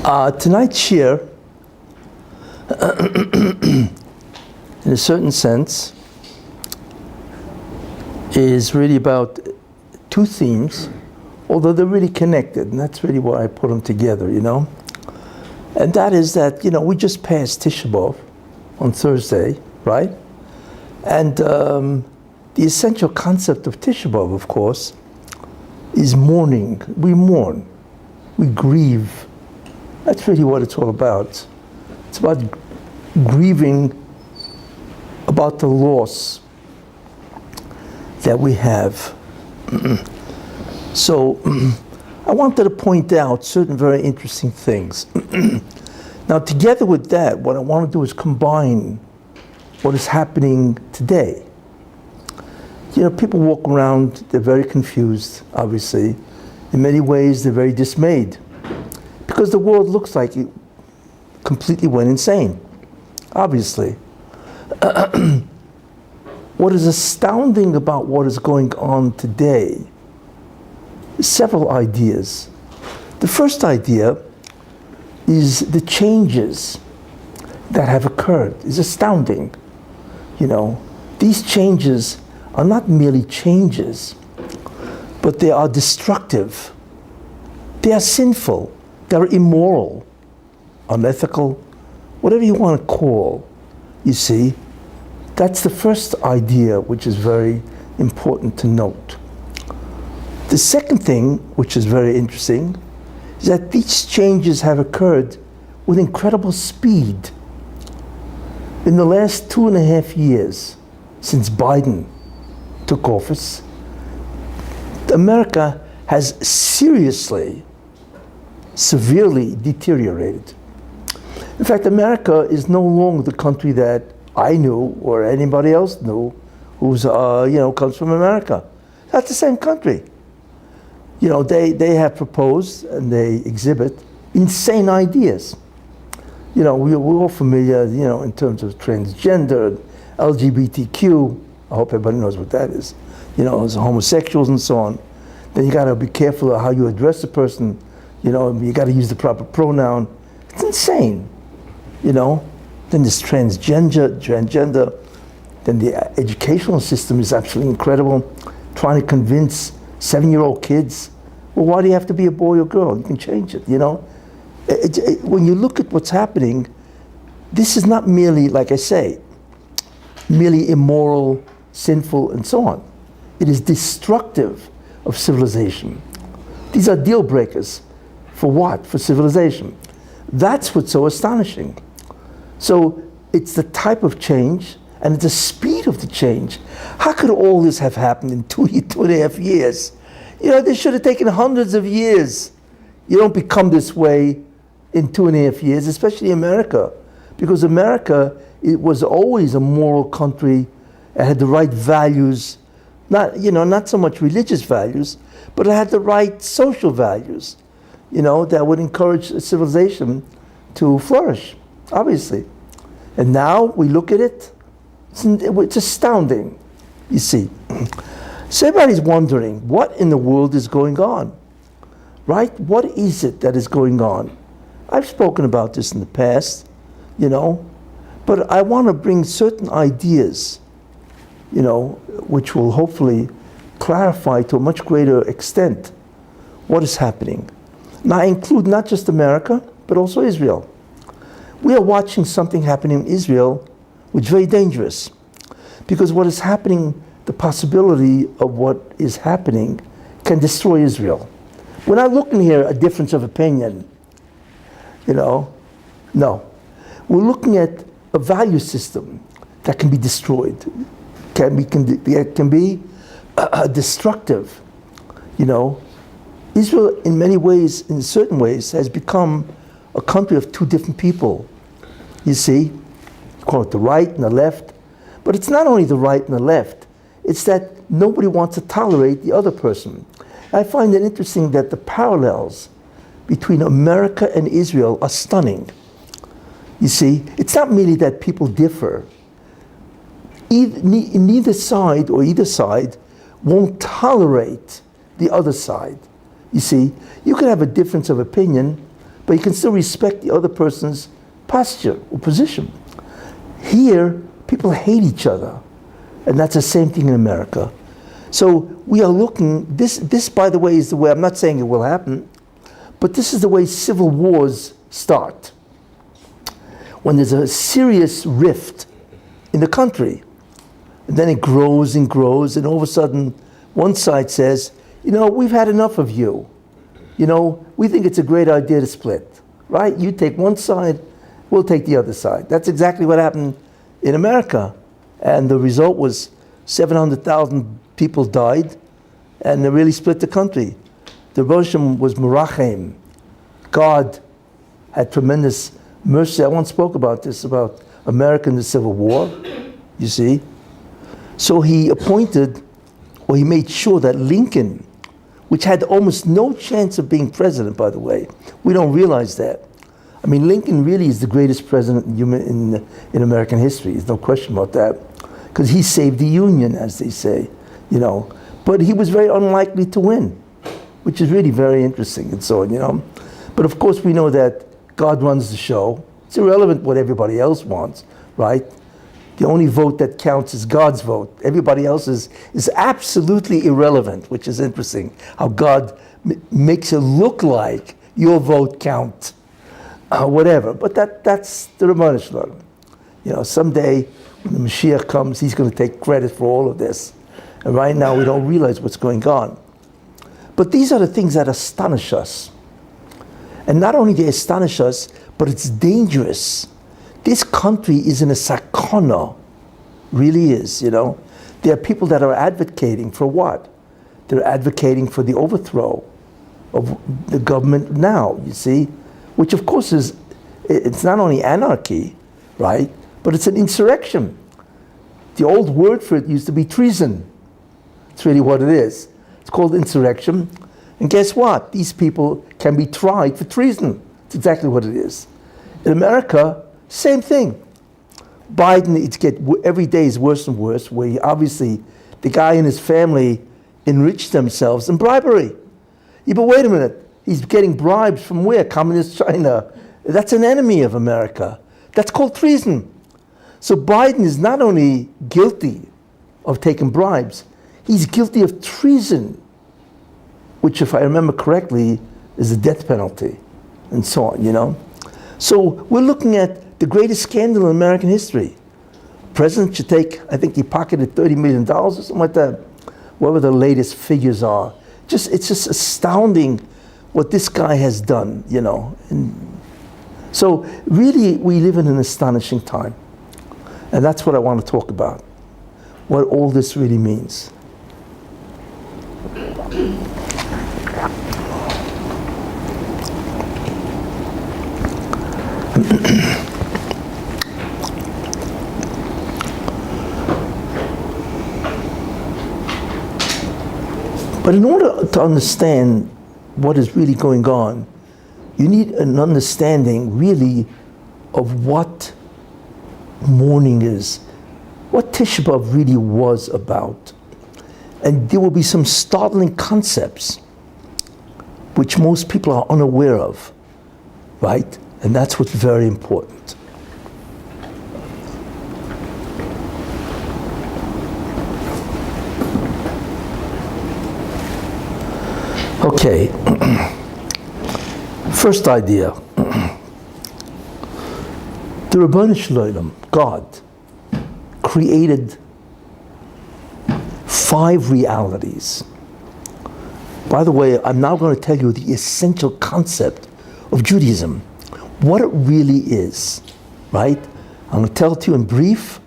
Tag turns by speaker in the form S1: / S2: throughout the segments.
S1: Tonight's shir, in a certain sense, is really about two themes, although they're really connected, and that's really why I put them together, you know? And that is that, you know, we just passed Tisha B'Av on Thursday, right? And the essential concept of Tisha B'Av, of course, is mourning. We mourn. We grieve. That's really what it's all about. It's about grieving about the loss that we have. So I wanted to point out certain very interesting things. Now, together with that, what I want to do is combine what is happening today. You know, people walk around, they're very confused, obviously. In many ways, they're very dismayed, because the world looks like it completely went insane, obviously. What is astounding about what is going on today is several ideas. The first idea is the changes that have occurred is astounding. You know, these changes are not merely changes, but they are destructive. They are sinful. They're immoral, unethical, whatever you want to call, you see. That's the first idea, which is very important to note. The second thing, which is very interesting, is that these changes have occurred with incredible speed. In the last 2.5 years, since Biden took office, America has seriously, severely deteriorated. In fact, America is no longer the country that I knew or anybody else knew who's, comes from America. That's the same country. You know, they have proposed and they exhibit insane ideas. You know, we're all familiar, you know, in terms of transgender, LGBTQ. I hope everybody knows what that is. You know, as homosexuals and so on. Then you got to be careful of how you address a person. You know, you got to use the proper pronoun. It's insane, you know. Then this transgender. Then the educational system is absolutely incredible. Trying to convince 7-year-old kids, well, why do you have to be a boy or girl? You can change it, you know. When you look at what's happening, this is not merely, like I say, merely immoral, sinful, and so on. It is destructive of civilization. These are deal breakers. For what? For civilization. That's what's so astonishing. So it's the type of change and it's the speed of the change. How could all this have happened in 2.5 years? You know, this should have taken hundreds of years. You don't become this way in 2.5 years, especially America, because America, it was always a moral country. It had the right values, not so much religious values, but it had the right social values, you know, that would encourage civilization to flourish, obviously. And now we look at it, it's astounding, you see. So everybody's wondering, what in the world is going on, right? What is it that is going on? I've spoken about this in the past, you know, but I want to bring certain ideas, you know, which will hopefully clarify to a much greater extent what is happening. Now, I include not just America, but also Israel. We are watching something happening in Israel which is very dangerous, because what is happening, the possibility of what is happening can destroy Israel. We're not looking here at a difference of opinion, you know, no. We're looking at a value system that can be destroyed, can be destructive, you know. Israel, in many ways, in certain ways, has become a country of two different people. You see, you call it the right and the left, but it's not only the right and the left, it's that nobody wants to tolerate the other person. I find it interesting that the parallels between America and Israel are stunning. You see, it's not merely that people differ. Neither side or either side won't tolerate the other side. You see, you can have a difference of opinion, but you can still respect the other person's posture or position. Here, people hate each other, and that's the same thing in America. So we are looking, this by the way is the way, I'm not saying it will happen, but this is the way civil wars start. When there's a serious rift in the country, and then it grows and grows, and all of a sudden one side says, you know, we've had enough of you. You know, we think it's a great idea to split, right? You take one side, we'll take the other side. That's exactly what happened in America. And the result was 700,000 people died, and they really split the country. The Russian was Merachem. God had tremendous mercy. I once spoke about this, about America in the Civil War, you see. So he appointed, or he made sure that Lincoln, which had almost no chance of being president, by the way, we don't realize that. I mean, Lincoln really is the greatest president in American history. There's no question about that. Because he saved the Union, as they say, you know. But he was very unlikely to win, which is really very interesting and so on, you know. But of course we know that God runs the show. It's irrelevant what everybody else wants, right? The only vote that counts is God's vote. Everybody else is absolutely irrelevant, which is interesting. How God makes it look like your vote counts, whatever. But that's the Rabbi Shalom. You know, someday when the Mashiach comes, he's going to take credit for all of this. And right now we don't realize what's going on. But these are the things that astonish us. And not only they astonish us, but it's dangerous. This country is in a sakana, really is, you know. There are people that are advocating for what? They're advocating for the overthrow of the government now, you see, which of course is, it's not only anarchy, right, but it's an insurrection. The old word for it used to be treason. It's really what it is. It's called insurrection. And guess what? These people can be tried for treason. It's exactly what it is. In America, same thing. Biden, every day is worse and worse, where he, obviously the guy and his family enrich themselves in bribery. Yeah, but wait a minute, he's getting bribes from where? Communist China. That's an enemy of America. That's called treason. So Biden is not only guilty of taking bribes, he's guilty of treason, which, if I remember correctly, is a death penalty, and so on, you know. So we're looking at the greatest scandal in American history. The president should take, I think he pocketed $30 million or something like that, whatever the latest figures are. It's just astounding what this guy has done, you know. And so really, we live in an astonishing time. And that's what I want to talk about, what all this really means. But in order to understand what is really going on, you need an understanding really of what mourning is, what Tisha B'Av really was about. And there will be some startling concepts which most people are unaware of, right? And that's what's very important. Okay, first idea. The Rabbi Shalom, God, created 5 realities. By the way, I'm now going to tell you the essential concept of Judaism, what it really is, right? I'm going to tell it to you in brief,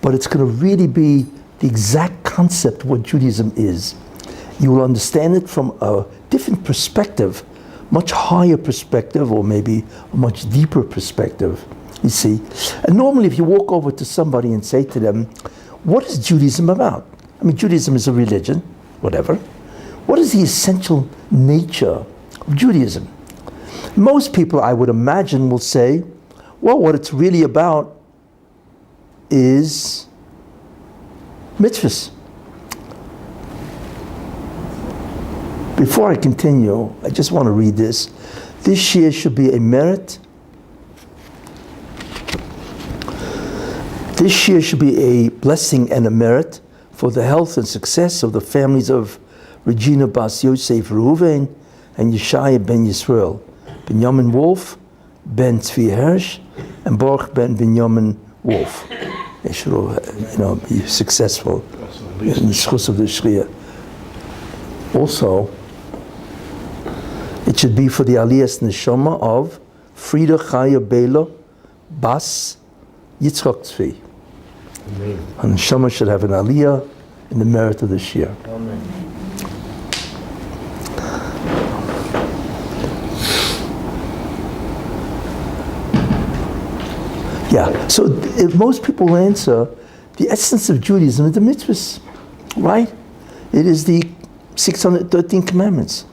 S1: but it's going to really be the exact concept of what Judaism is. You will understand it from a different perspective, much higher perspective, or maybe a much deeper perspective, you see. And normally if you walk over to somebody and say to them, what is Judaism about? I mean, Judaism is a religion, whatever. What is the essential nature of Judaism? Most people, I would imagine, will say, well, what it's really about is mitzvahs. Before I continue, I just want to read this. This year should be a merit. This year should be a blessing and a merit for the health and success of the families of Regina Bas Yosef Reuven and Yeshaya ben Yisrael, Benjamin Wolf, Ben Tzvi Hirsch, and Baruch ben Benjamin Wolf. They should all, be successful in the schus of the Shriya. Also, it should be for the Aliyas Neshama of Frida Chaya Bela Bas Yitzchak Tzvi.
S2: Amen.
S1: And Neshama should have an Aliyah in the merit of this year.
S2: Amen.
S1: Yeah, so if most people answer, the essence of Judaism is the mitzvahs, right? It is the 613 commandments,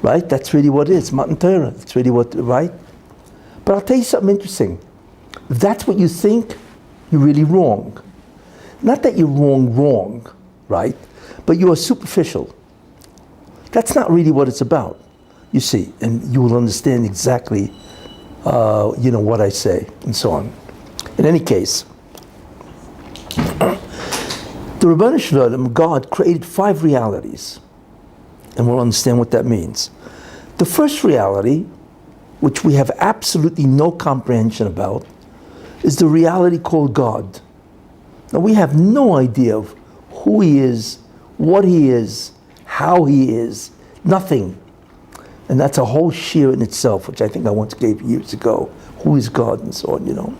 S1: right? That's really what it is, Matan Torah. That's really what, right? But I'll tell you something interesting. If that's what you think, you're really wrong. Not that you're wrong, right? But you are superficial. That's not really what it's about, you see, and you will understand exactly, what I say, and so on. In any case, the Rebbeinu Shalom, God created 5 realities, and we'll understand what that means. The first reality, which we have absolutely no comprehension about, is the reality called God. Now we have no idea of who He is, what He is, how He is, nothing. And that's a whole shiur in itself, which I think I once gave years ago. Who is God and so on,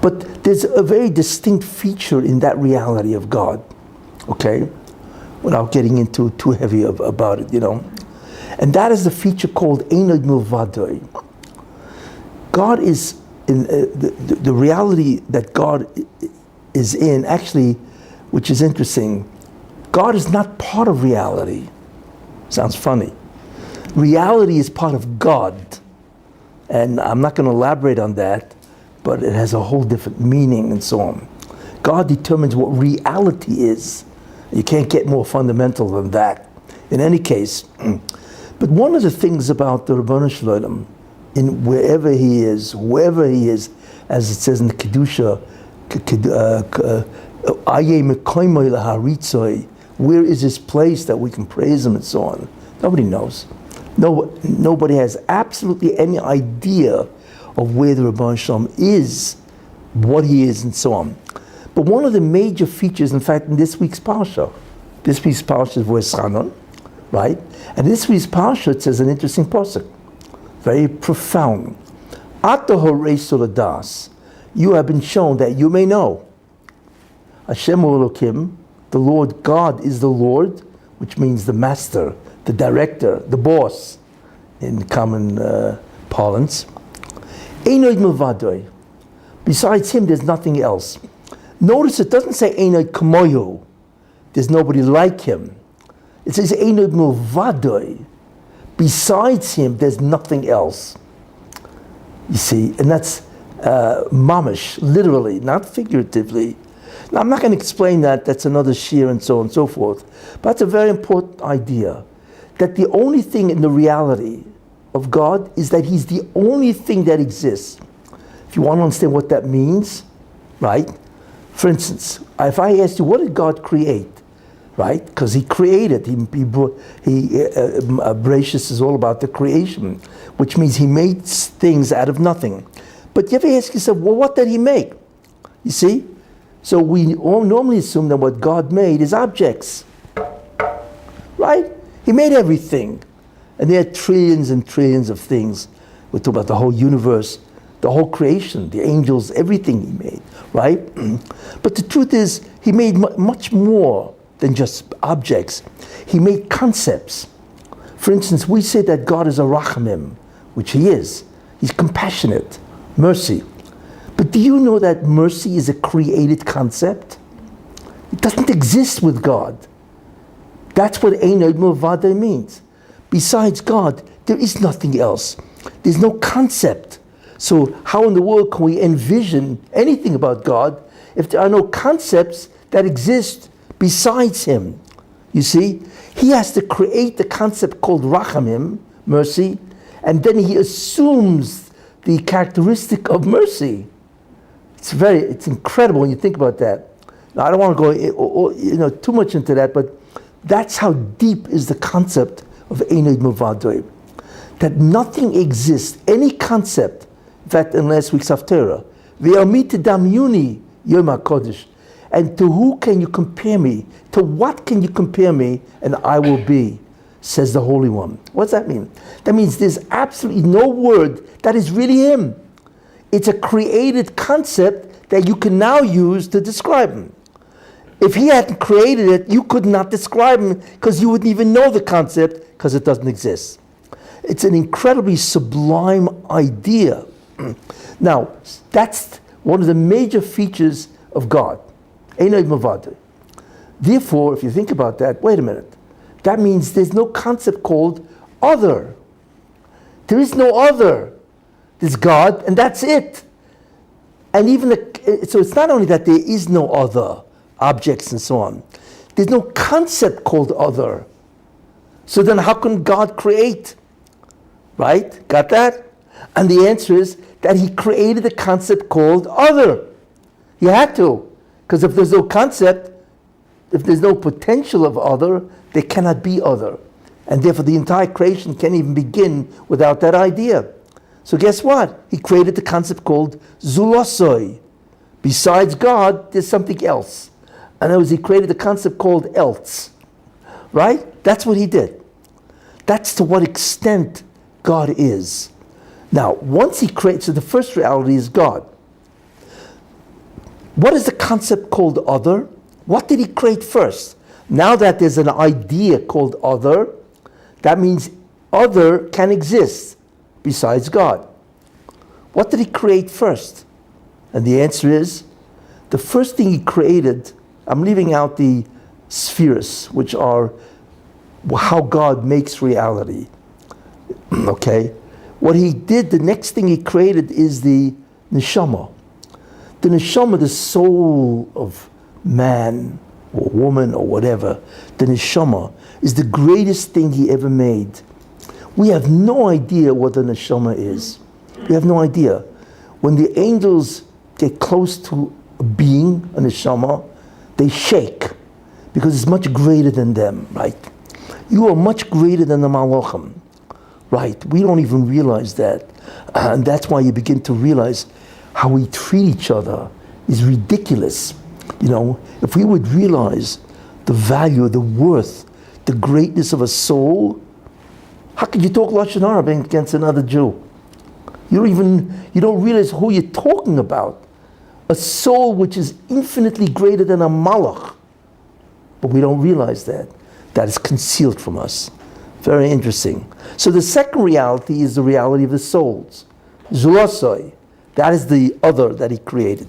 S1: But there's a very distinct feature in that reality of God, okay? Without getting into too heavy about it, And that is the feature called Einod Milvadoi. God is, in the reality that God is in, actually, which is interesting, God is not part of reality. Sounds funny. Reality is part of God. And I'm not going to elaborate on that, but it has a whole different meaning and so on. God determines what reality is. You can't get more fundamental than that. In any case, but one of the things about the Rebbeinu Shalom, in wherever He is, whoever He is, as it says in the Kedusha, where is His place that we can praise Him and so on? Nobody knows. Nobody has absolutely any idea of where the Rebbeinu Shalom is, what He is, and so on. But one of the major features, in fact, in this week's Parsha is V'eschanon, right? And this week's Parsha, it says an interesting pasuk, very profound. Ata horei soladas, you have been shown that you may know. Hashem Elokim, the Lord God is the Lord, which means the master, the director, the boss, in common parlance. Einod milvadoi. Besides Him, there's nothing else. Notice it doesn't say Einod kamoyu. There's nobody like Him. It says Einod milvadoi. Besides Him, there's nothing else. You see, and that's mamish, literally, not figuratively. Now, I'm not going to explain that. That's another shiur and so on and so forth. But that's a very important idea. That the only thing in the reality of God is that He's the only thing that exists. If you want to understand what that means, right? For instance, if I asked you, what did God create? Right? Because He created. Bereshis is all about the creation, which means He made things out of nothing. But you ever ask yourself, well, what did He make? You see? So we all normally assume that what God made is objects. Right? He made everything. And there are trillions and trillions of things. We talk about the whole universe, the whole creation, the angels, everything He made, right? But the truth is, He made much more than just objects. He made concepts. For instance, we say that God is a rachamim, which He is. He's compassionate, mercy. But do you know that mercy is a created concept? It doesn't exist with God. That's what Einod Milvadoi means. Besides God, there is nothing else. There's no concept. So how in the world can we envision anything about God if there are no concepts that exist besides Him? You see, He has to create the concept called rachamim, mercy, And then he assumes the characteristic of mercy. It's incredible when you think about that. Now, I don't want to go too much into that, but that's how deep is the concept of Einod Mavadoy. That nothing exists, any concept, in fact, in last week's Haftarah, Ve'amita damyuni Yom HaKodesh. And to who can you compare me? To what can you compare me? And I will be, says the Holy One. What does that mean? That means there's absolutely no word that is really him. It's a created concept that you can now use to describe him. If he hadn't created it, you could not describe him because you wouldn't even know the concept because it doesn't exist. It's an incredibly sublime idea. Now, that's one of the major features of God. Einod Mavadoy. Therefore, if you think about that, wait a minute. That means there's no concept called other. There is no other. There's God, and that's it. And so it's not only that there is no other objects and so on. There's no concept called other. So then how can God create? Right? Got that? And the answer is that he created a concept called other. He had to. Because if there's no concept, if there's no potential of other, there cannot be other. And therefore the entire creation can't even begin without that idea. So guess what? He created the concept called Zulosoi. Besides God, there's something else. In other words, he created the concept called else. Right? That's what he did. That's to what extent God is. Now, once he creates, so the first reality is God. What is the concept called other? What did he create first? Now that there's an idea called other, that means other can exist besides God. What did he create first? And the answer is, the first thing he created, I'm leaving out the spheres, which are how God makes reality. Okay? What he did, the next thing he created is the neshama. The neshama, the soul of man or woman or whatever, the neshama is the greatest thing he ever made. We have no idea what the neshama is. We have no idea. When the angels get close to a being, a neshama, they shake because it's much greater than them, right? You are much greater than the malachim, right? We don't even realize that. And that's why you begin to realize how we treat each other is ridiculous. You know, if we would realize the value, the worth, the greatness of a soul, how could you talk Lashon Hara against another Jew? You don't realize who you're talking about. A soul which is infinitely greater than a malach. But we don't realize that. That is concealed from us. Very interesting. So the second reality is the reality of the souls. Zulosoi. That is the other that he created.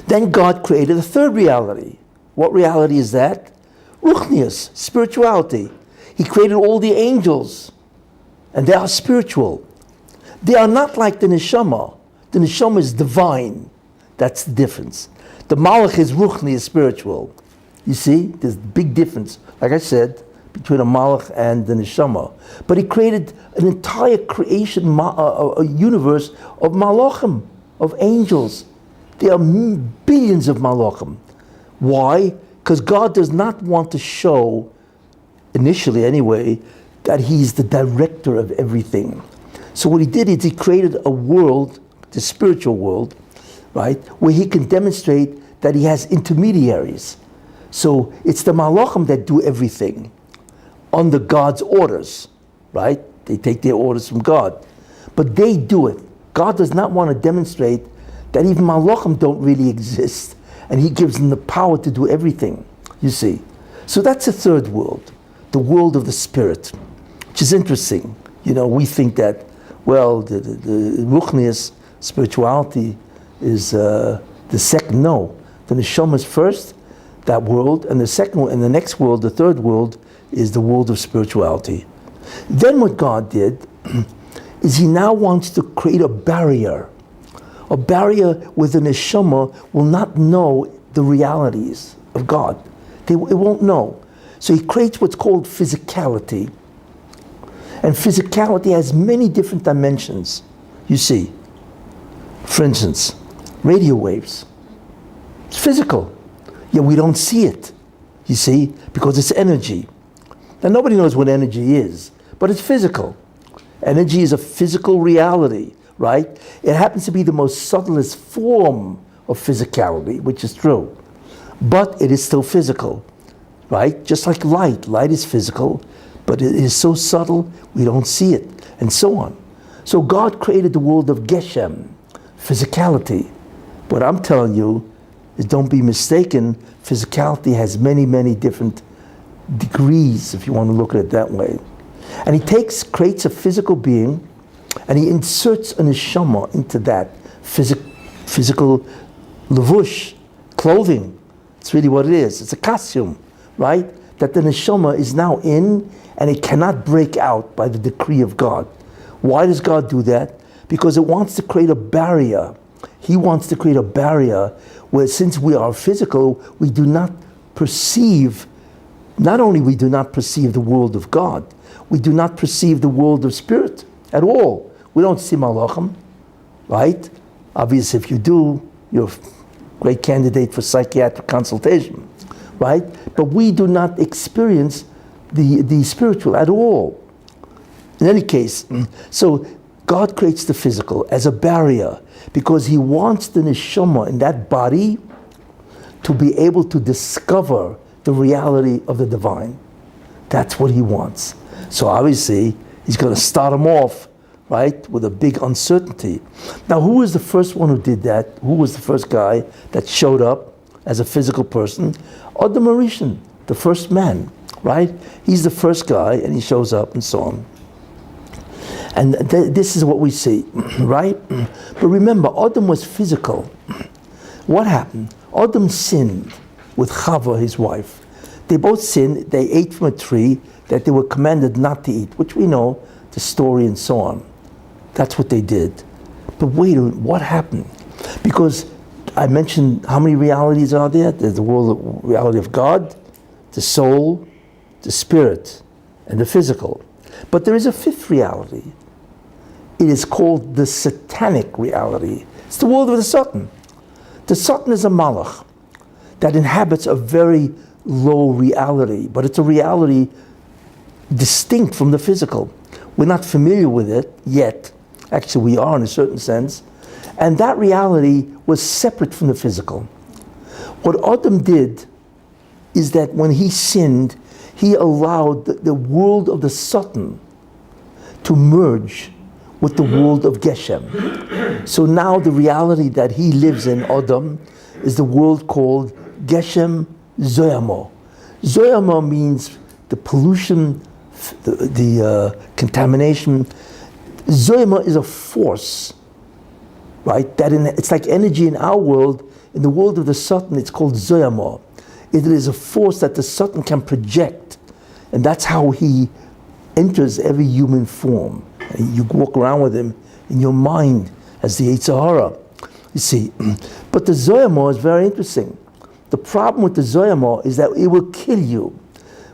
S1: Then God created a third reality. What reality is that? Ruchnius, spirituality. He created all the angels, and they are spiritual. They are not like the neshama. The neshama is divine. That's the difference. The malach is ruchni, is spiritual. You see, there's a big difference, like I said, between a malach and the neshama. But he created an entire creation, a universe of malachim, of angels. There are billions of malachim. Why? Because God does not want to show, initially anyway, that he's the director of everything. So what he did is he created a world, the spiritual world, right, where he can demonstrate that he has intermediaries. So it's the malachim that do everything under God's orders, right? They take their orders from God. But they do it. God does not want to demonstrate that even malachim don't really exist, and he gives them the power to do everything, you see. So that's a third world, the world of the spirit, which is interesting. You know, we think that, well, the ruchnius, spirituality, is the second. No, the neshama is first, that world, and the second one, and the next world, the third world, is the world of spirituality. Then what God did is he now wants to create a barrier where the neshama will not know the realities of God. It won't know. So he creates what's called physicality. And physicality has many different dimensions, you see. For instance, radio waves. It's physical, yet we don't see it, you see, because it's energy. Now, nobody knows what energy is, but it's physical. Energy is a physical reality, right? It happens to be the most subtlest form of physicality, which is true. But it is still physical, right? Just like light. Light is physical, but it is so subtle, we don't see it, and so on. So God created the world of Geshem, physicality. What I'm telling you is, don't be mistaken, physicality has many, many different degrees, if you want to look at it that way. And he creates a physical being, and he inserts a neshama into that physical levush, clothing. It's really what it is. It's a costume, right? That the neshama is now in, and it cannot break out by the decree of God. Why does God do that? Because it wants to create a barrier. He wants to create a barrier where, since we are physical, we do not perceive, not only we do not perceive the world of God, we do not perceive the world of spirit at all. We don't see malachim, right? Obviously, if you do, you're a great candidate for psychiatric consultation, right? But we do not experience the spiritual at all. In any case, so God creates the physical as a barrier because he wants the neshama in that body to be able to discover the reality of the divine. That's what he wants. So obviously, he's going to start him off, right, with a big uncertainty. Now, who was the first one who did that? Who was the first guy that showed up as a physical person? Adam Arishan, the first man, right? He's the first guy, and he shows up and so on. And this is what we see, right? But remember, Adam was physical. What happened? Adam sinned with Chava, his wife. They both sinned. They ate from a tree that they were commanded not to eat, which we know, the story and so on. That's what they did. But wait a minute, what happened? Because I mentioned how many realities are there? There's the reality of God, the soul, the spirit, and the physical. But there is a fifth reality. It is called the satanic reality. It's the world of the Satan. The Satan is a malach that inhabits a very low reality, but it's a reality distinct from the physical. We're not familiar with it yet. Actually, we are in a certain sense. And that reality was separate from the physical. What Adam did is that when he sinned, he allowed the world of the Satan to merge with the world of Geshem. So now the reality that he lives in, Adam, is the world called Geshem Zoyamo. Zoyamo means the pollution, the contamination. Zoyama is a force, right? It's like energy in our world. In the world of the Satan, it's called Zoyama. It is a force that the Satan can project. And that's how he enters every human form. And you walk around with him in your mind as the Yetzer Hara. You see, but the Zoyama is very interesting. The problem with the Zoyama is that it will kill you.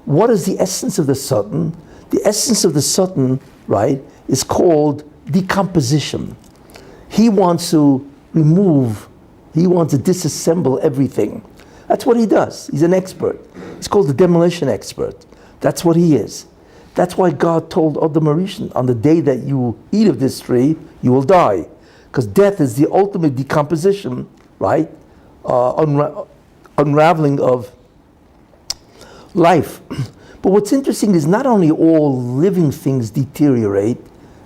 S1: What is the essence of the Satan? The essence of the Satan, right, is called decomposition. He wants to remove, he wants to disassemble everything. That's what he does. He's an expert. He's called the demolition expert. That's what he is. That's why God told Adam Arishan, on the day that you eat of this tree, you will die. Because death is the ultimate decomposition, right? Unraveling of life. But what's interesting is not only all living things deteriorate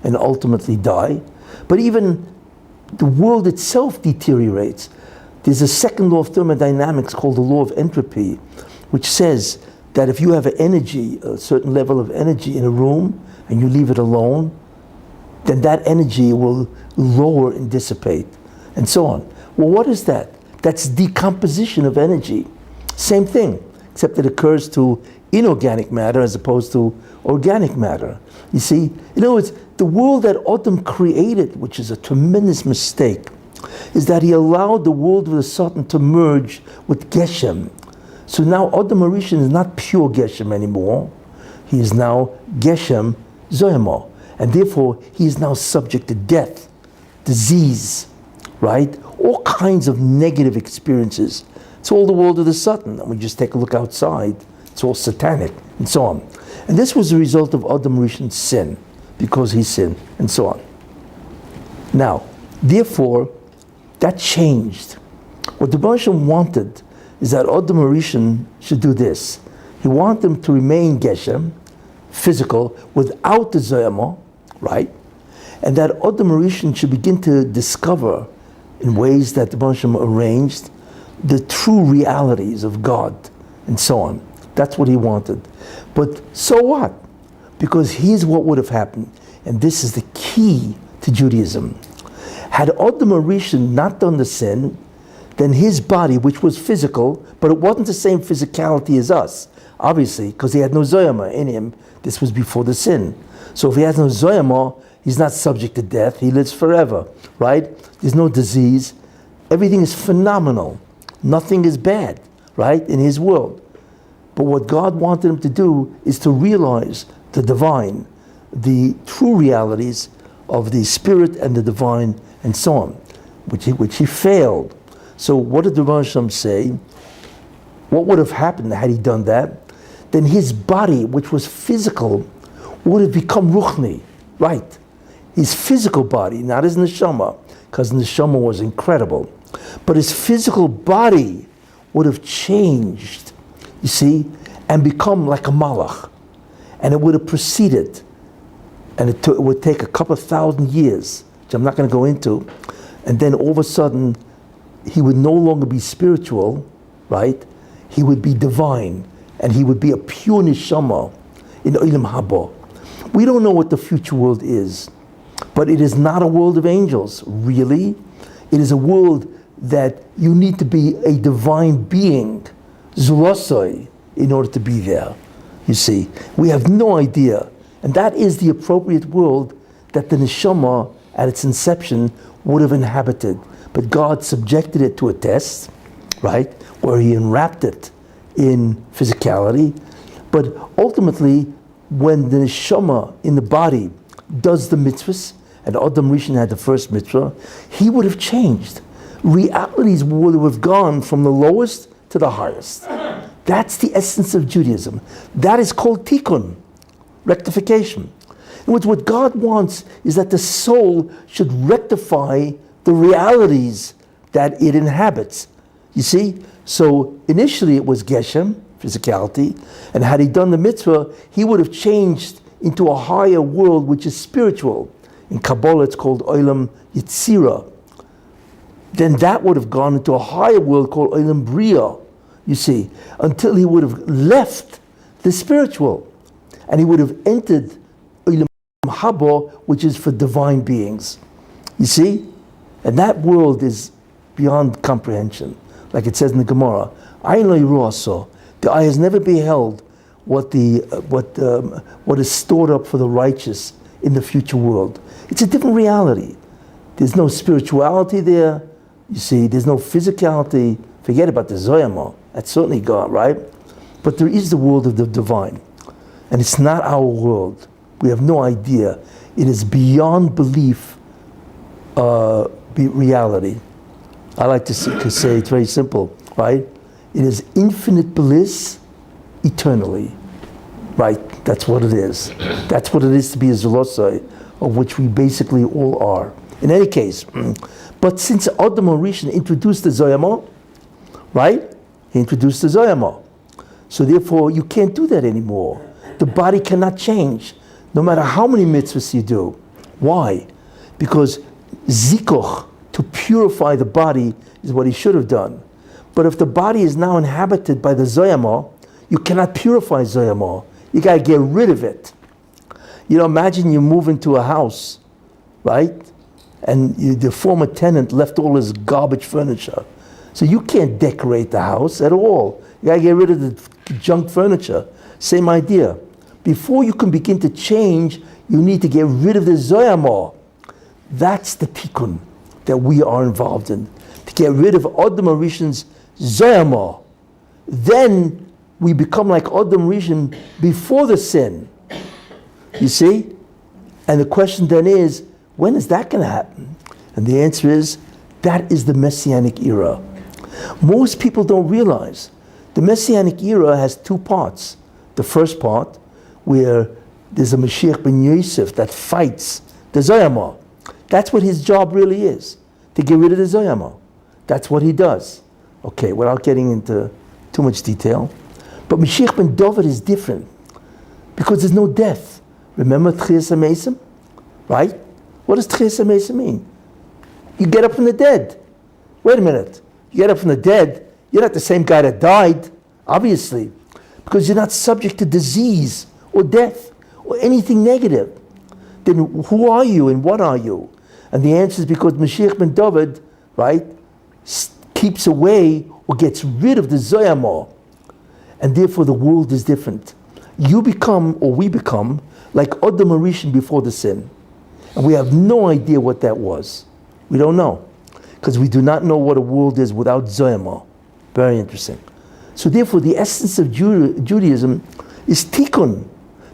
S1: and ultimately die, but even the world itself deteriorates. There's a second law of thermodynamics called the law of entropy, which says that if you have an energy, a certain level of energy in a room, and you leave it alone, then that energy will lower and dissipate, and so on. Well, what is that? That's decomposition of energy. Same thing, except it occurs to inorganic matter as opposed to organic matter. You see, in other words, the world that Adam created, which is a tremendous mistake, is that he allowed the world of the Satan to merge with Geshem. So now Adam Arishan is not pure Geshem anymore. He is now Geshem Zoyama. And therefore, he is now subject to death, disease, right? All kinds of negative experiences. It's all the world of the Satan. And we just take a look outside. It's all satanic, and so on. And this was the result of Adam Rishon's sin, because he sinned, and so on. Now, therefore, that changed. What the Rebbe wanted is that Adam Rishon should do this. He wanted him to remain Geshem, physical, without the Zoyama, right? And that Adam Rishon should begin to discover, in ways that the Rebbe arranged, the true realities of God, and so on. That's what he wanted. But so what? Because here's what would have happened, and this is the key to Judaism. Had Adam Rishon not done the sin, then his body, which was physical, but it wasn't the same physicality as us, obviously, because he had no Zoyama in him. This was before the sin. So if he has no Zoyama, he's not subject to death. He lives forever, right? There's no disease. Everything is phenomenal. Nothing is bad, right, in his world. But what God wanted him to do is to realize the divine, the true realities of the spirit and the divine, and so on, which he failed. So what did the Rebbe say? What would have happened had he done that? Then his body, which was physical, would have become ruchni, right? His physical body, not his neshama, because neshama was incredible, but his physical body would have changed, you see, and become like a malach. And it would have proceeded, and it would take a couple of thousand years, which I'm not going to go into, and then all of a sudden, he would no longer be spiritual, right? He would be divine, and he would be a pure neshama in Olam Haba. We don't know what the future world is, but it is not a world of angels, really. It is a world that you need to be a divine being, Zulosoi, in order to be there. You see, we have no idea. And that is the appropriate world that the neshama, at its inception, would have inhabited. But God subjected it to a test, right, where he enwrapped it in physicality. But ultimately, when the neshama in the body does the mitzvahs, and Adam Rishon had the first mitzvah, he would have changed. Realities would have gone from the lowest to the highest. That's the essence of Judaism. That is called tikkun, rectification. And what God wants is that the soul should rectify the realities that it inhabits. You see? So initially it was Geshem, physicality, and had he done the mitzvah, he would have changed into a higher world which is spiritual. In Kabbalah it's called Olam Yitzira. Then that would have gone into a higher world called Olam Bria, you see, until he would have left the spiritual, and he would have entered Olam Haba, which is for divine beings. You see? And that world is beyond comprehension. Like it says in the Gemara, Ayin lo yiru aso. The eye has never beheld what is stored up for the righteous in the future world. It's a different reality. There's no spirituality there. You see, there's no physicality. Forget about the Zoyama. That's certainly God, right? But there is the world of the divine. And it's not our world. We have no idea. It is beyond belief reality. I like to say it's very simple, right? It is infinite bliss eternally, right? That's what it is. That's what it is to be a Zulosai, of which we basically all are. In any case, but since Adam Rishon introduced the Zoyama, right? He introduced the Zoyama. So therefore, you can't do that anymore. The body cannot change, no matter how many mitzvahs you do. Why? Because zikoch, to purify the body, is what he should have done. But if the body is now inhabited by the Zoyama, you cannot purify Zoyama. You got to get rid of it. You know, imagine you move into a house, right? And the former tenant left all his garbage furniture. So you can't decorate the house at all. You got to get rid of the junk furniture. Same idea. Before you can begin to change, you need to get rid of the Zoyama. That's the tikkun that we are involved in. To get rid of Adam Rishon's Zoyama. Then we become like Adam Rishon before the sin. You see? And the question then is, when is that going to happen? And the answer is, that is the Messianic era. Most people don't realize the Messianic era has two parts. The first part, where there's a Mashiach ben Yosef that fights the Zoyama. That's what his job really is, to get rid of the Zoyama. That's what he does. Okay, without getting into too much detail. But Mashiach ben David is different, because there's no death. Remember Tchias HaMesim? Right? What does Tchias HaMesim mean? You get up from the dead. Wait a minute. You get up from the dead, you're not the same guy that died, obviously, because you're not subject to disease or death or anything negative. Then who are you and what are you? And the answer is because Mashiach ben David, right, keeps away or gets rid of the Zoyama, and therefore the world is different. You become, or we become, like Adam Arishan before the sin. And we have no idea what that was. We don't know. Because we do not know what a world is without Zoyama. Very interesting. So therefore the essence of Judaism is tikkun,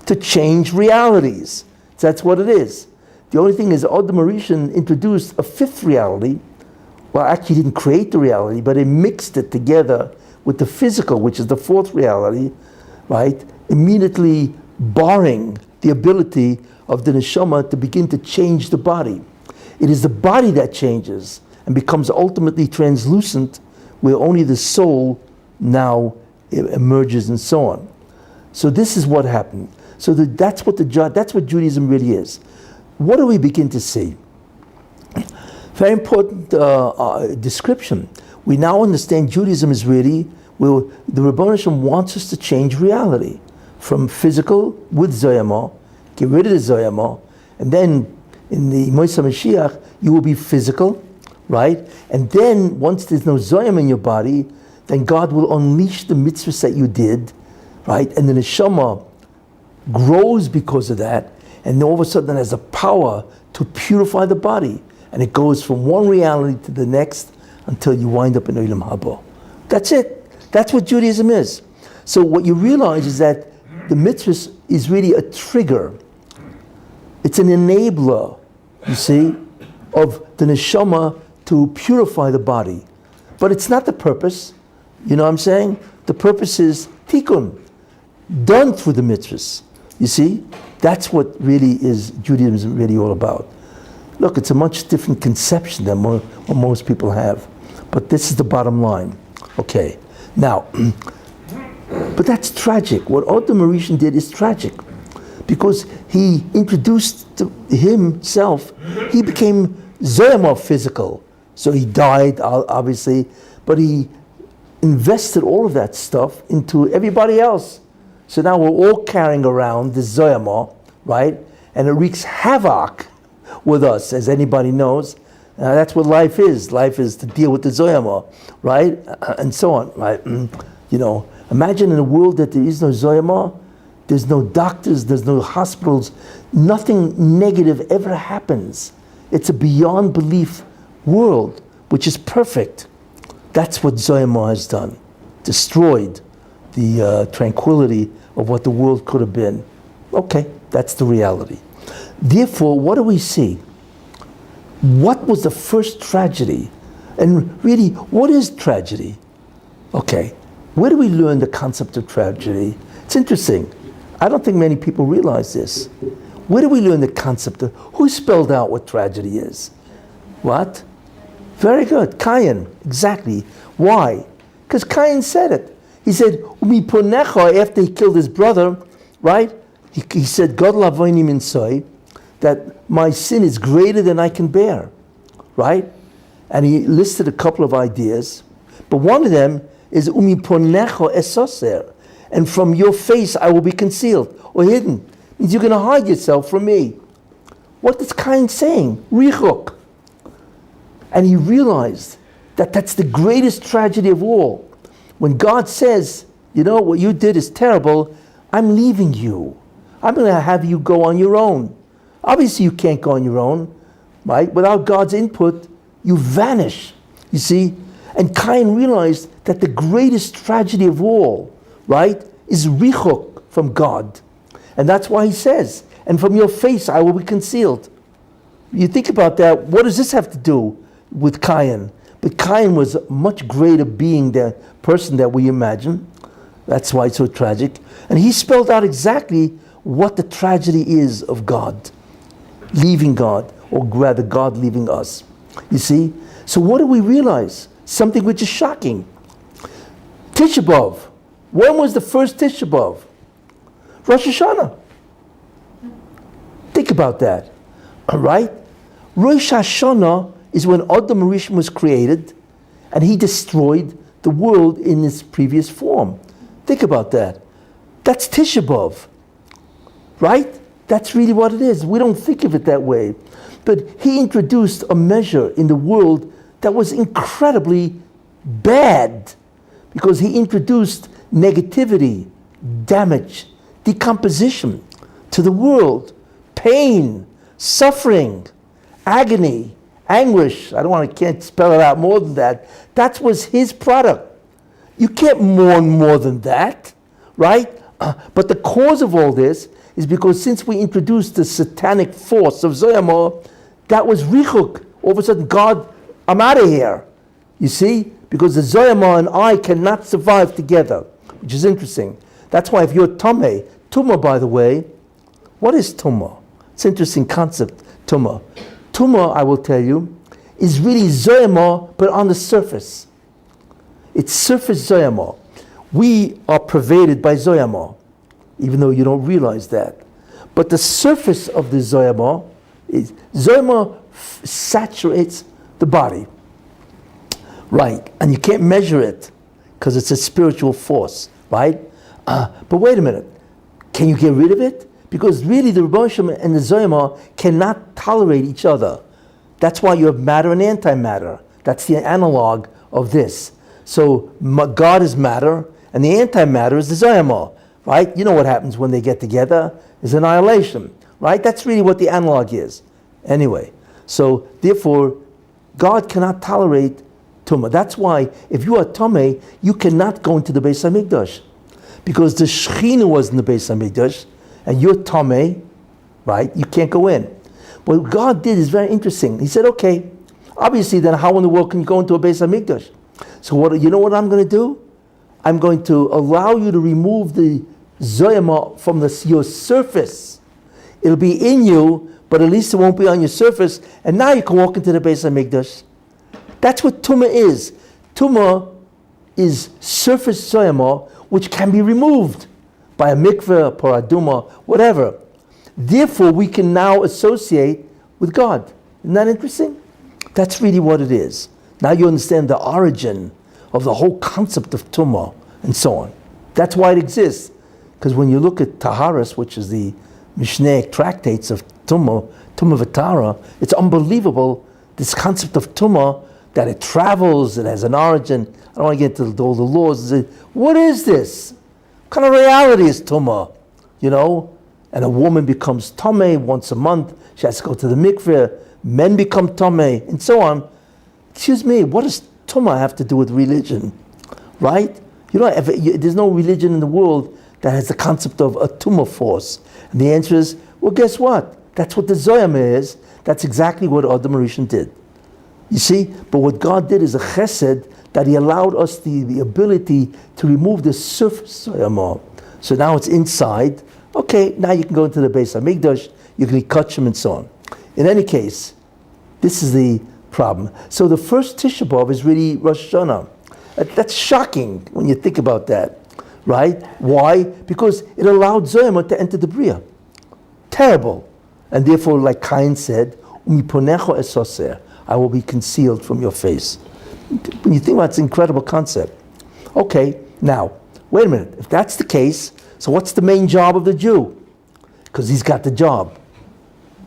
S1: to change realities. So that's what it is. The only thing is Adam Arishan introduced a fifth reality. Well, actually he didn't create the reality, but he mixed it together with the physical, which is the fourth reality, right? Immediately barring the ability of the neshama to begin to change the body. It is the body that changes and becomes ultimately translucent, where only the soul now emerges and so on. So this is what happened. So that's what Judaism really is. What do we begin to see? Very important description. We now understand Judaism is really, well, the Rebbeinu Shem wants us to change reality from physical with Zoyama, get rid of the Zoyama, and then in the Moshe Mashiach, you will be physical, right? And then once there's no Zoyama in your body, then God will unleash the mitzvahs that you did, right? And the neshama grows because of that, and all of a sudden has the power to purify the body. And it goes from one reality to the next until you wind up in Olam Haba. That's it. That's what Judaism is. So what you realize is that the mitzvahs is really a trigger. It's an enabler, you see, of the neshama to purify the body. But it's not the purpose. You know what I'm saying? The purpose is tikkun, done through the mitzvahs. You see? That's what really is Judaism really all about. Look, it's a much different conception than what most people have. But this is the bottom line. Okay. Now, but that's tragic. What Adam Arishan did is tragic. Because he introduced himself, he became Zoyama physical. So he died, obviously, but he invested all of that stuff into everybody else. So now we're all carrying around this Zoyama, right? And it wreaks havoc with us, as anybody knows. That's what life is. Life is to deal with the Zoyama, right? And so on, right? You know, imagine in a world that there is no Zoyama, there's no doctors, there's no hospitals, nothing negative ever happens. It's a beyond belief world, which is perfect. That's what Zoyama has done. Destroyed the tranquility of what the world could have been. Okay, that's the reality. Therefore, what do we see? What was the first tragedy? And really, what is tragedy? Okay, where do we learn the concept of tragedy? It's interesting. I don't think many people realize this. Where do we learn the concept of, who spelled out what tragedy is? What? Very good, Cain, exactly. Why? Because Cain said it. He said, Umiponecha, after he killed his brother, right? He said, God lavonim inside, that my sin is greater than I can bear, right? And he listed a couple of ideas, but one of them is Umiponecha esoser, and from your face I will be concealed or hidden. It means you're going to hide yourself from me. What is Cain saying? Richok. And he realized that that's the greatest tragedy of all. When God says, you know, what you did is terrible, I'm leaving you. I'm going to have you go on your own. Obviously you can't go on your own, right? Without God's input, you vanish, you see? And Cain realized that the greatest tragedy of all, right, is richok from God. And that's why he says, and from your face I will be concealed. You think about that, what does this have to do with Cain? But Cain was a much greater being, the person that we imagine. That's why it's so tragic. And he spelled out exactly what the tragedy is of God. Leaving God, or rather God leaving us. You see? So what do we realize? Something which is shocking. Tisha B'Av. When was the first Tisha B'Av? Rosh Hashanah. Think about that. All right? Rosh Hashanah is when Adam Rishon was created, and he destroyed the world in its previous form. Think about that. That's Tisha B'Av. Right? That's really what it is. We don't think of it that way. But he introduced a measure in the world that was incredibly bad, because he introduced negativity, damage, decomposition to the world, pain, suffering, agony, anguish. Can't spell it out more than that. That was his product. You can't mourn more than that, right? But the cause of all this is because since we introduced the satanic force of Zoyamah, that was Richuk. All of a sudden, God, I'm out of here. You see? Because the Zoyamah and I cannot survive together, which is interesting. That's why if you're Tumah, by the way, what is Tumah? It's an interesting concept, Tumah. Tumah, I will tell you, is really Zoyamah, but on the surface. It's surface Zoyamah. We are pervaded by Zoyamah, even though you don't realize that. But the surface of the Zoyamah is, Zoyamah saturates the body. Right, and you can't measure it because it's a spiritual force, right? But wait a minute, can you get rid of it? Because really the Rebbe Shem and the Zoyamah cannot tolerate each other. That's why you have matter and antimatter. That's the analog of this. So God is matter, and the antimatter is the Zoyamah, right? You know what happens when they get together is annihilation, right? That's really what the analog is. Anyway, so therefore, God cannot tolerate Tumah. That's why if you are Tumah, you cannot go into the Beis HaMikdash, because the Shechina was in the Beis HaMikdash, and you're Tumah, right? You can't go in. What God did is very interesting. He said, okay, obviously then how in the world can you go into a Beis HaMikdash? So you know what I'm going to do? I'm going to allow you to remove the Zoyamah from your surface. It'll be in you, but at least it won't be on your surface, and now you can walk into the Beis HaMikdash. That's what Tumah is. Tumah is surface Zoyamah, which can be removed by a mikveh, paraduma, whatever. Therefore, we can now associate with God. Isn't that interesting? That's really what it is. Now you understand the origin of the whole concept of Tumah and so on. That's why it exists. Because when you look at Taharas, which is the Mishnaic tractates of Tumah V'Tara, it's unbelievable, this concept of Tumah, that it travels, it has an origin. I don't want to get into all the laws. What is this? What kind of reality is Tumah? You know? And a woman becomes Tomei once a month. She has to go to the mikveh. Men become Tomei, and so on. Excuse me, what does Tumah have to do with religion? Right? There's no religion in the world that has the concept of a Tumah force. And the answer is, well, guess what? That's what the Zoyamah is. That's exactly what Adam Rishon did. You see? But what God did is a chesed, that he allowed us the ability to remove the surface Zoyamah. So now it's inside. Okay, now you can go into the Beis HaMikdash, you can touch them and so on. In any case, this is the problem. So the first Tisha B'Av is really Rosh Hashanah. That's shocking when you think about that, right? Why? Because it allowed Zoyamah to enter the Bria. Terrible. And therefore, like Cain said, Umiponecho esoser, I will be concealed from your face. When you think about it, it's an incredible concept. Okay, now, wait a minute. If that's the case, so what's the main job of the Jew? Because he's got the job,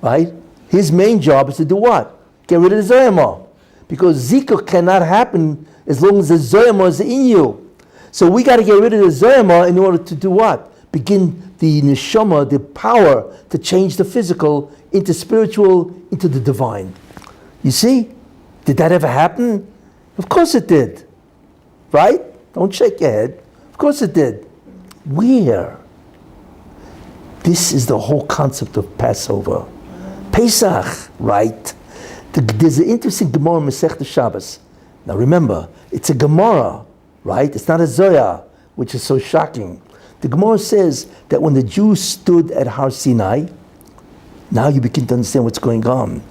S1: right? His main job is to do what? Get rid of the Zoyamah. Because Zikr cannot happen as long as the Zoyamah is in you. So we got to get rid of the Zoyamah in order to do what? Begin the neshama, the power to change the physical into spiritual, into the divine. You see? Did that ever happen? Of course it did. Right? Don't shake your head. Of course it did. Where? This is the whole concept of Passover. Pesach, right? There's an interesting Gemara in Masechta Shabbos. Now remember, it's a Gemara, right? It's not a Zoya, which is so shocking. The Gemara says that when the Jews stood at Har Sinai, now you begin to understand what's going on.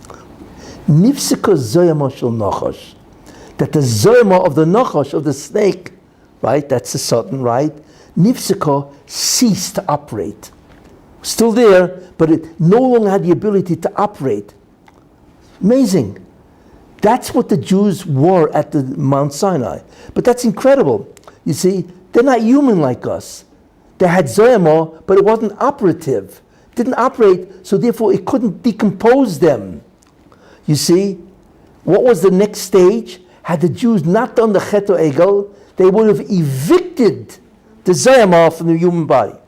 S1: Nifsika Zoyama shel Nachash. That the Zoyama of the Nachash, of the snake, right? That's the Satan, right? Nifsika ceased to operate. Still there, but it no longer had the ability to operate. Amazing. That's what the Jews were at the Mount Sinai. But that's incredible. You see, they're not human like us. They had Zoyama, but it wasn't operative. It didn't operate, so therefore it couldn't decompose them. You see, what was the next stage? Had the Jews not done the Chet Egel, they would have evicted the Zoyama from the human body.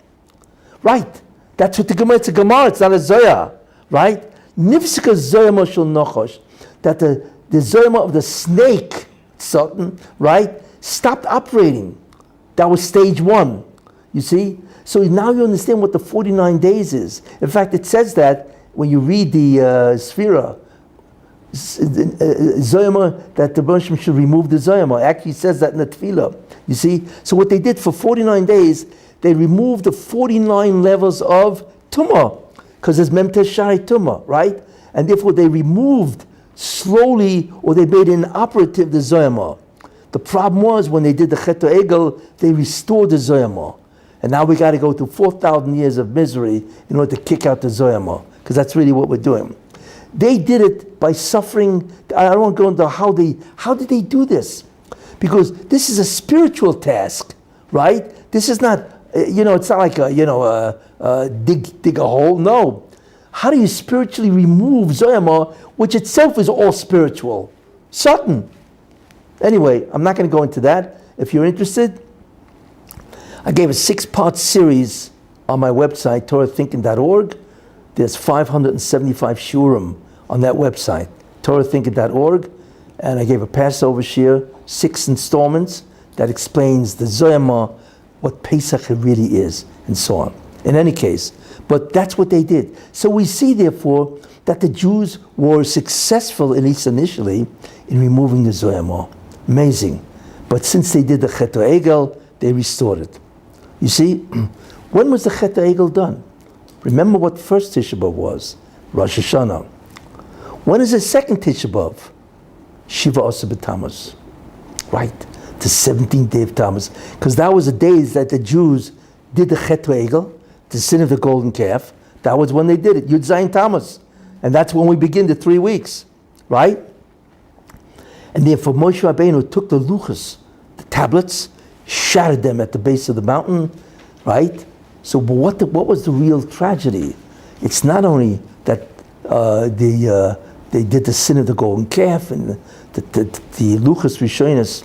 S1: Right. That's what the Gemara, it's a Gemara, it's not a Zoya. Right? Nifsika Zoyama shel Nachash. That the Zoyama of the snake, Satan, right, stopped operating. That was stage one. You see? So now you understand what the 49 days is. In fact, it says that when you read the Sphira, Zoyama, that the Bershom should remove the Zoyama. Actually, it says that in the Tefillah. You see? So what they did for 49 days, they removed the 49 levels of Tumah, because there's Memtesh Shai Tumah, right? And therefore they removed slowly, or they made inoperative the Zoyama. The problem was when they did the Chet Egel, they restored the Zoyama. And now we got to go through 4,000 years of misery in order to kick out the Zoyama, because that's really what we're doing. They did it by suffering. I don't want to go into how did they do this? Because this is a spiritual task, right? This is not, it's not like dig a hole. No. How do you spiritually remove Zoyama, which itself is all spiritual? Satan. Anyway, I'm not going to go into that. If you're interested, I gave a 6-part series on my website, TorahThinking.org. There's 575 shurim on that website, TorahThinking.org. And I gave a Passover shir, 6 installments, that explains the Zoyama, what Pesach really is, and so on. In any case, but that's what they did. So we see, therefore, that the Jews were successful, at least initially, in removing the Zoyama. Amazing. But since they did the Chet Egel, they restored it. You see, when was the Chet Egel done? Remember what first Tisha B'Av was? Rosh Hashanah. When is the second Tisha B'Av? Shiva Asar B'Tammuz. Right, the 17th day of Tammuz. Because that was the days that the Jews did the Chet Egel, the sin of the golden calf. That was when they did it, Yud Zayin Tammuz. And that's when we begin the 3 weeks, right? And therefore Moshe Rabbeinu took the luchos, the tablets, shattered them at the base of the mountain, right? So what was the real tragedy? It's not only that they did the sin of the golden calf and the luchos rishonos,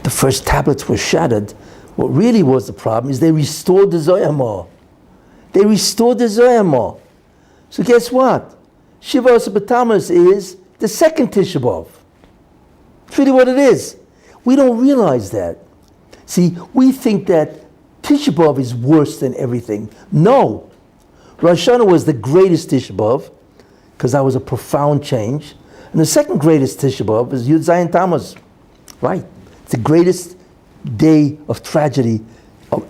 S1: the first tablets were shattered. What really was the problem is they restored the Zoyama. They restored the Zoyama. So guess what? Shiva Asar B'Tammuz is the second Tisha B'Av. It's really what it is. We don't realize that. See, we think that Tisha B'Av is worse than everything. No. Rosh Hashanah was the greatest Tisha B'Av, because that was a profound change. And the second greatest Tisha B'Av is Yud Zayin Tammuz. Right. It's the greatest day of tragedy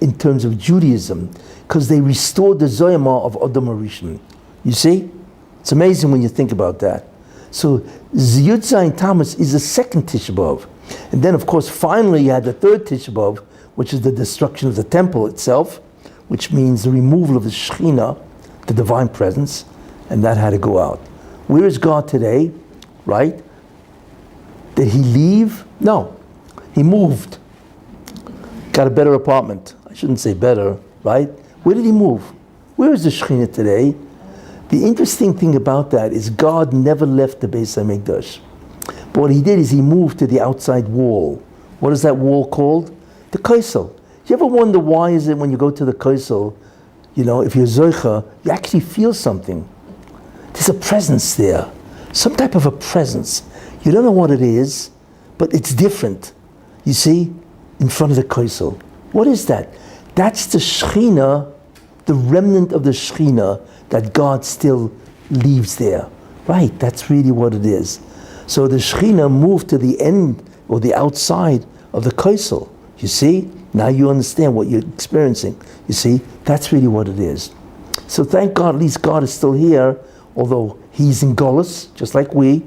S1: in terms of Judaism, because they restored the Zoyama of Adam HaRishon. You see? It's amazing when you think about that. So Yud Zayin Tammuz is the second Tisha B'Av. And then, of course, finally you had the third Tisha B'Av, which is the destruction of the temple itself, which means the removal of the Shekhinah, the divine presence, and that had to go out. Where is God today? Right? Did he leave? No. He moved. Got a better apartment. I shouldn't say better, right? Where did he move? Where is the Shekhinah today? The interesting thing about that is God never left the Beis HaMikdash. But what he did is he moved to the outside wall. What is that wall called? The Kessin. You ever wonder why is it when you go to the Kessin, if you're Zoicha, you actually feel something. There's a presence there. Some type of a presence. You don't know what it is, but it's different. You see? In front of the Kessin. What is that? That's the Shekhinah the remnant of the Shekhinah that God still leaves there. Right, that's really what it is. So the Shekhinah moved to the end or the outside of the Kessin. You see? Now you understand what you're experiencing. You see? That's really what it is. So thank God, at least God is still here, although he's in Golus, just like we,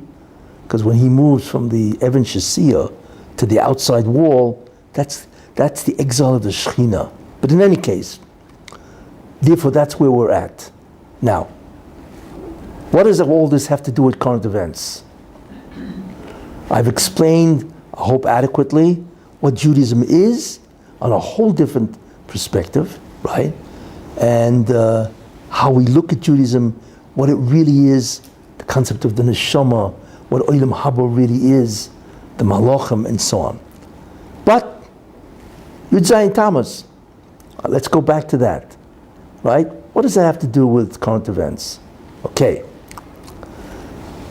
S1: because when he moves from the Evan Shasiyah to the outside wall, that's the exile of the Shekhinah. But in any case, therefore that's where we're at. Now, what does all this have to do with current events? I've explained, I hope adequately, what Judaism is on a whole different perspective, right? And how we look at Judaism, what it really is, the concept of the neshama, what Olam Haba really is, the malachim, and so on. But Yud Zayin Tammuz, let's go back to that, right? What does that have to do with current events? Okay.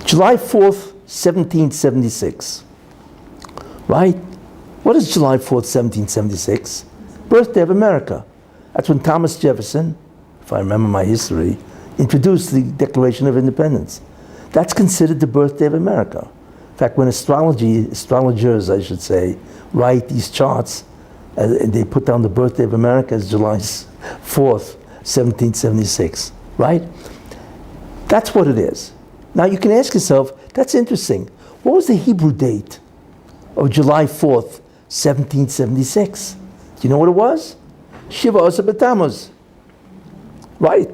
S1: July 4th, 1776, right? What is July 4th, 1776? Birthday of America. That's when Thomas Jefferson, if I remember my history, introduced the Declaration of Independence. That's considered the birthday of America. In fact, when astrologers, I should say, write these charts, they put down the birthday of America as July 4th, 1776, right? That's what it is. Now you can ask yourself, that's interesting. What was the Hebrew date of July 4th, 1776? Do you know what it was? Shiva Asar B'Tammuz. Right?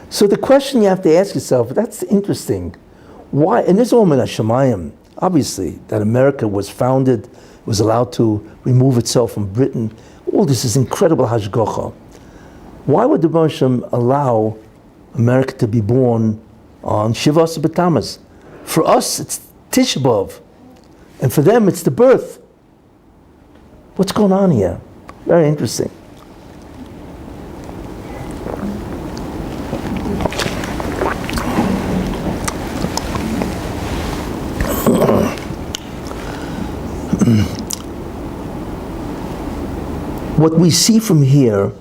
S1: So the question you have to ask yourself, that's interesting. Why? And this is all min hashamayim, obviously, that America was founded, was allowed to remove itself from Britain. All this is incredible hashgacha. Why would the Rebbe Shem allow America to be born on Shiva Asar B'Tammuz? For us, it's Tisha B'Av. And for them, it's the birth. What's going on here? Very interesting. What we see from here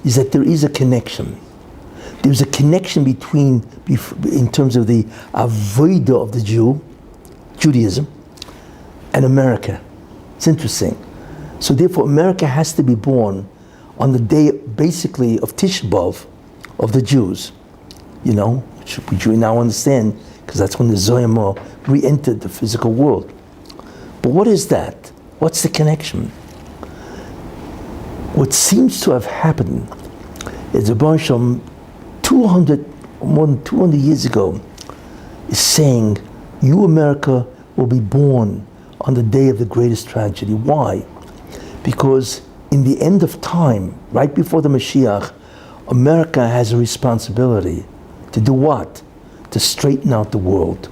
S1: is that there is a connection. There's a connection between, in terms of the avodah of the Jew, Judaism, and America. It's interesting. So therefore America has to be born on the day, basically, of Tisha B'Av, of the Jews, you know, which we now understand, because that's when the Zoyama re-entered the physical world. But what is that? What's the connection? What seems to have happened is a bunch of more than 200 years ago is saying, you, America, will be born on the day of the greatest tragedy. Why? Because in the end of time, right before the Mashiach, America has a responsibility to do what? To straighten out the world.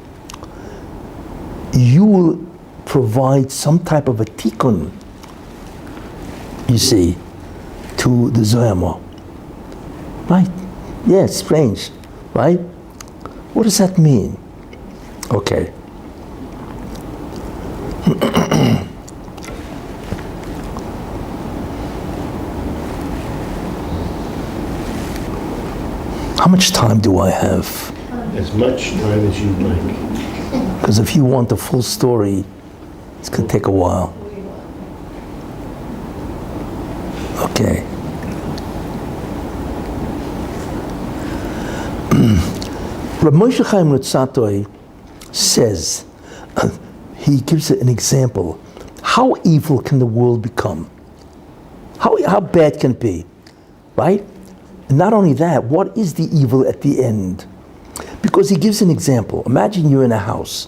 S1: You will provide some type of a tikkun, you see, to the Zoyama. Right? Yeah, it's strange, right? What does that mean? Okay. How much time do I have?
S2: As much time as you'd like.
S1: Because if you want the full story, it's going to take a while. Okay. Rabbi Moshe Chaim Luzzatto says, he gives an example. How evil can the world become? How bad can it be? Right? And not only that, what is the evil at the end? Because he gives an example. Imagine you're in a house,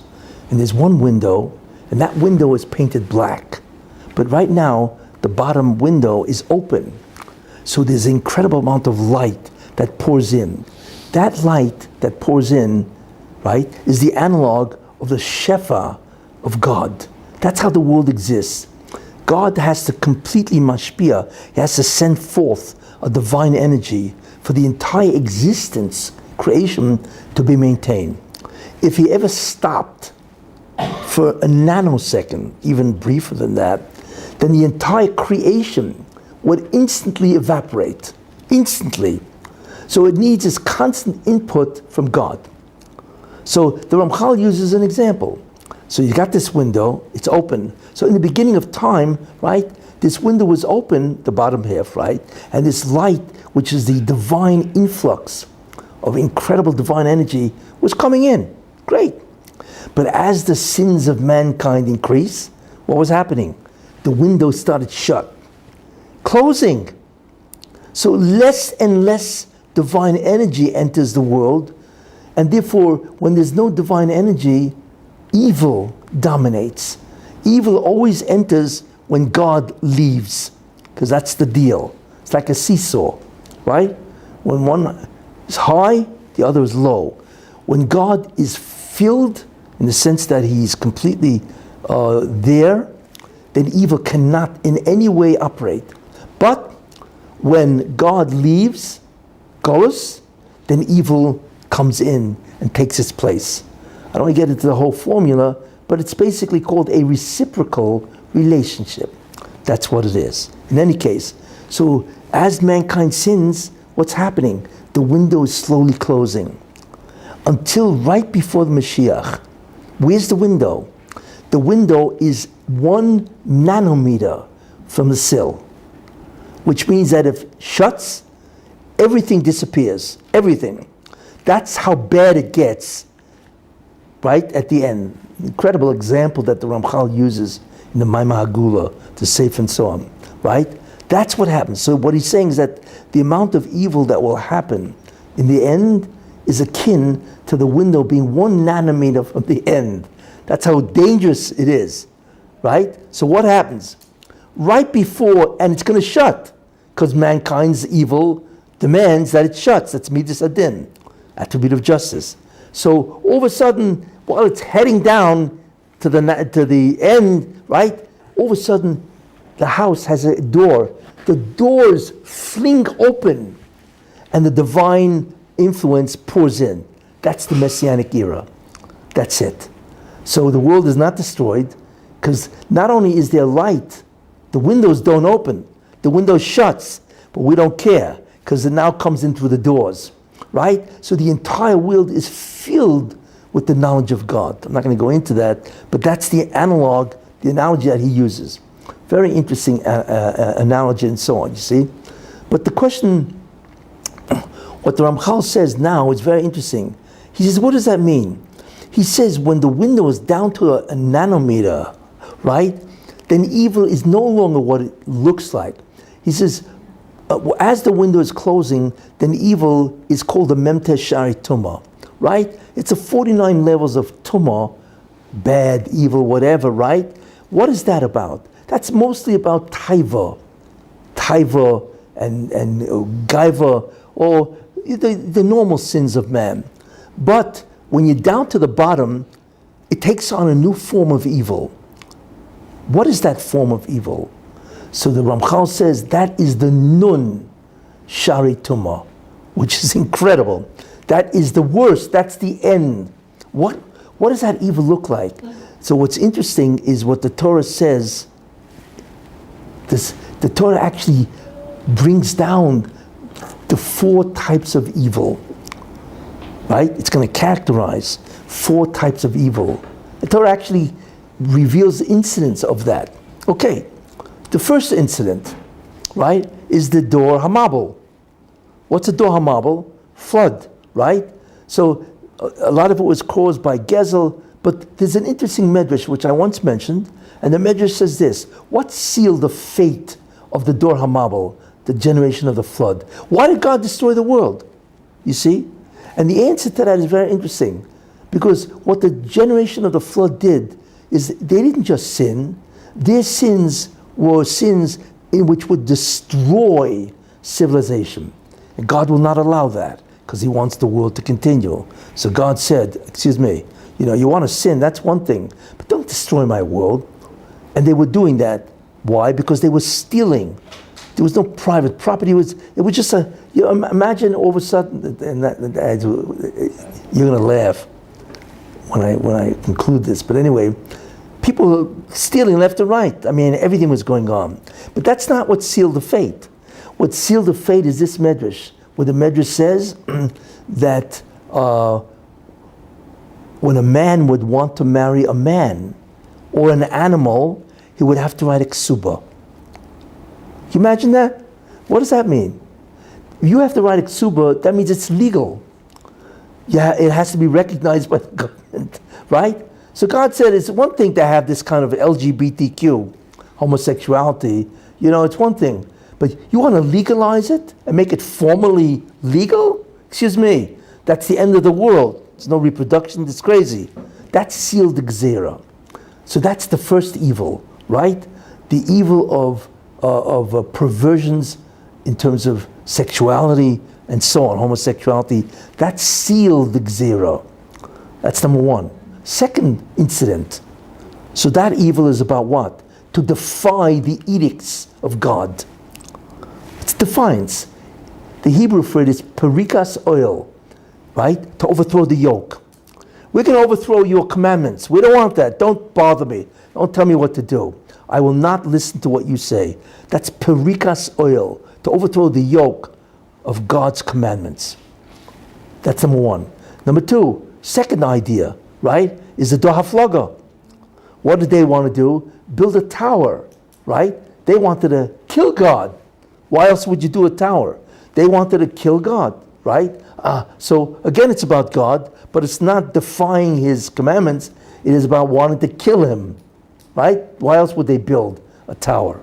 S1: and there's one window, and that window is painted black. But right now, the bottom window is open. So there's an incredible amount of light that pours in. That light that pours in, right, is the analog of the Shefa of God. That's how the world exists. God has to completely mashpia. He has to send forth a divine energy for the entire existence, creation, to be maintained. If he ever stopped for a nanosecond, even briefer than that, then the entire creation would instantly evaporate. instantly. So it needs this constant input from God. So the Ramchal uses an example. So you got this window, it's open. So in the beginning of time, right, this window was open, the bottom half, right? And this light, which is the divine influx of incredible divine energy, was coming in. Great. But as the sins of mankind increase, what was happening? The window started shut, closing. So less and less divine energy enters the world, and therefore, when there's no divine energy, evil dominates. Evil always enters when God leaves, because that's the deal. It's like a seesaw, right? When one is high, the other is low. When God is filled, in the sense that he's completely there, then evil cannot in any way operate. But when God leaves, goes, then evil comes in and takes its place. I don't want to get into the whole formula, but it's basically called a reciprocal relationship. That's what it is. In any case, so as mankind sins, what's happening? The window is slowly closing until right before the Mashiach. Where's the window? The window is 1 nanometer from the sill, which means that if it shuts, everything disappears. Everything. That's how bad it gets, right at the end. Incredible example that the Ramchal uses in the Maimah Hagula, the Sefer and so on, right? That's what happens. So what he's saying is that the amount of evil that will happen in the end is akin to the window being 1 nanometer from the end. That's how dangerous it is, right? So what happens? Right before, and it's going to shut, because mankind's evil demands that it shuts. That's Midas Adin, attribute of justice. So all of a sudden, while it's heading down to the end, right? All of a sudden, the house has a door. The doors fling open, and the divine influence pours in. That's the Messianic era. That's it. So the world is not destroyed, because not only is there light, the windows don't open. The window shuts, but we don't care, because it now comes in through the doors, right? So the entire world is filled with the knowledge of God. I'm not going to go into that, but that's the analog, the analogy that he uses. Very interesting analogy and so on, you see. But the question, what the Ramchal says now is very interesting. He says, what does that mean? He says when the window is down to a nanometer, right, then evil is no longer what it looks like. He says, as the window is closing, then evil is called the Memtesh Shari Tumah, right? It's a 49 levels of Tumah, bad, evil, whatever, right? What is that about? That's mostly about Taiva and Gaiva, or the normal sins of man. But when you're down to the bottom, it takes on a new form of evil. What is that form of evil? So the Ramchal says that is the Nun Shari Tumah, which is incredible. That is the worst. That's the end. What does that evil look like? So what's interesting is what the Torah says. The Torah actually brings down the 4 types of evil, right? It's going to characterize 4 types of evil. The Torah actually reveals incidents of that. Okay, the first incident, right, is the Dor Hamabel. What's a Dor Hamabel? Flood, right? So a lot of it was caused by Gezel, but there's an interesting medrash which I once mentioned, and the medrash says this: what sealed the fate of the Dor Hamabel, the generation of the flood? Why did God destroy the world? You see? And the answer to that is very interesting, because what the generation of the flood did is they didn't just sin, their sins were sins in which would destroy civilization. And God will not allow that, because he wants the world to continue. So God said, excuse me, you want to sin, that's one thing, but don't destroy my world. And they were doing that. Why? Because they were stealing. There was no private property. It was just imagine all of a sudden, and you're going to laugh when I conclude this. But anyway, people were stealing left and right. I mean, everything was going on. But that's not what sealed the fate. What sealed the fate is this medrash, where the medrash says that when a man would want to marry a man or an animal, he would have to write a ksuba. Can you imagine that? What does that mean? If you have to write a ksuba, that means it's legal. Yeah, it has to be recognized by the government, right? So God said it's one thing to have this kind of LGBTQ, homosexuality, it's one thing. But you want to legalize it and make it formally legal? Excuse me, that's the end of the world. There's no reproduction, it's crazy. That's sealed gzera. So that's the first evil, right? The evil of perversions in terms of sexuality and so on, homosexuality. That's sealed gzera. That's number one. Second incident. So that evil is about what? To defy the edicts of God. It's defiance. The Hebrew for it is perikas oil, right? To overthrow the yoke. We're going to overthrow your commandments. We don't want that. Don't bother me. Don't tell me what to do. I will not listen to what you say. That's perikas oil, to overthrow the yoke of God's commandments. That's number one. Number two, second idea, right, is the dohaflaga. What did they want to do? Build a tower, right? They wanted to kill God. Why else would you do a tower? They wanted to kill God, right? So again, it's about God, but it's not defying his commandments. It is about wanting to kill him, right? Why else would they build a tower?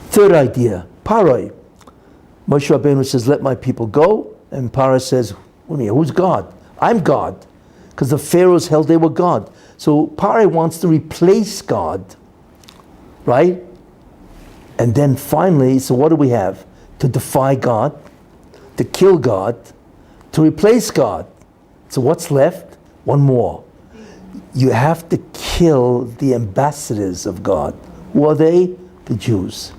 S1: Third idea, Paroi. Moshe Rabbeinu says, let my people go. And Paroi says, who's God? I'm God. Because the pharaohs held they were God. So Paroi wants to replace God, right? And then finally, so what do we have? To defy God, to kill God, to replace God. So what's left? One more. You have to kill the ambassadors of God. Who are they? The Jews.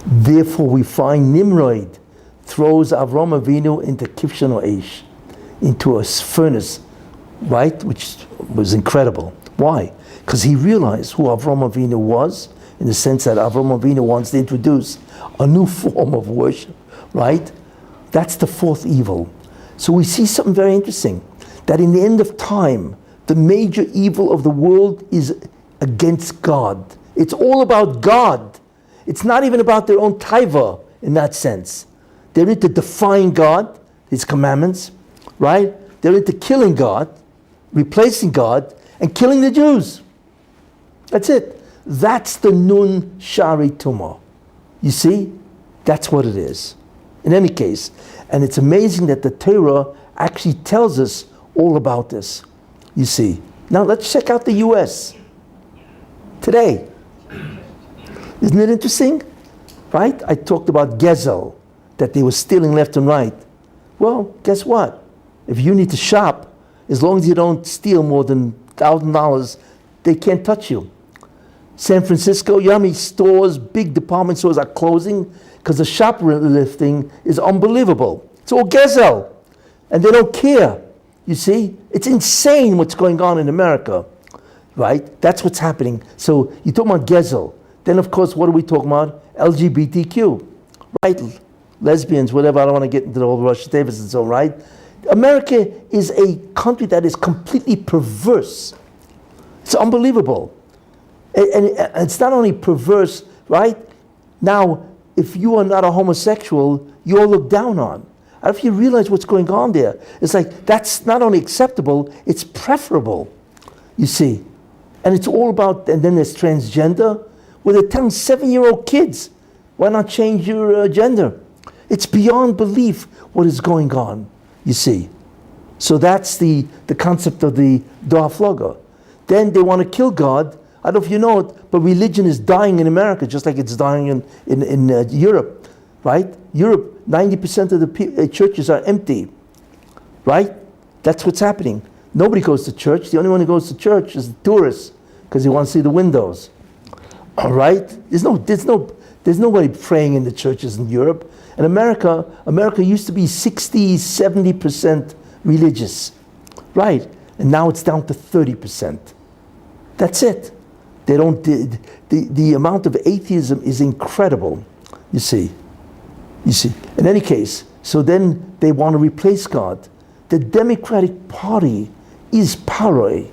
S1: Therefore we find Nimrod throws Avram Avinu into Kivshan Eish, into a furnace, right? Which was incredible. Why? Because he realized who Avram Avinu was, in the sense that Avram Avinu wants to introduce a new form of worship, right? That's the fourth evil. So we see something very interesting, that in the end of time, the major evil of the world is against God. It's all about God. It's not even about their own taiva in that sense. They're into defying God, his commandments, right? They're into killing God, replacing God, and killing the Jews. That's it. That's the Nun Shari Tumah. You see? That's what it is. In any case. And it's amazing that the Torah actually tells us all about this. You see. Now let's check out the US. Today. Isn't it interesting? Right? I talked about Gezel, that they were stealing left and right. Well, guess what? If you need to shop, as long as you don't steal more than $1,000, they can't touch you. San Francisco, you know how many stores, big department stores are closing because the shoplifting is unbelievable. It's all Gezel, and they don't care. You see, it's insane what's going on in America, right? That's what's happening. So you talk about Gezel. Then, of course, what are we talking about? LGBTQ, right? Lesbians, whatever. I don't want to get into the whole Rosh Davis and so on, right? America is a country that is completely perverse. It's unbelievable. And it's not only perverse, right? Now, if you are not a homosexual, you're looked down on. I don't know if you realize what's going on there. It's like, that's not only acceptable, it's preferable, you see. And it's all about, and then there's transgender, where they're telling 7-year-old kids, why not change your gender? It's beyond belief what is going on, you see. So that's the concept of the Dohaflaga. Then they want to kill God. I don't know if you know it, but religion is dying in America, just like it's dying in Europe, right? Europe, 90% of the churches are empty, right? That's what's happening. Nobody goes to church. The only one who goes to church is the tourists, because he wants to see the windows, all right? There's nobody praying in the churches in Europe. And America used to be 60, 70% religious, right? And now it's down to 30%. That's it. They don't, the amount of atheism is incredible, you see. In any case, so then they want to replace God. The Democratic Party is paroi.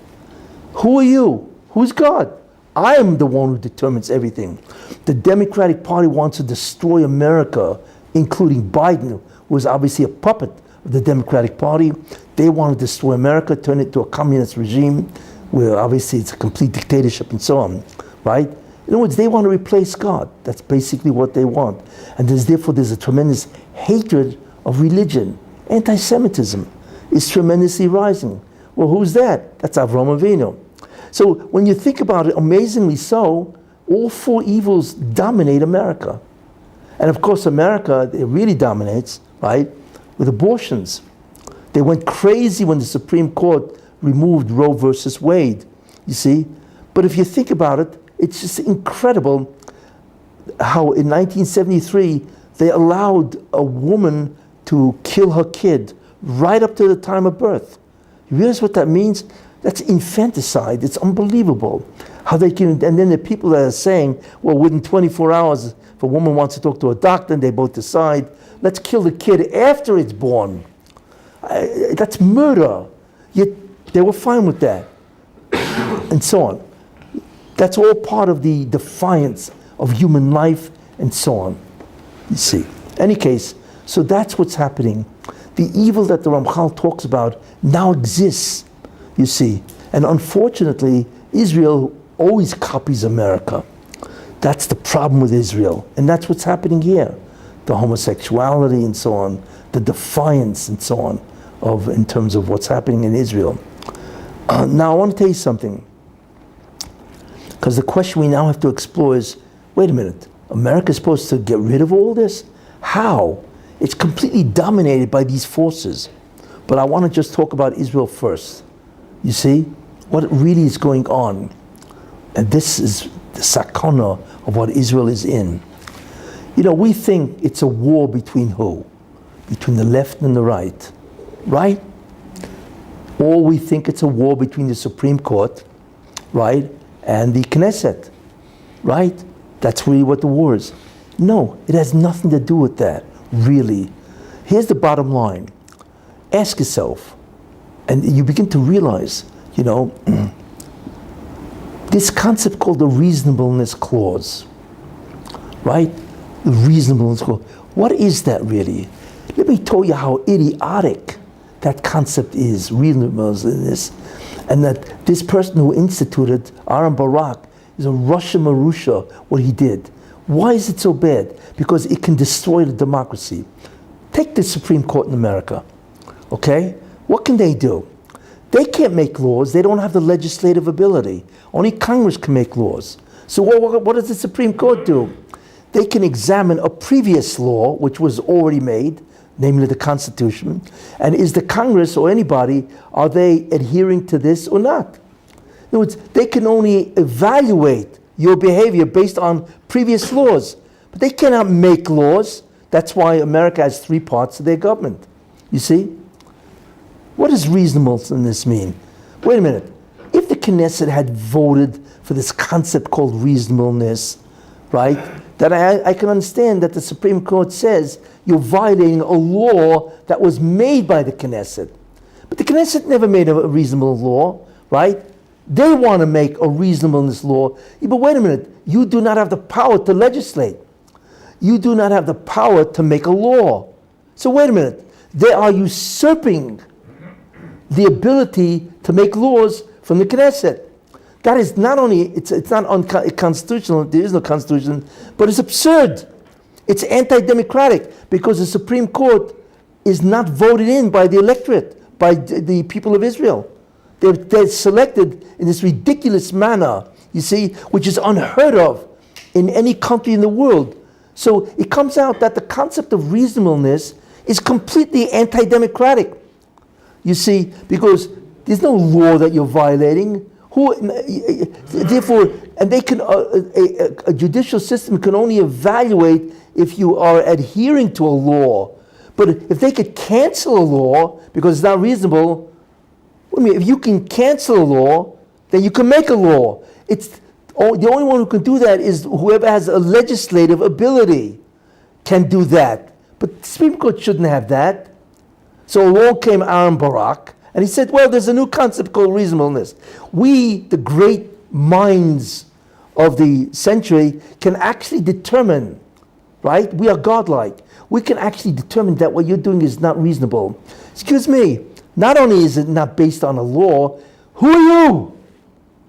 S1: Who are you? Who's God? I am the one who determines everything. The Democratic Party wants to destroy America, including Biden, who is obviously a puppet of the Democratic Party. They want to destroy America, turn it to a communist regime, where obviously it's a complete dictatorship and so on, right? In other words, they want to replace God. That's basically what they want. And therefore there's a tremendous hatred of religion. Anti-Semitism is tremendously rising. Well, who's that? That's Avraham Avinu. So when you think about it, amazingly so, all four evils dominate America. And of course, America, it really dominates, right, with abortions. They went crazy when the Supreme Court removed Roe versus Wade, you see. But if you think about it, it's just incredible how in 1973, they allowed a woman to kill her kid right up to the time of birth. You realize what that means? That's infanticide. It's unbelievable how they can. And then the people that are saying, well, within 24 hours, if a woman wants to talk to a doctor and they both decide, let's kill the kid after it's born. That's murder. Yet they were fine with that. And so on. That's all part of the defiance of human life and so on. You see. Any case, so that's what's happening. The evil that the Ramchal talks about now exists, you see. And unfortunately, Israel always copies America. That's the problem with Israel. And that's what's happening here. The homosexuality and so on, the defiance and so on, in terms of what's happening in Israel. Now I want to tell you something. Because the question we now have to explore is, wait a minute, America's supposed to get rid of all this? How? It's completely dominated by these forces. But I want to just talk about Israel first. You see, what really is going on. And this is the sakana of what Israel is in. You know, we think it's a war between who? Between the left and the right. Right? Or we think it's a war between the Supreme Court, right, and the Knesset. Right? That's really what the war is. No, it has nothing to do with that, really. Here's the bottom line. Ask yourself, and you begin to realize, you know, this concept called the reasonableness clause, right? The reasonableness clause. What is that really? Let me tell you how idiotic that concept is, reasonableness, and that this person who instituted Aaron Barak is a Russian Marusha, what he did. Why is it so bad? Because it can destroy the democracy. Take the Supreme Court in America, okay? What can they do? They can't make laws. They don't have the legislative ability. Only Congress can make laws. So what does the Supreme Court do? They can examine a previous law, which was already made, namely the Constitution, and is the Congress or anybody, are they adhering to this or not? In other words, they can only evaluate your behavior based on previous laws, but they cannot make laws. That's why America has three parts of their government. You see? What does reasonableness mean? Wait a minute. If the Knesset had voted for this concept called reasonableness, right, then I can understand that the Supreme Court says you're violating a law that was made by the Knesset. But the Knesset never made a reasonable law, right? They want to make a reasonableness law. Yeah, but wait a minute. You do not have the power to legislate. You do not have the power to make a law. So wait a minute. They are usurping the ability to make laws from the Knesset. That is not only, it's not unconstitutional, there is no constitution, but it's absurd. It's anti-democratic because the Supreme Court is not voted in by the electorate, by the people of Israel. They're selected in this ridiculous manner, you see, which is unheard of in any country in the world. So it comes out that the concept of reasonableness is completely anti-democratic. You see, because there's no law that you're violating. Therefore, and they can a judicial system can only evaluate if you are adhering to a law. But if they could cancel a law because it's not reasonable, I mean, if you can cancel a law, then you can make a law. It's Oh, the only one who can do that is whoever has a legislative ability can do that. But the Supreme Court shouldn't have that. So along came Aaron Barak, and he said, well, there's a new concept called reasonableness. We, the great minds of the century, can actually determine, right? We are godlike. We can actually determine that what you're doing is not reasonable. Excuse me, not only is it not based on a law, who are you?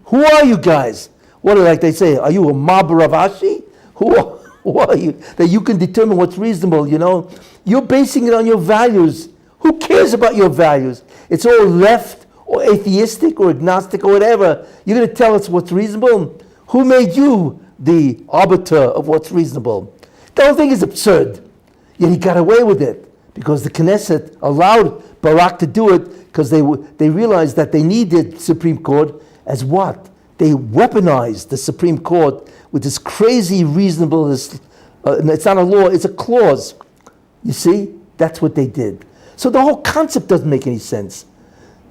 S1: Who are you guys? What, like they say, are you a mob Ravashi? Who are you? That you can determine what's reasonable, you know? You're basing it on your values. Who cares about your values? It's all left or atheistic or agnostic or whatever. You're going to tell us what's reasonable? Who made you the arbiter of what's reasonable? The whole thing is absurd. Yet he got away with it because the Knesset allowed Barak to do it because they realized that they needed Supreme Court as what? They weaponized the Supreme Court with this crazy reasonableness. It's not a law, it's a clause. You see? That's what they did. So the whole concept doesn't make any sense.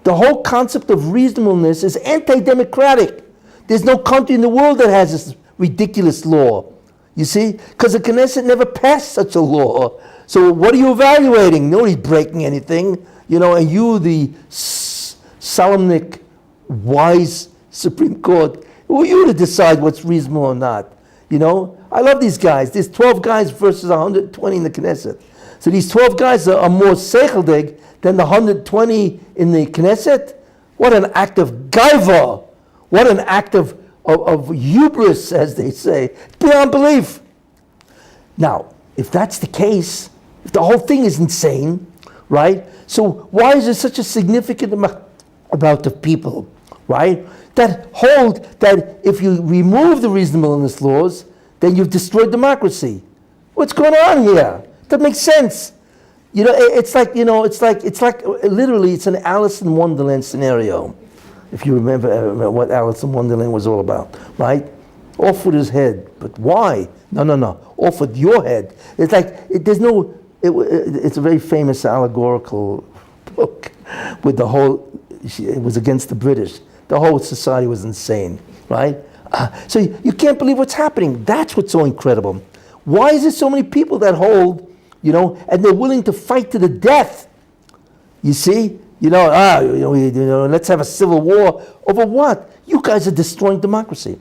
S1: The whole concept of reasonableness is anti-democratic. There's no country in the world that has this ridiculous law. You see? Because the Knesset never passed such a law. So what are you evaluating? Nobody's breaking anything. You know, and you, the solemnic, wise Supreme Court, who are you to decide what's reasonable or not? You know? I love these guys. There's 12 guys versus 120 in the Knesset. So these 12 guys are more seichelig than the 120 in the Knesset. What an act of gaiva. What an act of hubris, as they say. It's beyond belief. Now, if that's the case, if the whole thing is insane, right? So why is there such a significant amount of people, right, that hold that if you remove the reasonableness laws, then you've destroyed democracy? What's going on here? That makes sense. You know, it's like literally it's an Alice in Wonderland scenario. If you remember what Alice in Wonderland was all about, right? Off with his head, but why? No. Off with your head. It's like it's a very famous allegorical book with the whole. It was against the British. The whole society was insane, right? So you can't believe what's happening. That's what's so incredible. Why is there so many people that hold, you know, and they're willing to fight to the death? You see? Let's have a civil war. Over what? You guys are destroying democracy.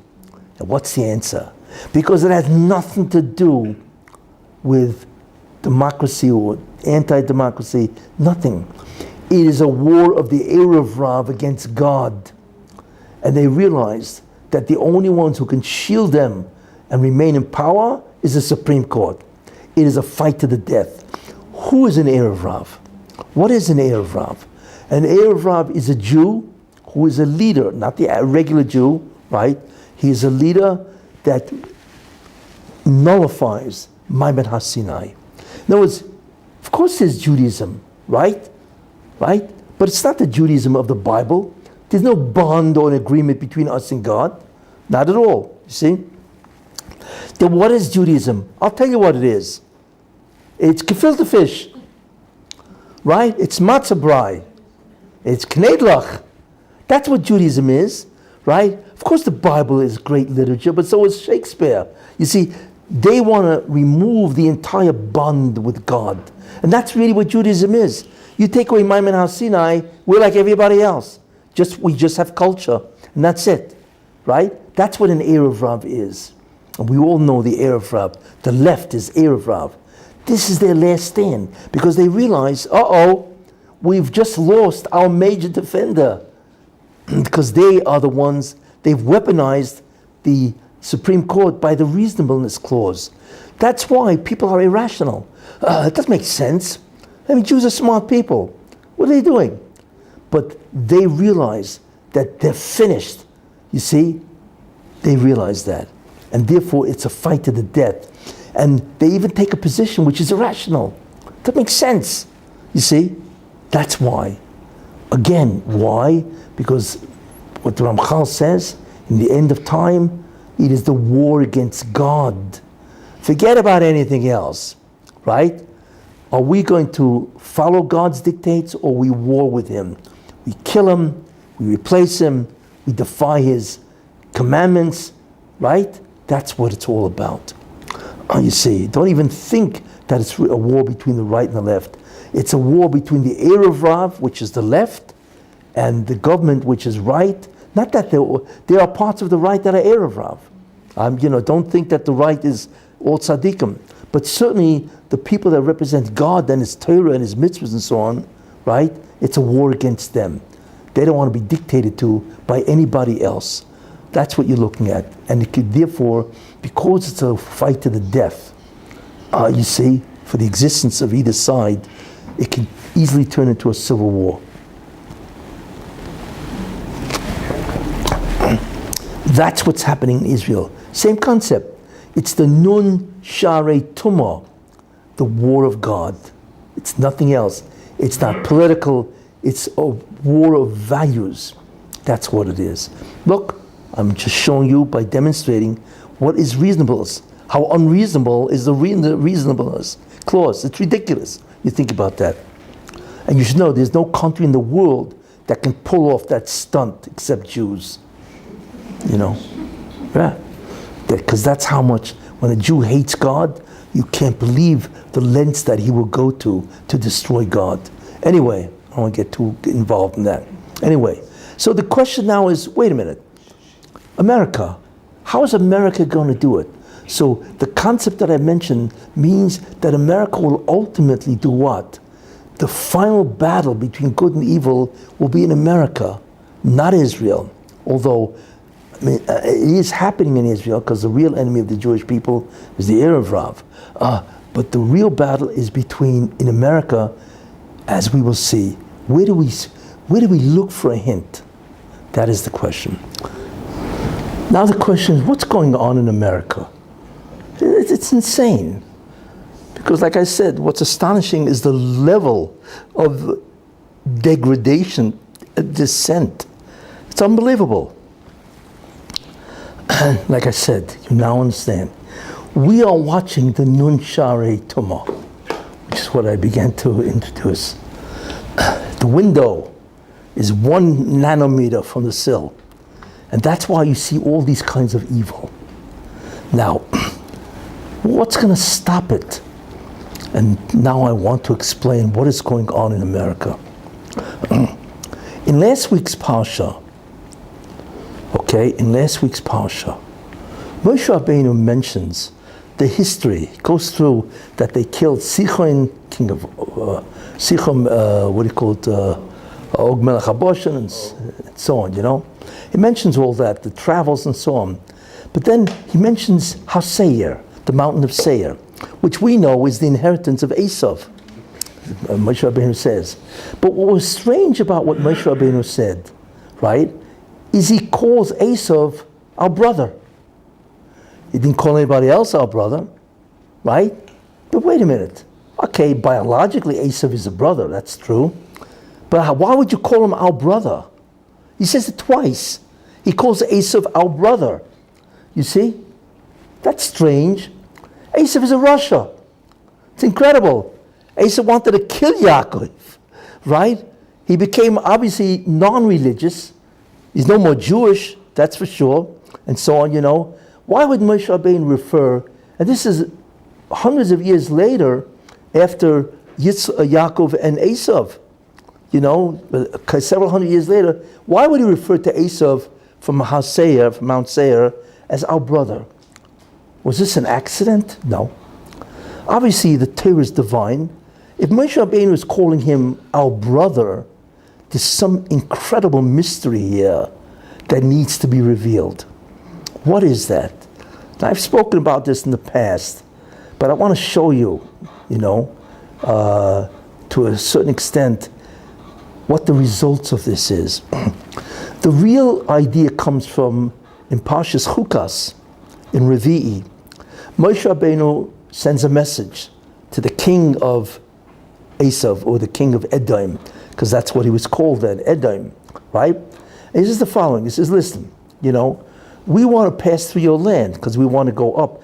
S1: And what's the answer? Because it has nothing to do with democracy or anti-democracy. Nothing. It is a war of the Erev Rav against God. And they realized that the only ones who can shield them and remain in power is the Supreme Court. It is a fight to the death. Who is an Erev Rav? What is an Erev Rav? An Erev Rav is a Jew who is a leader, not the regular Jew, right? He is a leader that nullifies Maimed HaSinai. In other words, of course there's Judaism, right? Right? But it's not the Judaism of the Bible. There's no bond or an agreement between us and God. Not at all, you see? Then what is Judaism? I'll tell you what it is. It's gefilte fish, right? It's matzah brai. It's knedlach. That's what Judaism is, right? Of course the Bible is great literature, but so is Shakespeare. You see, they want to remove the entire bond with God. And that's really what Judaism is. You take away Maimed HaSinai, we're like everybody else. We just have culture, and that's it, right? That's what an Erev Rav is. And we all know the Erev Rav. The left is Erev Rav. This is their last stand, because they realize, we've just lost our major defender. Because they are the ones, they've weaponized the Supreme Court by the reasonableness clause. That's why people are irrational. It doesn't make sense. I mean, Jews are smart people. What are they doing? But they realize that they're finished. You see? They realize that. And therefore, it's a fight to the death. And they even take a position which is irrational. That makes sense. You see? That's why. Again, why? Because what the Ramchal says, in the end of time, it is the war against God. Forget about anything else, right? Are we going to follow God's dictates, or we war with Him? We kill Him, we replace Him, we defy His commandments, right? That's what it's all about. You see, don't even think that it's a war between the right and the left. It's a war between the Erev Rav, which is the left, and the government, which is right. Not that there are parts of the right that are Erev Rav. Don't think that the right is all tzaddikim. But certainly the people that represent God and His Torah and His mitzvahs and so on, right? It's a war against them. They don't want to be dictated to by anybody else. That's what you're looking at. And it could therefore, because it's a fight to the death, you see, for the existence of either side, it can easily turn into a civil war. That's what's happening in Israel. Same concept. It's the Nun Sharei Tumah, the war of God. It's nothing else. It's not political. It's a war of values. That's what it is. Look, I'm just showing you by demonstrating what is reasonableness. How unreasonable is the reasonableness clause. It's ridiculous. You think about that. And you should know there's no country in the world that can pull off that stunt except Jews. Yeah. Because that's how much, when a Jew hates God, you can't believe the lengths that he will go to destroy God. Anyway, I don't want to get too involved in that. Anyway, so the question now is, wait a minute. America, how is America going to do it? So the concept that I mentioned means that America will ultimately do what? The final battle between good and evil will be in America, not Israel. Although it is happening in Israel because the real enemy of the Jewish people is the Erev Rav. But the real battle is in America, as we will see. Where do we look for a hint? That is the question. Now the question is, what's going on in America? It's insane. Because like I said, what's astonishing is the level of degradation, descent. It's unbelievable. Like I said, you now understand. We are watching the Nun Sharei Tumah, which is what I began to introduce. The window is 1 nanometer from the sill. And that's why you see all these kinds of evil. Now, what's going to stop it? And now I want to explain what is going on in America. In last week's Parsha, Moshe Rabbeinu mentions the history. It goes through that they killed Sichon, king of Og Melech HaBashan, and so on, He mentions all that, the travels and so on. But then he mentions HaSeir, the mountain of Seir, which we know is the inheritance of Esav, Moshe Rabbeinu says. But what was strange about what Moshe Rabbeinu said, right, is he calls Esav our brother. He didn't call anybody else our brother, right? But wait a minute. Okay, biologically Esav is a brother, that's true. But why would you call him our brother? He says it twice. He calls Esav our brother. You see? That's strange. Esav is a Russia. It's incredible. Esav wanted to kill Yaakov, right? He became obviously non-religious. He's no more Jewish, that's for sure, and so on, Why would Moshe Rabbeinu refer, and this is hundreds of years later, after Yaakov and Esav, several hundred years later, why would he refer to Esav from Mount Seir, as our brother? Was this an accident? No. Obviously, the Torah is divine. If Moshe Rabbeinu is calling him our brother, there's some incredible mystery here that needs to be revealed. What is that? Now, I've spoken about this in the past, but I want to show you, to a certain extent, what the results of this is. The real idea comes from, in Parshas Chukas, in Revi'i, Moshe Rabbeinu sends a message to the king of Esav, or the king of Edom, because that's what he was called then, Edom, right? And he says the following, he says, listen, we want to pass through your land, because we want to go up.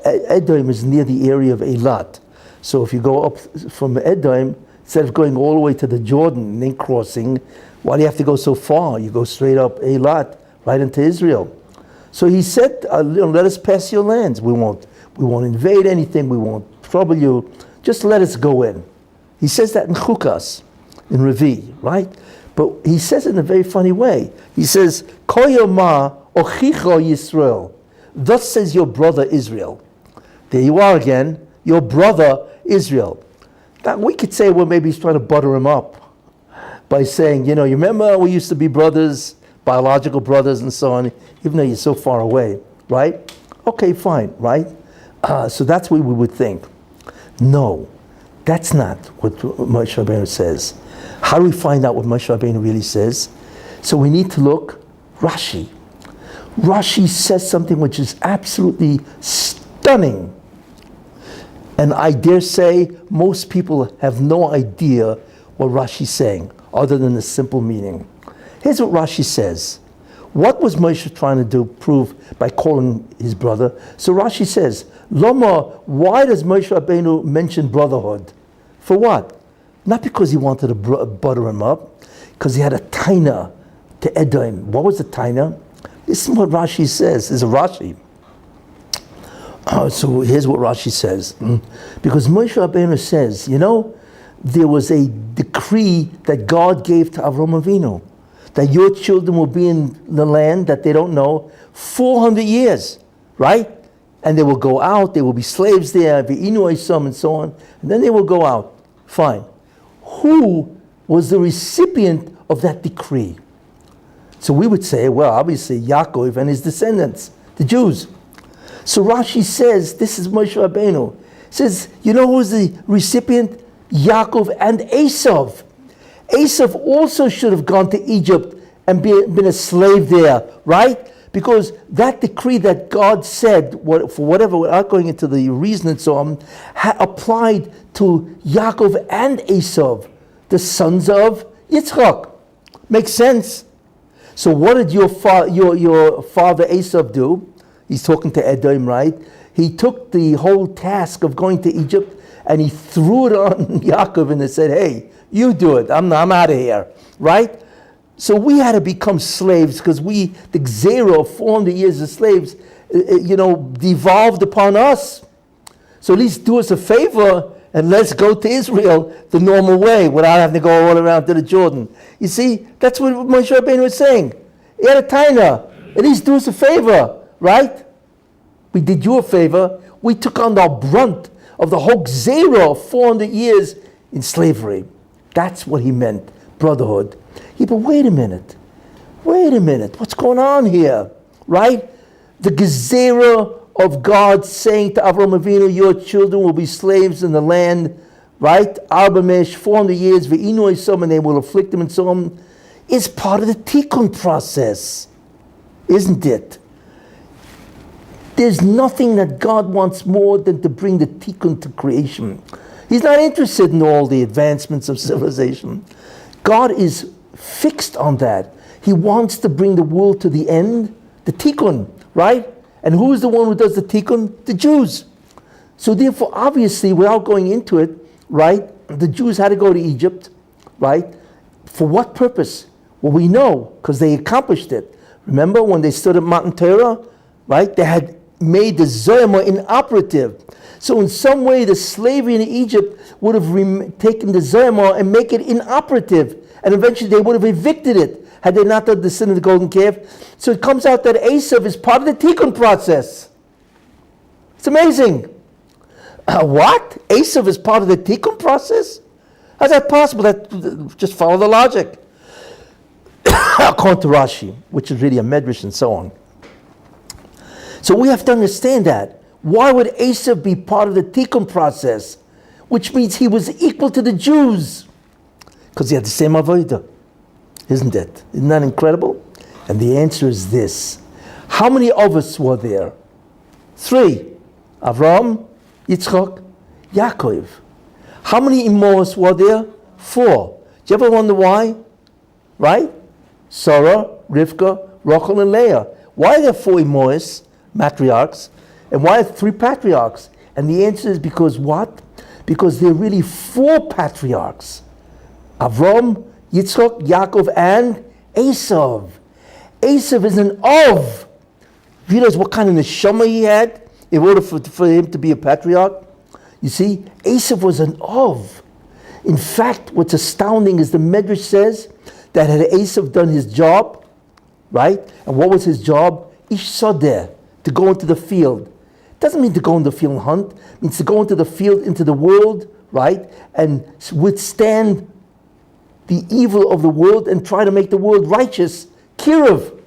S1: Edom is near the area of Eilat. So if you go up from Edom, instead of going all the way to the Jordan and then crossing, why do you have to go so far? You go straight up Eilat, right into Israel. So he said, let us pass your lands. We won't invade anything. We won't trouble you. Just let us go in. He says that in Chukas, in Revi, right? But he says it in a very funny way. He says, Koyoma ochicha Yisrael. Thus says your brother Israel. There you are again, your brother Israel. Now we could say, well, maybe he's trying to butter him up by saying, you remember we used to be brothers, biological brothers and so on, even though you're so far away, right? Okay, fine, right? So that's what we would think. No, that's not what Moshe Rabbeinu says. How do we find out what Moshe Rabbeinu really says? So we need to look Rashi. Rashi says something which is absolutely stunning. And I dare say most people have no idea what Rashi's saying, other than the simple meaning. Here's what Rashi says. What was Moshe trying to prove by calling his brother? So Rashi says, Loma, why does Moshe Rabbeinu mention brotherhood? For what? Not because he wanted to butter him up, because he had a taina to Edom. What was the taina? This is what Rashi says. This is a Rashi. So here's what Rashi says. Because Moshe Rabbeinu says, there was a decree that God gave to Avram Avinu, that your children will be in the land that they don't know 400 years, right? And they will go out, they will be slaves there, and so on, and then they will go out. Fine. Who was the recipient of that decree? So we would say, well, obviously Yaakov and his descendants, the Jews. So Rashi says, this is Moshe Rabbeinu. Says, who was the recipient? Yaakov and Esav. Esav also should have gone to Egypt and been a slave there, right? Because that decree that God said, for whatever, without going into the reason and so on, applied to Yaakov and Esav, the sons of Yitzchak. Makes sense? So what did your father Esav do? He's talking to Edom, right? He took the whole task of going to Egypt and he threw it on Yaakov and they said, hey, you do it. I'm out of here, right? So we had to become slaves because the Gzera of 400 years of slaves, devolved upon us. So at least do us a favor and let's go to Israel the normal way without having to go all around to the Jordan. You see, that's what Moshe Rabbeinu was saying. He had a taina. At least do us a favor, right? We did you a favor. We took on the brunt of the whole Gzera of 400 years in slavery. That's what he meant, brotherhood. Yeah, but wait a minute. What's going on here, right? The Gzera of God saying to Avram Avinu, your children will be slaves in the land, right? Arbamesh, 400 years, ve'inu esom, and they will afflict them and so on, is part of the tikkun process, isn't it? There's nothing that God wants more than to bring the tikkun to creation. He's not interested in all the advancements of civilization. God is fixed on that. He wants to bring the world to the end, the tikkun, right? And who is the one who does the tikkun? The Jews. So therefore, obviously, without going into it, right, the Jews had to go to Egypt, right? For what purpose? Well, we know, because they accomplished it. Remember when they stood at Mount Torah, right? They had made the Zoyama inoperative. So in some way, the slavery in Egypt would have taken the Zoyama and make it inoperative. And eventually they would have evicted it had they not done the sin of the golden calf. So it comes out that Esav is part of the tikkun process. It's amazing. What? Esav is part of the tikkun process? How's that possible? Just follow the logic. According to Rashi, which is really a medrash and so on. So we have to understand that. Why would Esav be part of the tikkun process? Which means he was equal to the Jews. Because he had the same avodah. Isn't it? Isn't that incredible? And the answer is this. How many of us were there? 3. Avram, Yitzchak, Yaakov. How many Imos were there? 4. Do you ever wonder why? Right? Sarah, Rivka, Rachel, and Leah. Why are there 4 Imos, matriarchs? And why are 3 patriarchs? And the answer is because what? Because there are really 4 patriarchs. Avram, Yitzchak, Yaakov, and Esav. Esav is an of. Realize what kind of neshama he had in order for him to be a patriarch? You see, Esav was an Ov. In fact, what's astounding is the Medrash says that had Esav done his job, right? And what was his job? Ish Sadeh, to go into the field. Doesn't mean to go into the field and hunt. It means to go into the field, into the world, right? And withstand the evil of the world and try to make the world righteous. Kiruv.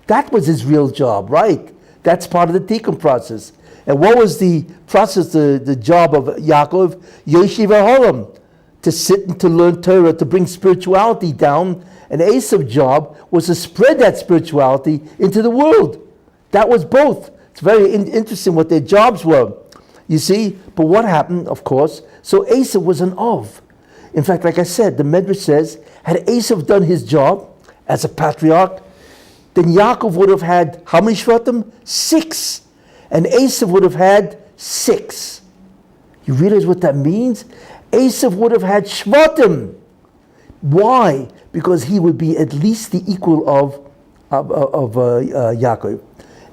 S1: That was his real job, right? That's part of the tikkun process. And what was the process, the job of Yaakov? Yeshiva Holam. To sit and to learn Torah, to bring spirituality down. And Esav's job was to spread that spirituality into the world. That was both. It's very interesting what their jobs were. You see? But what happened, of course? So Esav was an Ov. In fact, like I said, the Medrash says, had Esav done his job as a patriarch, then Yaakov would have had how many Shvatim? 6. And Esav would have had 6. You realize what that means? Esav would have had Shvatim. Why? Because he would be at least the equal of Yaakov.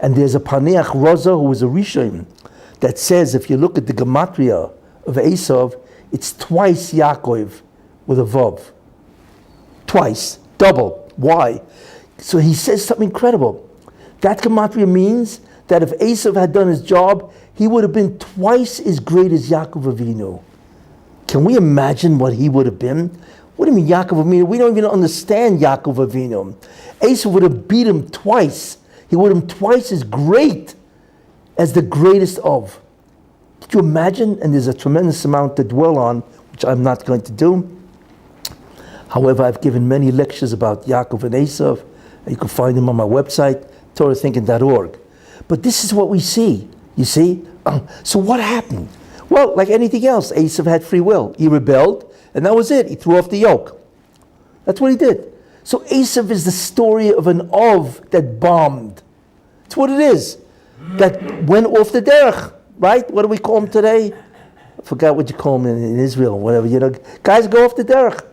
S1: And there's a Paneach Raza who was a Rishon that says if you look at the gematria of Esav, it's twice Yaakov with a Vav. Twice. Double. Why? So he says something incredible. That gematria means that if Esav had done his job, he would have been twice as great as Yaakov Avinu. Can we imagine what he would have been? What do you mean Yaakov Avinu? We don't even understand Yaakov Avinu. Esav would have beat him twice. He would have been twice as great as the greatest of. Did you imagine? And there's a tremendous amount to dwell on, which I'm not going to do. However, I've given many lectures about Yaakov and Esav. You can find them on my website, TorahThinking.org. But this is what we see, you see? So what happened? Well, like anything else, Esav had free will. He rebelled, and that was it. He threw off the yoke. That's what he did. So Esav is the story of an Ov that bombed. That's what it is. That went off the derech, right? What do we call him today? I forgot what you call him in Israel, whatever. You know, guys go off the derech,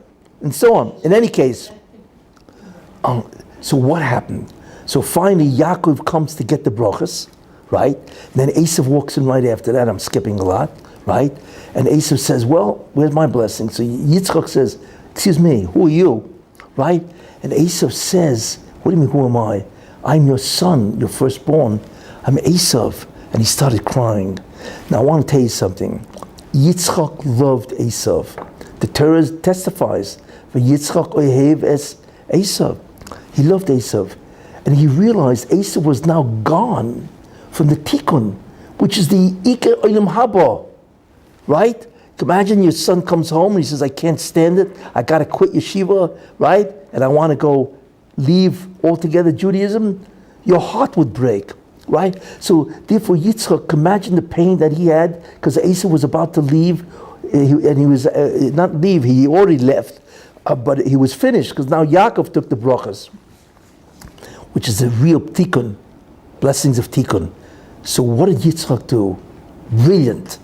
S1: and so on. In any case, so what happened? So finally, Yaakov comes to get the brachas, right? And then Esav walks in right after that. I'm skipping a lot, right? And Esav says, well, where's my blessing? So Yitzchak says, excuse me, who are you? Right? And Esav says, what do you mean, who am I? I'm your son, your firstborn. I'm Esav. And he started crying. Now I want to tell you something. Yitzchak loved Esav. The Torah testifies, for Yitzchak ohev es Esav. He loved Esav. And he realized Esav was now gone from the tikkun, which is the Iker Olam Haba. Right? Imagine your son comes home and he says, I can't stand it. I got to quit yeshiva, right? And I want to go leave altogether Judaism. Your heart would break, right? So therefore Yitzchak, imagine the pain that he had because Esav was about to leave. And he was, not leave, he already left. But he was finished because now Yaakov took the brachas, which is the real tikkun, blessings of tikkun. So what did Yitzchak do? Brilliant.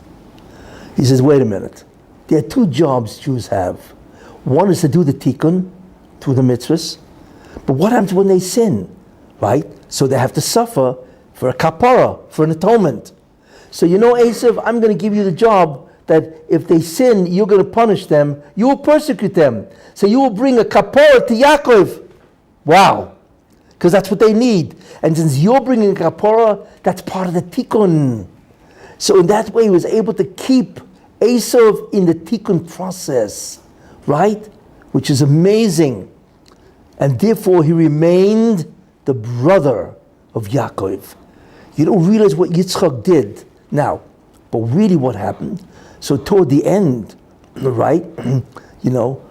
S1: He says, wait a minute. There are 2 jobs Jews have. One is to do the tikkun, through the mitzvahs. But what happens when they sin? Right? So they have to suffer for a kapara, for an atonement. So you know, Esav, I'm going to give you the job that if they sin, you're going to punish them. You will persecute them. So you will bring a kapara to Yaakov. Wow. Because that's what they need. And since you're bringing a kapara, that's part of the tikkun. So in that way, he was able to keep Esav in the tikkun process, right? Which is amazing. And therefore, he remained the brother of Yaakov. You don't realize what Yitzchak did now. But really what happened, so toward the end, right, you know,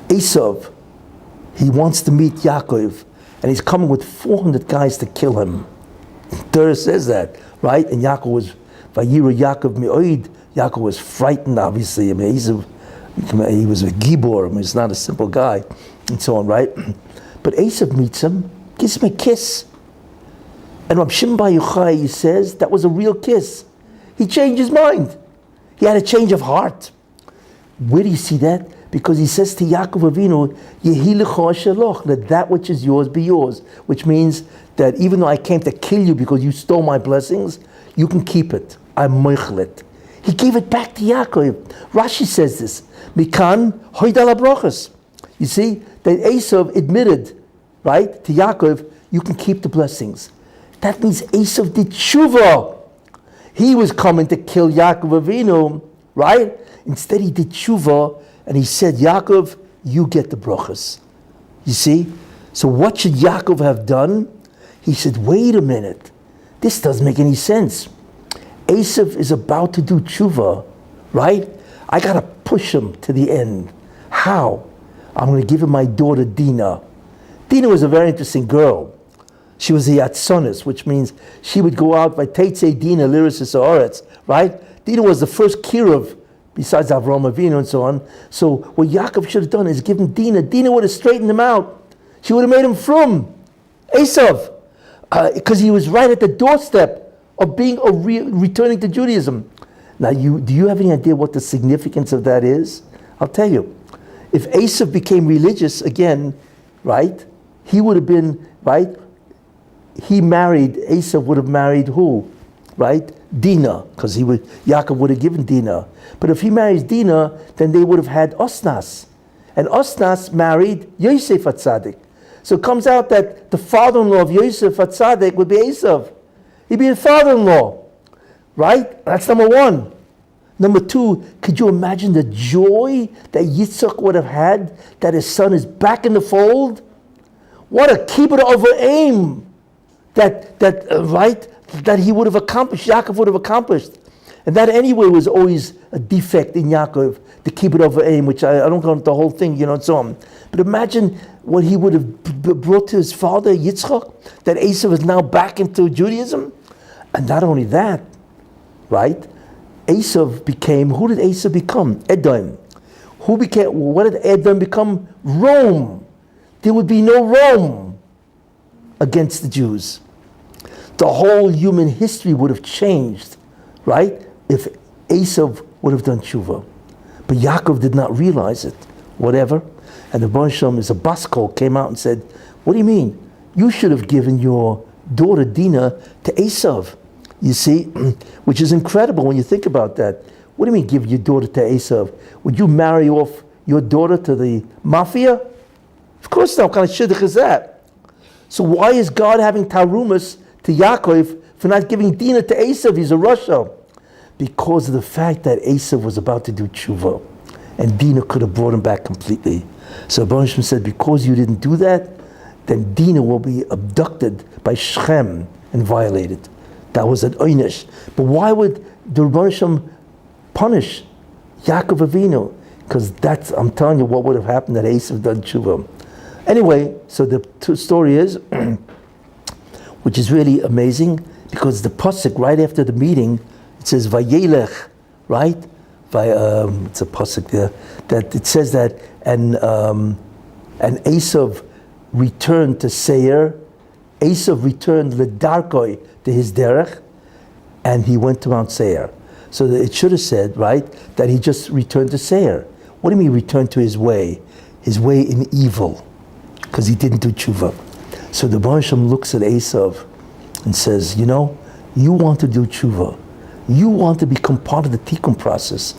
S1: Esav, he wants to meet Yaakov, and he's coming with 400 guys to kill him. Torah says that, right? And Yaakov was, Vayira Yaakov me'oid, Yaakov was frightened, obviously. I mean, he was a gibor, I mean, he's not a simple guy, and so on, right? But Esav meets him, gives him a kiss. And Rab Shimon Bar Yochai says that was a real kiss. He changed his mind. He had a change of heart. Where do you see that? Because he says to Yaakov Avinu, Yehi lecha asher loch, let that which is yours be yours. Which means that even though I came to kill you because you stole my blessings, you can keep it. I'm moichlet. He gave it back to Yaakov. Rashi says this. Mikan hoidal brachas. You see, that Esav admitted, right, to Yaakov, you can keep the blessings. That means Esav did tshuva. He was coming to kill Yaakov Avinu, right? Instead he did tshuva, and he said, Yaakov, you get the brachas. You see? So what should Yaakov have done? He said, wait a minute. This doesn't make any sense. Esav is about to do tshuva, right? I got to push him to the end. How? I'm going to give him my daughter Dinah. Dinah was a very interesting girl. She was a yatsonis, which means she would go out by Teitzei Dinah, Lyricis Haaretz, right? Dinah was the first Kirov, besides Avraham Avinu and so on. So what Yaakov should have done is give him Dinah. Dinah would have straightened him out. She would have made him from Esav, because he was right at the doorstep of being returning to Judaism. Now, do you have any idea what the significance of that is? I'll tell you. If Esav became religious again, right, he would have been, right, Esav would have married who? Right? Dinah, because Yaakov would have given Dinah. But if he marries Dinah, then they would have had Osnas. And Osnas married Yosef HaTzadik. So it comes out that the father-in-law of Yosef HaTzadik would be Esav. He'd be his father-in-law. Right? That's number one. Number two, could you imagine the joy that Yitzchak would have had that his son is back in the fold? What a kibbutz over aim that he would have accomplished, Yaakov would have accomplished. And that anyway was always a defect in Yaakov, the kibbutz over aim, which I don't go into the whole thing, and so on. But imagine what he would have brought to his father, Yitzchak, that Esav is now back into Judaism. And not only that, right? Esav became, who did Esav become? Edom. What did Edom become? Rome. There would be no Rome against the Jews. The whole human history would have changed, right? If Esav would have done tshuva. But Yaakov did not realize it. Whatever. And the Baruch Shem, as a baskol, came out and said, what do you mean? You should have given your daughter Dinah to Esav. You see, which is incredible when you think about that. What do you mean give your daughter to Esav? Would you marry off your daughter to the mafia? Of course not. What kind of shidduch is that? So why is God having tarumas to Yaakov for not giving Dinah to Esav? He's a Russia. Because of the fact that Esav was about to do tshuva. And Dinah could have brought him back completely. So Baruch Shem said, because you didn't do that, then Dinah will be abducted by Shechem and violated. That was an oynish. But why would the Rebbeinu Shem punish Yaakov Avinu? Because that's, I'm telling you, what would have happened that Esav done tshuva. Anyway, so the story is, which is really amazing, because the pasuk right after the meeting, it says Vayelech, right? It's a pasuk there that it says that, and Esav returned to Seir. Esav returned ledarkoi, to his derech, and he went to Mount Seir. So that it should have said, right, that he just returned to Seir. What do you mean returned to his way? His way in evil, because he didn't do tshuva. So the Baruch Shem looks at Esav and says, you know, you want to do tshuva. You want to become part of the tikkun process,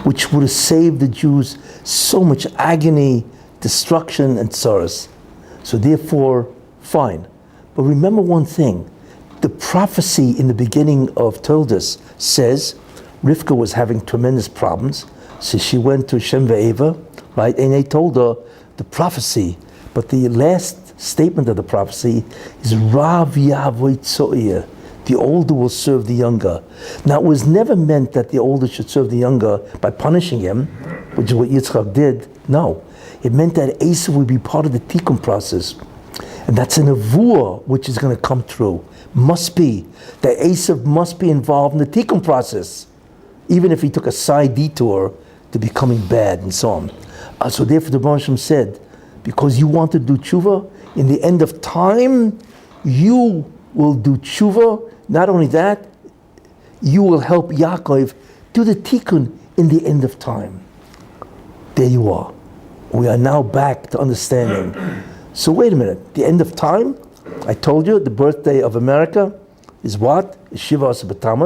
S1: which would have saved the Jews so much agony, destruction, and sorrows. So therefore, fine. But remember one thing. The prophecy in the beginning of Toldos says Rivka was having tremendous problems. So she went to Shem Ve'eva, right? And they told her the prophecy. But the last statement of the prophecy is Rav Yavoy Tzo'ir. The older will serve the younger. Now, it was never meant that the older should serve the younger by punishing him, which is what Yitzchak did. No. It meant that Esav would be part of the tikkun process. And that's an nevuah which is going to come true. Must be. That Esav must be involved in the tikkun process, even if he took a side detour to becoming bad and so on. So therefore the Baruch Shem said, because you want to do tshuva, in the end of time, you will do tshuva. Not only that, you will help Yaakov do the tikkun in the end of time. There you are. We are now back to understanding. So wait a minute, the end of time? I told you the birthday of America is what? Is Shiva Asar.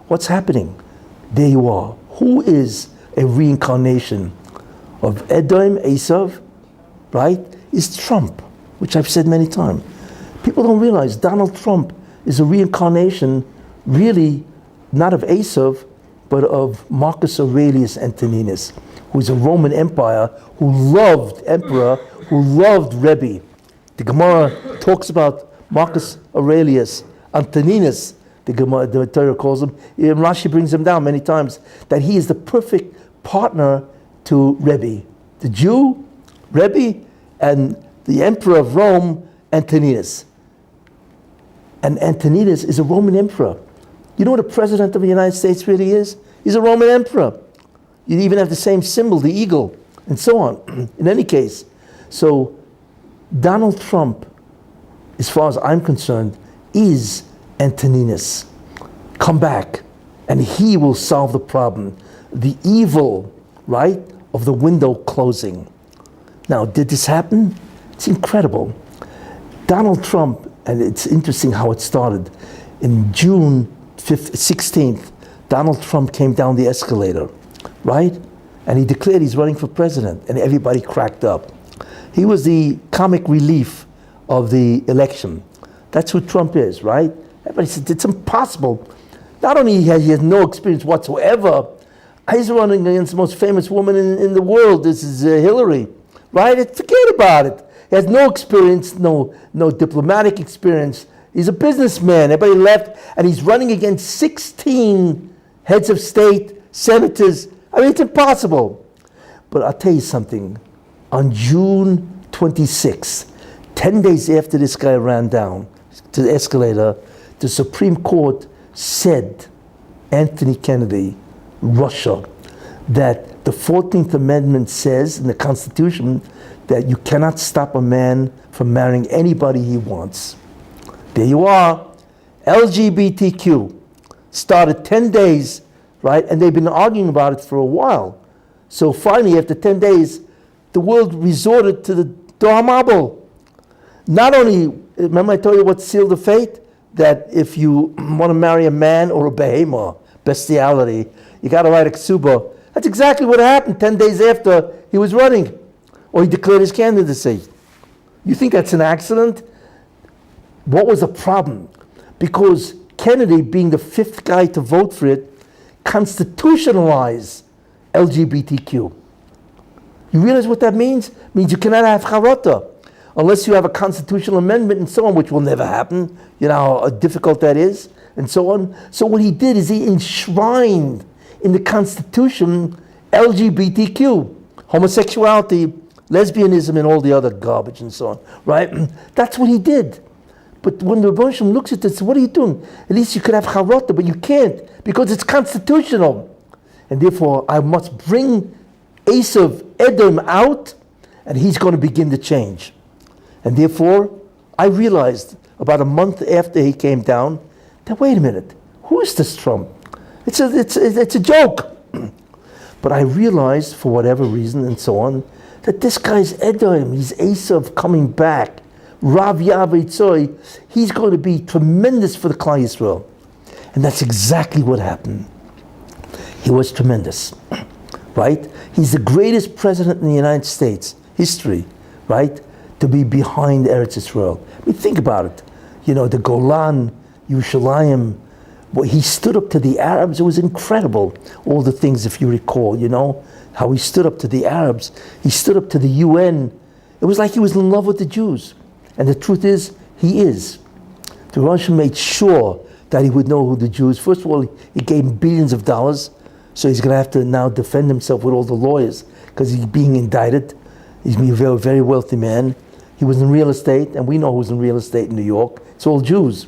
S1: What's happening? There you are. Who is a reincarnation of Edom, Esav, right? Is Trump, which I've said many times. People don't realize Donald Trump is a reincarnation, really, not of Esav, but of Marcus Aurelius Antoninus, who is a Roman Empire, who loved Emperor, who loved Rabbi. The Gemara talks about Marcus Aurelius Antoninus, the Torah calls him, and Rashi brings him down many times, that he is the perfect partner to Rabbi. The Jew, Rabbi, and the Emperor of Rome, Antoninus. And Antoninus is a Roman emperor. You know what a president of the United States really is? He's a Roman emperor. You even have the same symbol, the eagle, and so on. In any case, so Donald Trump, as far as I'm concerned, is Antoninus. Come back, and he will solve the problem. The evil, right, of the window closing. Now, did this happen? It's incredible. Donald Trump, and it's interesting how it started. In June 16th, Donald Trump came down the escalator, right? And he declared he's running for president, and everybody cracked up. He was the comic relief of the election. That's who Trump is, right? Everybody said it's impossible. Not only has he no experience whatsoever, he's running against the most famous woman in the world. This is Hillary, right? Forget about it. He has no experience, no diplomatic experience. He's a businessman. Everybody left, and he's running against 16 heads of state, senators. I mean, it's impossible. But I'll tell you something. On June 26th, 10 days after this guy ran down to the escalator, the Supreme Court said, Anthony Kennedy, Russia, that the 14th Amendment says in the Constitution that you cannot stop a man from marrying anybody he wants. There you are. LGBTQ started 10 days, right? And they've been arguing about it for a while. So finally, after 10 days, the world resorted to the Dor HaMabul. Not only, remember I told you what sealed the fate? That if you want to marry a man or a behemoth, bestiality, you got to write a ksuba. That's exactly what happened 10 days after he was running, or he declared his candidacy. You think that's an accident? What was the problem? Because Kennedy, being the fifth guy to vote for it, constitutionalized LGBTQ. You realize what that means? It means you cannot have charata unless you have a constitutional amendment and so on, which will never happen. You know how difficult that is, and so on. So what he did is he enshrined in the Constitution LGBTQ, homosexuality, lesbianism, and all the other garbage and so on, right? That's what he did. But when the Rebbe looks at this, what are you doing? At least you could have charata, but you can't because it's constitutional. And therefore, I must bring Esav, Edom out, and he's going to begin to change. And therefore, I realized about a month after he came down that, wait a minute, who is this Trump? It's a joke. But I realized, for whatever reason and so on, that this guy's Edom, he's Esav coming back. Rav Yavitzoi, he's going to be tremendous for the Klal Yisrael. And that's exactly what happened. He was tremendous, right? He's the greatest president in the United States history, right? To be behind Eretz Yisrael. I mean, think about it. You know, the Golan, Yerushalayim, well, he stood up to the Arabs. It was incredible. All the things, if you recall, you know, how he stood up to the Arabs. He stood up to the UN. It was like he was in love with the Jews. And the truth is, he is. The Russian made sure that he would know who the Jews. First of all, he gave him billions of dollars. So he's going to have to now defend himself with all the lawyers because he's being indicted. He's a very, very wealthy man. He was in real estate, and we know who's in real estate in New York. It's all Jews,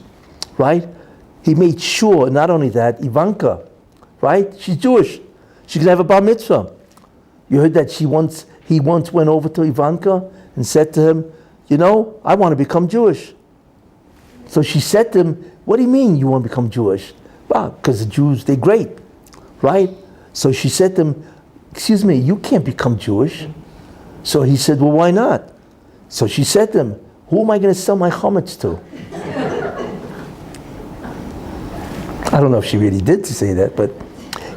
S1: right? He made sure, not only that, Ivanka, right? She's Jewish. She could have a bar mitzvah. You heard that he once went over to Ivanka and said to him, you know, I want to become Jewish. So she said to him, what do you mean you want to become Jewish? Well, because the Jews, they're great, right? So she said to him, excuse me, you can't become Jewish. So he said, well, why not? So she said to him, who am I going to sell my chametz to? I don't know if she really did say that, but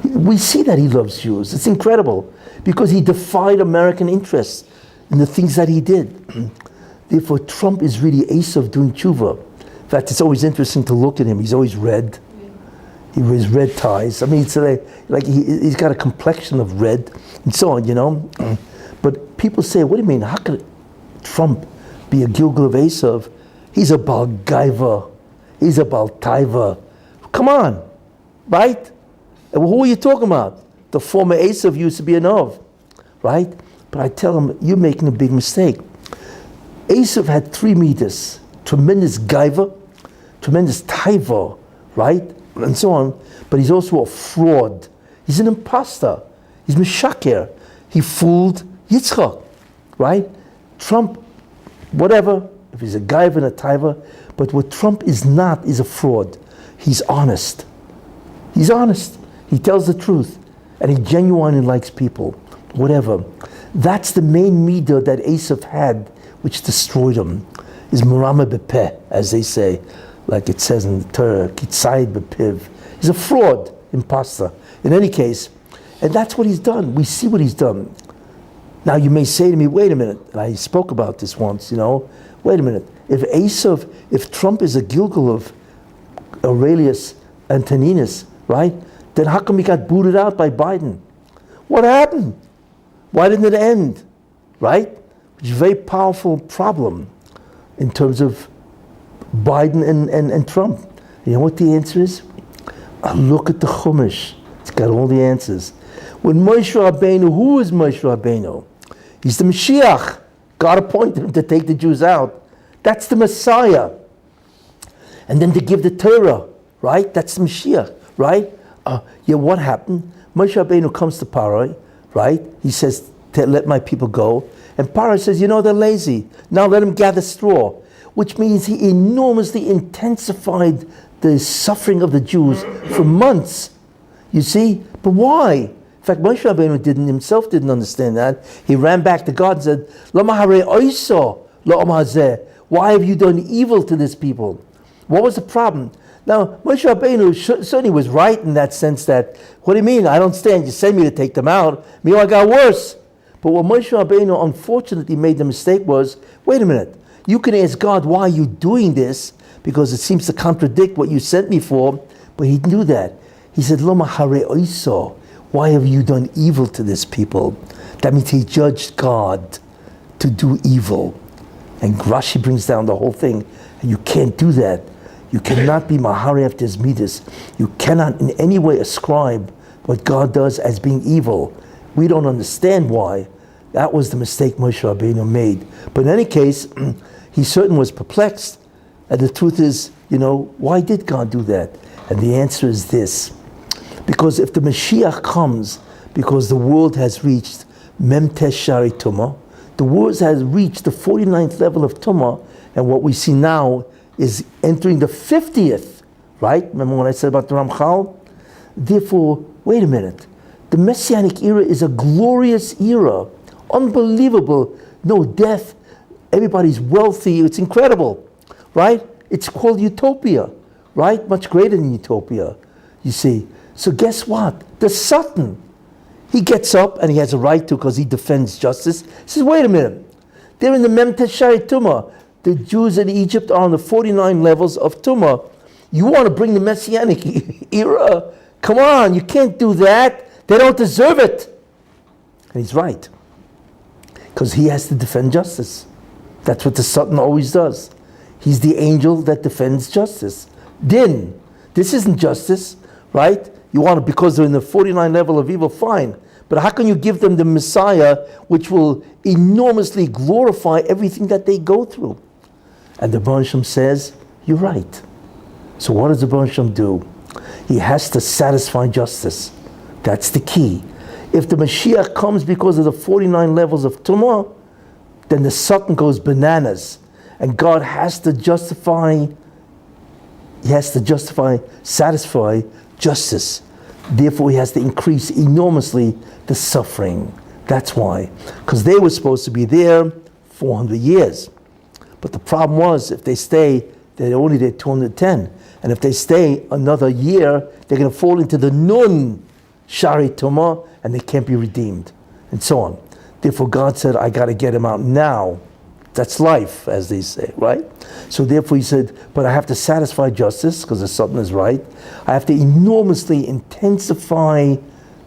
S1: we see that he loves Jews. It's incredible because he defied American interests in the things that he did. Therefore, Trump is really Esav doing tshuva. In fact, it's always interesting to look at him. He's always red. He wears red ties. I mean, it's like he's got a complexion of red and so on, you know. But people say, what do you mean? How could Trump be a Gilgal of Esav? He's a Baal Gaiva. He's a Baal Taiva. Come on, right? And who are you talking about? The former Esav used to be an Ov, right? But I tell him, you're making a big mistake. Esav had 3 meters, tremendous Gaiva, tremendous Taiva, right? And so on. But he's also a fraud. He's an imposter. He's Meshaker. He fooled Yitzchak, right? Trump, whatever, if he's a Gaiva and a Taiva, but what Trump is not is a fraud. He's honest. He's honest. He tells the truth. And he genuinely likes people. Whatever. That's the main midah that Esav had, which destroyed him. Is Murama Bepeh, as they say. Like it says in the Torah, Kitzayid Bepiv. He's a fraud, imposter. In any case, and that's what he's done. We see what he's done. Now you may say to me, wait a minute, and I spoke about this once, you know, wait a minute. If Trump is a Gilgal of Aurelius Antoninus, right, then how come he got booted out by Biden? What happened? Why didn't it end? Right? Which is a very powerful problem in terms of Biden and Trump. You know what the answer is? Look at the Chumash. It's got all the answers. When Moshe Rabbeinu, who is Moshe Rabbeinu? He's the Mashiach. God appointed him to take the Jews out. That's the Messiah. And then to give the Torah, right? That's the Mashiach, right? What happened? Moshe Rabbeinu comes to Paro, right? He says, let my people go. And Paro says, you know, they're lazy. Now let them gather straw. Which means he enormously intensified the suffering of the Jews for months. You see? But why? In fact, Moshe Rabbeinu himself didn't understand that. He ran back to God and said, Lama hare oiso lo hazeh. Why have you done evil to this people? What was the problem? Now, Moshe Rabbeinu certainly was right in that sense that, what do you mean? I don't stand. You send me to take them out. I got worse. But what Moshe Rabbeinu unfortunately made the mistake was, wait a minute. You can ask God, why are you doing this? Because it seems to contradict what you sent me for. But he knew that. He said, Loma hare oiso. Why have you done evil to this people? That means he judged God to do evil. And Rashi brings down the whole thing. And you can't do that. You cannot be mahari after his midas. You cannot in any way ascribe what God does as being evil. We don't understand why. That was the mistake Moshe Rabbeinu made. But in any case, he certainly was perplexed. And the truth is, you know, why did God do that? And the answer is this. Because if the Mashiach comes, because the world has reached Memtesh Shari Tumah, the world has reached the 49th level of Tumah, and what we see now is entering the 50th, right? Remember what I said about the Ramchal? Therefore, wait a minute. The Messianic era is a glorious era. Unbelievable. No death. Everybody's wealthy. It's incredible, right? It's called utopia, right? Much greater than utopia, you see. So guess what? The Satan, he gets up and he has a right to because he defends justice. He says, wait a minute. They're in the Memtesh Shari Tumah. The Jews in Egypt are on the 49 levels of Tumah. You want to bring the Messianic era? Come on, you can't do that. They don't deserve it. And he's right. Because he has to defend justice. That's what the Satan always does. He's the angel that defends justice. Din. This isn't justice, right? You want it because they're in the 49 level of evil, fine. But how can you give them the Messiah, which will enormously glorify everything that they go through? And the Baruch Shem says, you're right. So what does the Baruch Shem do? He has to satisfy justice. That's the key. If the Mashiach comes because of the 49 levels of Tumah, then the Satan goes bananas. And God has to satisfy justice. Therefore, he has to increase enormously the suffering. That's why. Because they were supposed to be there 400 years. But the problem was, if they stay, they're only there 210. And if they stay another year, they're going to fall into the Nun Shari Tumah, and they can't be redeemed, and so on. Therefore, God said, I got to get him out now. That's life, as they say, right? So therefore he said, but I have to satisfy justice, because the something is right. I have to enormously intensify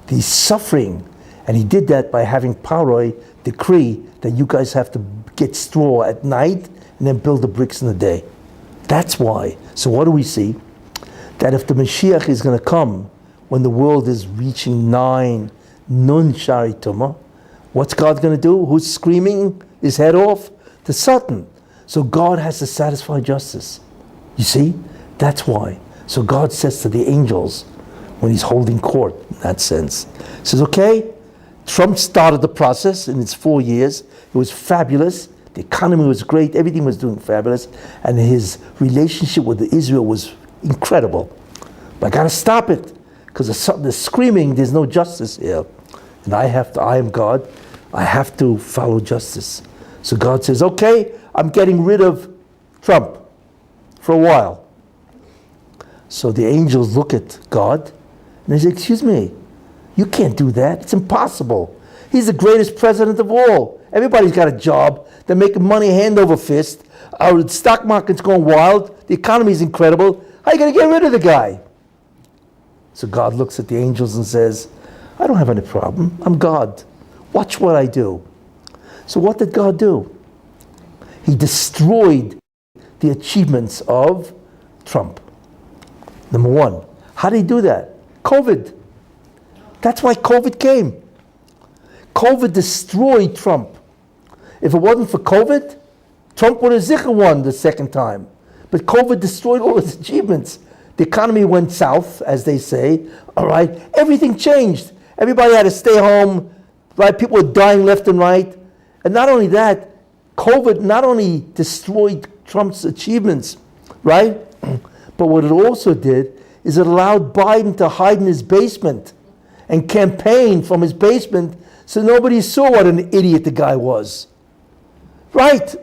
S1: the suffering. And he did that by having Paroi decree that you guys have to get straw at night and then build the bricks in the day. That's why. So what do we see? That if the Mashiach is going to come when the world is reaching 9 Nun Shari Tumah, what's God going to do? Who's screaming his head off? The Satan. So God has to satisfy justice. You see? That's why. So God says to the angels when he's holding court, in that sense, he says, okay, Trump started the process in its 4 years. It was fabulous. The economy was great. Everything was doing fabulous. And his relationship with Israel was incredible. But I got to stop it, because the screaming, there's no justice here. And I am God. I have to follow justice. So God says, okay, I'm getting rid of Trump for a while. So the angels look at God and they say, excuse me, you can't do that. It's impossible. He's the greatest president of all. Everybody's got a job. They're making money hand over fist. Our stock market's going wild. The economy's incredible. How are you going to get rid of the guy? So God looks at the angels and says, I don't have any problem. I'm God. Watch what I do. So what did God do? He destroyed the achievements of Trump. Number one. How did he do that? COVID. That's why COVID came. COVID destroyed Trump. If it wasn't for COVID, Trump would have Zika won the second time. But COVID destroyed all his achievements. The economy went south, as they say. All right, everything changed. Everybody had to stay home. Right, people were dying left and right. And not only that, COVID not only destroyed Trump's achievements, right? But what it also did is it allowed Biden to hide in his basement and campaign from his basement so nobody saw what an idiot the guy was. Right?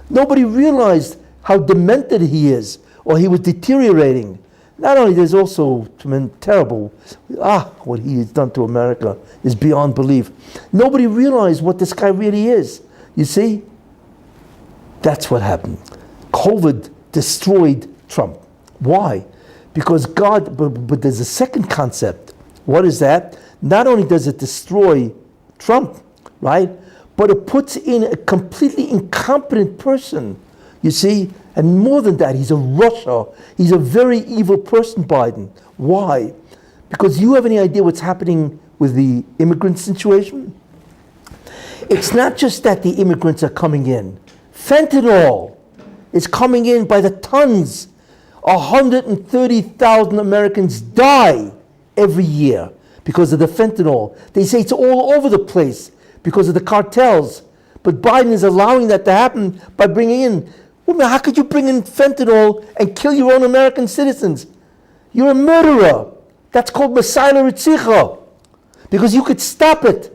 S1: Nobody realized how demented he is, or he was deteriorating. Not only, there's also terrible, what he has done to America is beyond belief. Nobody realized what this guy really is. You see? That's what happened. COVID destroyed Trump. Why? Because God, but there's a second concept. What is that? Not only does it destroy Trump, right? But it puts in a completely incompetent person. You see? And more than that, he's a rusher. He's a very evil person, Biden. Why? Because you have any idea what's happening with the immigrant situation? It's not just that the immigrants are coming in. Fentanyl is coming in by the tons. 130,000 Americans die every year because of the fentanyl. They say it's all over the place because of the cartels. But Biden is allowing that to happen by bringing in. Well, how could you bring in fentanyl and kill your own American citizens? You're a murderer. That's called Messiah Ritzicha. Because you could stop it.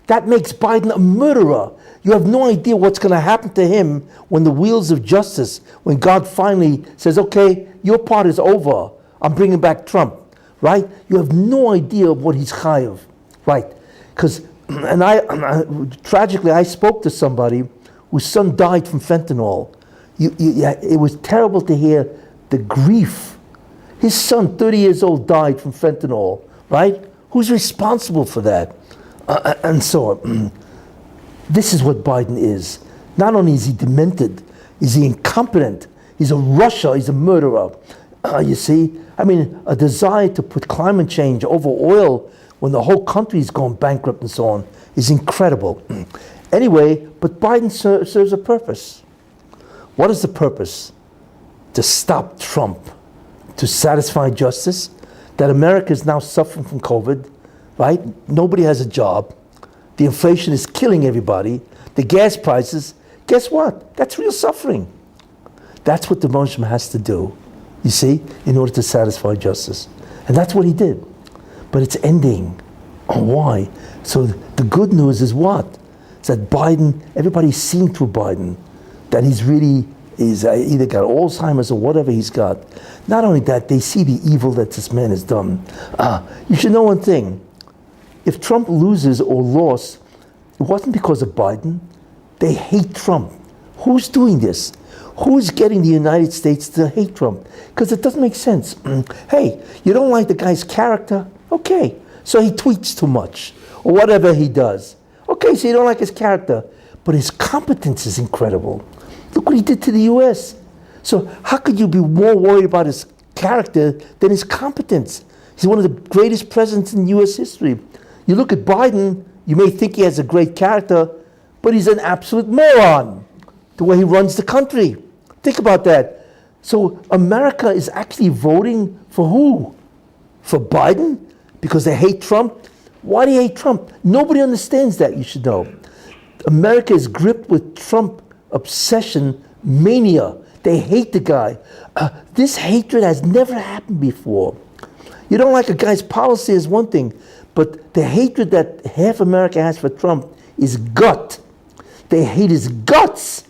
S1: That makes Biden a murderer. You have no idea what's going to happen to him when the wheels of justice, when God finally says, okay, your part is over. I'm bringing back Trump. Right? You have no idea of what he's chayav. Right? Because, tragically, I spoke to somebody whose son died from fentanyl. It was terrible to hear the grief. His son, 30 years old, died from fentanyl, right? Who's responsible for that? And so on. This is what Biden is. Not only is he demented, is he incompetent, he's a rusher, he's a murderer. You see? I mean, a desire to put climate change over oil when the whole country is going bankrupt and so on is incredible. Anyway, but Biden serves a purpose. What is the purpose? To stop Trump, to satisfy justice, that America is now suffering from COVID, right? Nobody has a job. The inflation is killing everybody. The gas prices, guess what? That's real suffering. That's what the Moshe has to do, you see, in order to satisfy justice. And that's what he did. But it's ending Why? So the good news is what? It's that Biden, everybody's seen through Biden that he's either got Alzheimer's or whatever he's got. Not only that, they see the evil that this man has done. You should know one thing. If Trump loses or lost, it wasn't because of Biden. They hate Trump. Who's doing this? Who's getting the United States to hate Trump? Because it doesn't make sense. Hey, you don't like the guy's character? Okay. So he tweets too much or whatever he does. Okay, so you don't like his character, but his competence is incredible. Look what he did to the U.S. So how could you be more worried about his character than his competence? He's one of the greatest presidents in U.S. history. You look at Biden, you may think he has a great character, but he's an absolute moron, the way he runs the country. Think about that. So America is actually voting for who? For Biden? Because they hate Trump? Why do you hate Trump? Nobody understands that, you should know. America is gripped with Trump obsession, mania. They hate the guy. This hatred has never happened before. You don't like a guy's policy is one thing, but the hatred that half America has for Trump is gut. They hate his guts,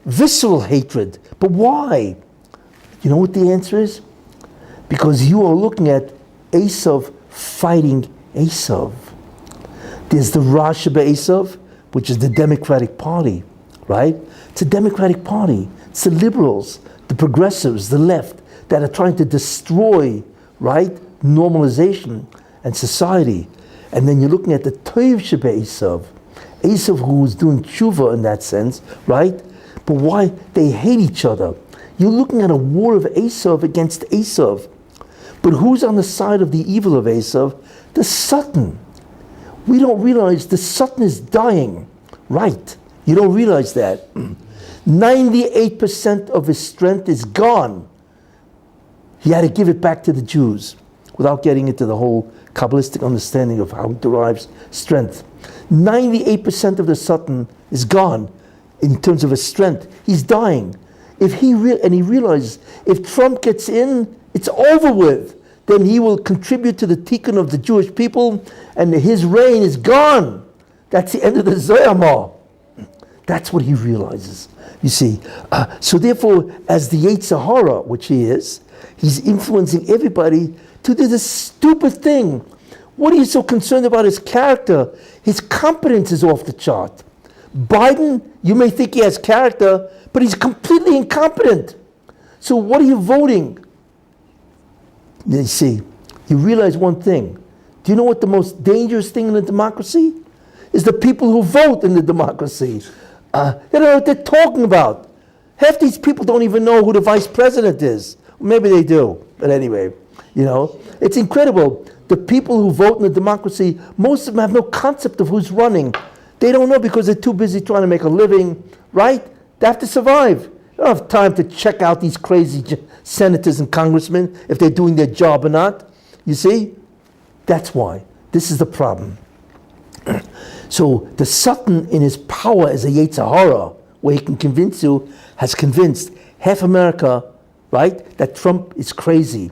S1: visceral hatred. But why? You know what the answer is? Because you are looking at Esav fighting Esav. There's the Rosh Esav, which is the Democratic Party, right? It's a Democratic Party. It's the liberals, the progressives, the left, that are trying to destroy, right, normalization and society. And then you're looking at the Toiv Esav, Esav who is doing tshuva in that sense, right? But why? They hate each other. You're looking at a war of Esav against Esav. But who's on the side of the evil of Esav? The Satan. We don't realize the Satan is dying. Right. You don't realize that. 98% of his strength is gone. He had to give it back to the Jews without getting into the whole Kabbalistic understanding of how he derives strength. 98% of the Satan is gone in terms of his strength. He's dying. And he realizes if Trump gets in, it's over with. Then he will contribute to the tikkun of the Jewish people, and his reign is gone. That's the end of the Zoyama. That's what he realizes. You see. So therefore, as the Yetzer Hara, which he is, he's influencing everybody to do this stupid thing. What are you so concerned about his character? His competence is off the chart. Biden, you may think he has character, but he's completely incompetent. So what are you voting? You see, you realize one thing. Do you know what the most dangerous thing in a democracy is? The people who vote in the democracy. They don't know what they're talking about. Half these people don't even know who the vice president is. Maybe they do, but anyway, it's incredible. The people who vote in the democracy, most of them have no concept of who's running. They don't know because they're too busy trying to make a living, right? They have to survive. They don't have time to check out these crazy senators and congressmen if they're doing their job or not. You see? That's why. This is the problem. So the Satan in his power as a Yetzer Hara, where he can convince you, has convinced half America, right, that Trump is crazy.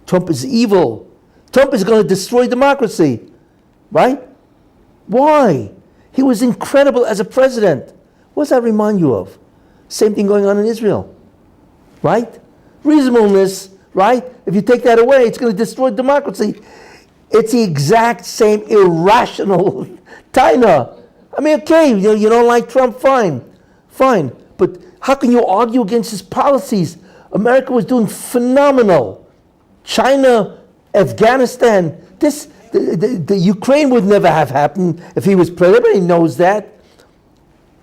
S1: Trump is evil. Trump is going to destroy democracy, right? Why? He was incredible as a president. What does that remind you of? Same thing going on in Israel, right? Reasonableness, right? If you take that away, it's going to destroy democracy. It's the exact same irrational taina. I mean, okay, you don't like Trump, fine. But how can you argue against his policies? America was doing phenomenal. China, Afghanistan, the Ukraine would never have happened if he was president. Everybody knows that.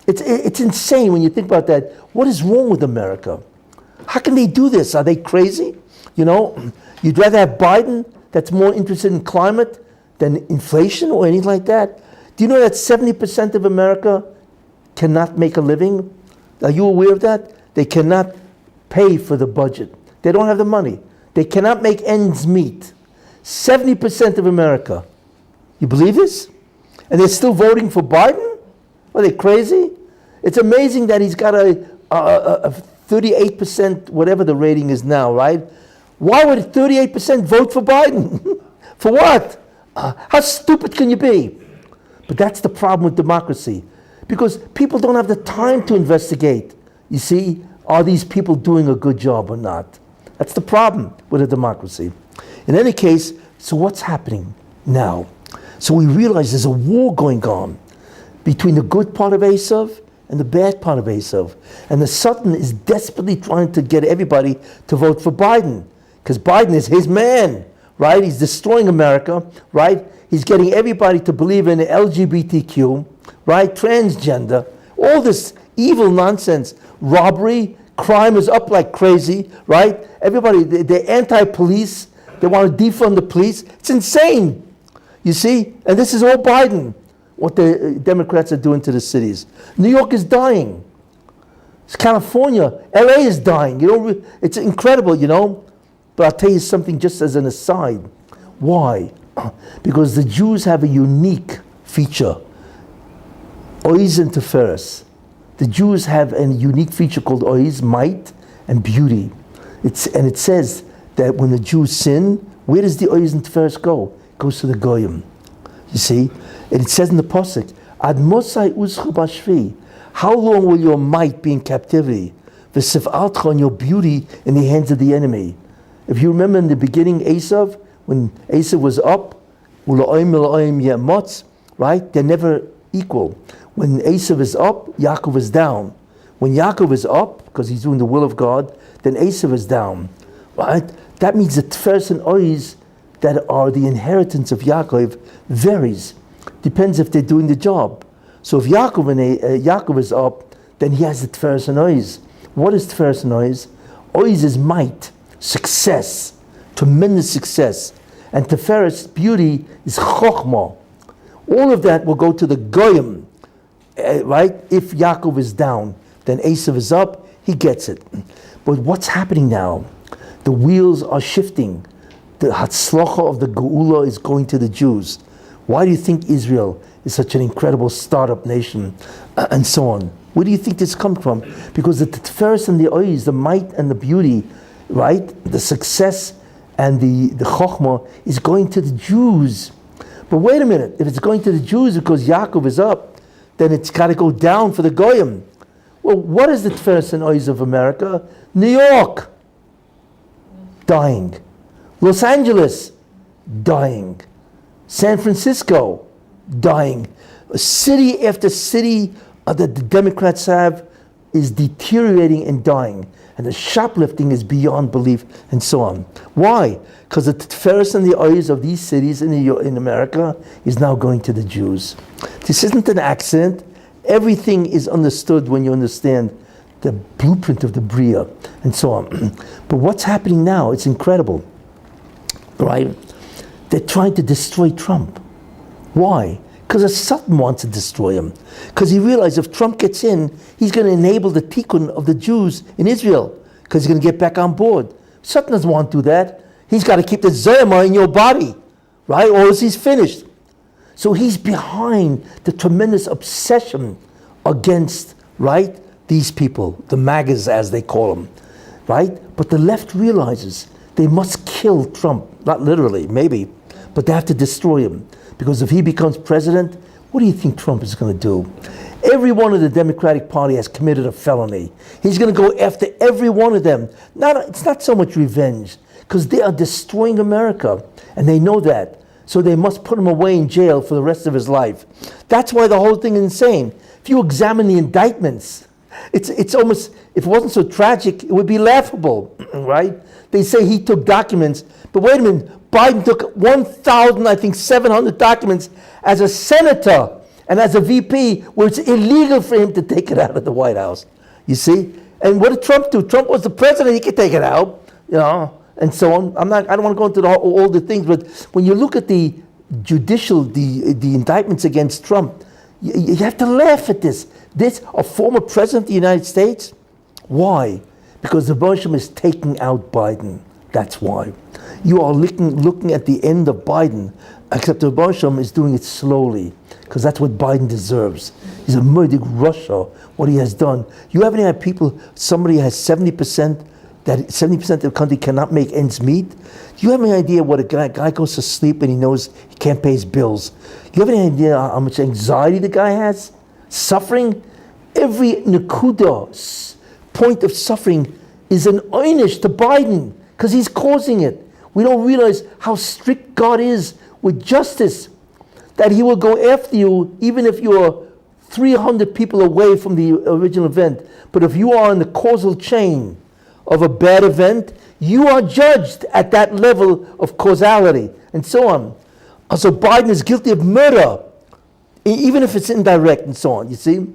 S1: It's insane when you think about that. What is wrong with America? How can they do this? Are they crazy? You'd rather have Biden that's more interested in climate than inflation or anything like that? Do you know that 70% of America cannot make a living? Are you aware of that? They cannot pay for the budget. They don't have the money. They cannot make ends meet. 70% of America. You believe this? And they're still voting for Biden? Are they crazy? It's amazing that he's got a 38%, whatever the rating is now, right? Why would 38% vote for Biden? For what? How stupid can you be? But that's the problem with democracy. Because people don't have the time to investigate. You see, are these people doing a good job or not? That's the problem with a democracy. In any case, so what's happening now? So we realize there's a war going on between the good part of Esav and the bad part of Esav. And the Sultan is desperately trying to get everybody to vote for Biden, because Biden is his man, right? He's destroying America, right? He's getting everybody to believe in LGBTQ, right? Transgender, all this evil nonsense. Robbery, crime is up like crazy, right? Everybody, they're anti-police. They want to defund the police. It's insane, you see? And this is all Biden, what the Democrats are doing to the cities. New York is dying. It's California. LA is dying. You know, it's incredible, you know? But I'll tell you something just as an aside. Why? Because the Jews have a unique feature. Oiz and Teferes. The Jews have a unique feature called Oiz, might, and beauty. And it says that when the Jews sin, where does the Oiz and Teferes go? It goes to the Goyim. You see? And it says in the Pasuk, Ad Mosai Uzchu Bashvi. How long will your might be in captivity? V'sif'atcha, and your beauty in the hands of the enemy. If you remember in the beginning, Esav, when Esav was up, right? They're never equal. When Esav is up, Yaakov is down. When Yaakov is up, because he's doing the will of God, then Esav is down. Right? That means the Tferes and Oiz that are the inheritance of Yaakov varies. Depends if they're doing the job. So if Yaakov is up, then he has the Tferes and Oiz. What is Tferes and Oiz? Oiz is might, success, tremendous success. And Teferes, beauty, is chokhmah. All of that will go to the Goyim, right? If Yaakov is down, then Esav is up, he gets it. But what's happening now? The wheels are shifting. The Hatzlacha of the Geula is going to the Jews. Why do you think Israel is such an incredible startup nation, and so on? Where do you think this comes from? Because the Teferes and the Oiz, the might and the beauty, right? The success and the Chokhmah is going to the Jews. But wait a minute, if it's going to the Jews because Yaakov is up, then it's got to go down for the Goyim. Well, what is the Teferes and Oiz of America? New York, dying. Los Angeles, dying. San Francisco, dying. City after city that the Democrats have is deteriorating and dying. And the shoplifting is beyond belief, and so on. Why? Because the Teferes and the Oiz of these cities in America is now going to the Jews. This isn't an accident. Everything is understood when you understand the blueprint of the Bria, and so on. But what's happening now? It's incredible, right? They're trying to destroy Trump. Why? Because the Sultan wants to destroy him. Because he realized if Trump gets in, he's going to enable the tikkun of the Jews in Israel. Because he's going to get back on board. Sultan doesn't want to do that. He's got to keep the Zayama in your body, right? Or else he's finished. So he's behind the tremendous obsession against, right, these people, the MAGAs as they call them, right? But the left realizes they must kill Trump. Not literally, maybe, but they have to destroy him. Because if he becomes president, what do you think Trump is going to do? Every one of the Democratic Party has committed a felony. He's going to go after every one of them. It's not so much revenge, because they are destroying America, and they know that. So they must put him away in jail for the rest of his life. That's why the whole thing is insane. If you examine the indictments, it's almost, if it wasn't so tragic, it would be laughable, right? They say he took documents, but wait a minute, Biden took 1,700 documents as a senator and as a VP, where it's illegal for him to take it out of the White House. You see? And what did Trump do? Trump was the president, he could take it out, you know, and so on. I don't want to go into all the things, but when you look at the judicial, the indictments against Trump, you have to laugh at this. This, a former president of the United States? Why? Because the Bosham is taking out Biden. That's why. You are looking at the end of Biden, except the Bosham is doing it slowly, because that's what Biden deserves. He's a murdered Russia, what he has done. You haven't had people, somebody has 70% that 70% of the country cannot make ends meet? Do you have any idea what a guy goes to sleep and he knows he can't pay his bills? Do you have any idea how much anxiety the guy has? Suffering? Every nakuda, point of suffering, is an einish to Biden because he's causing it. We don't realize how strict God is with justice, that he will go after you even if you're 300 people away from the original event. But if you are in the causal chain of a bad event, you are judged at that level of causality, and so on. So Biden is guilty of murder, even if it's indirect and so on, you see?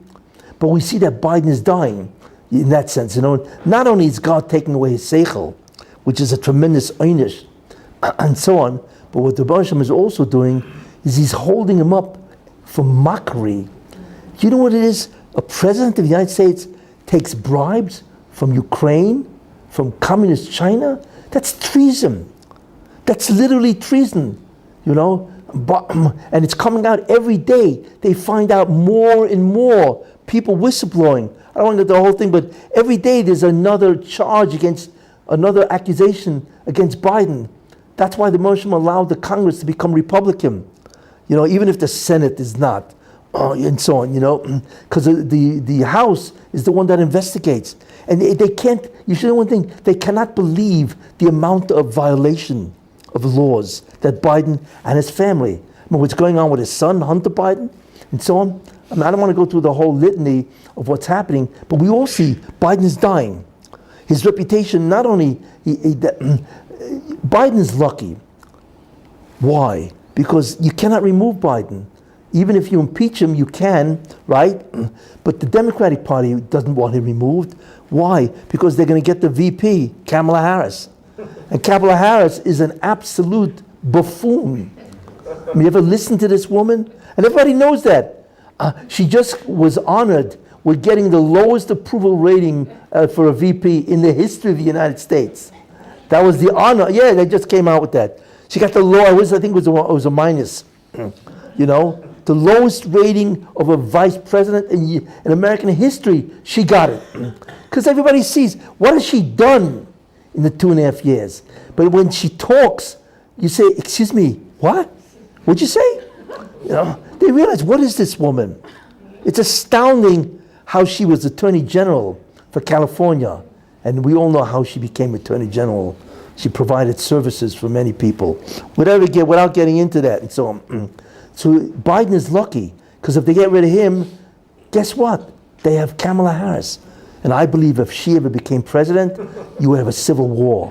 S1: But we see that Biden is dying in that sense, you know. Not only is God taking away his seichel, which is a tremendous einish, and so on, but what the Rebbe is also doing is he's holding him up for mockery. Do you know what it is? A president of the United States takes bribes from Ukraine, from communist China? That's treason. That's literally treason, you know? And it's coming out every day. They find out more and more people whistleblowing. I don't want to get the whole thing, but every day there's another charge against, another accusation against Biden. That's why the motion allowed the Congress to become Republican, you know, even if the Senate is not, and so on, you know, because the House is the one that investigates. And they can't, you should know one thing, they cannot believe the amount of violation of laws that Biden and his family, I mean, what's going on with his son, Hunter Biden, and so on. I mean, I don't want to go through the whole litany of what's happening, but we all see Biden is dying. His reputation, not only, Biden is lucky. Why? Because you cannot remove Biden. Even if you impeach him, you can, right? But the Democratic Party doesn't want him removed. Why? Because they're going to get the VP, Kamala Harris. And Kamala Harris is an absolute buffoon. I mean, you ever listen to this woman? And everybody knows that. She just was honored with getting the lowest approval rating for a VP in the history of the United States. That was the honor. Yeah, they just came out with that. She got the low, I think it was a minus. You know, the lowest rating of a vice president in American history, she got it. Because everybody sees, what has she done in the 2.5 years? But when she talks, you say, excuse me, what? What'd you say? You know, they realize, what is this woman? It's astounding how she was Attorney General for California. And we all know how she became Attorney General. She provided services for many people. Without getting into that and so on. So Biden is lucky, because if they get rid of him, guess what? They have Kamala Harris. And I believe if she ever became president, you would have a civil war.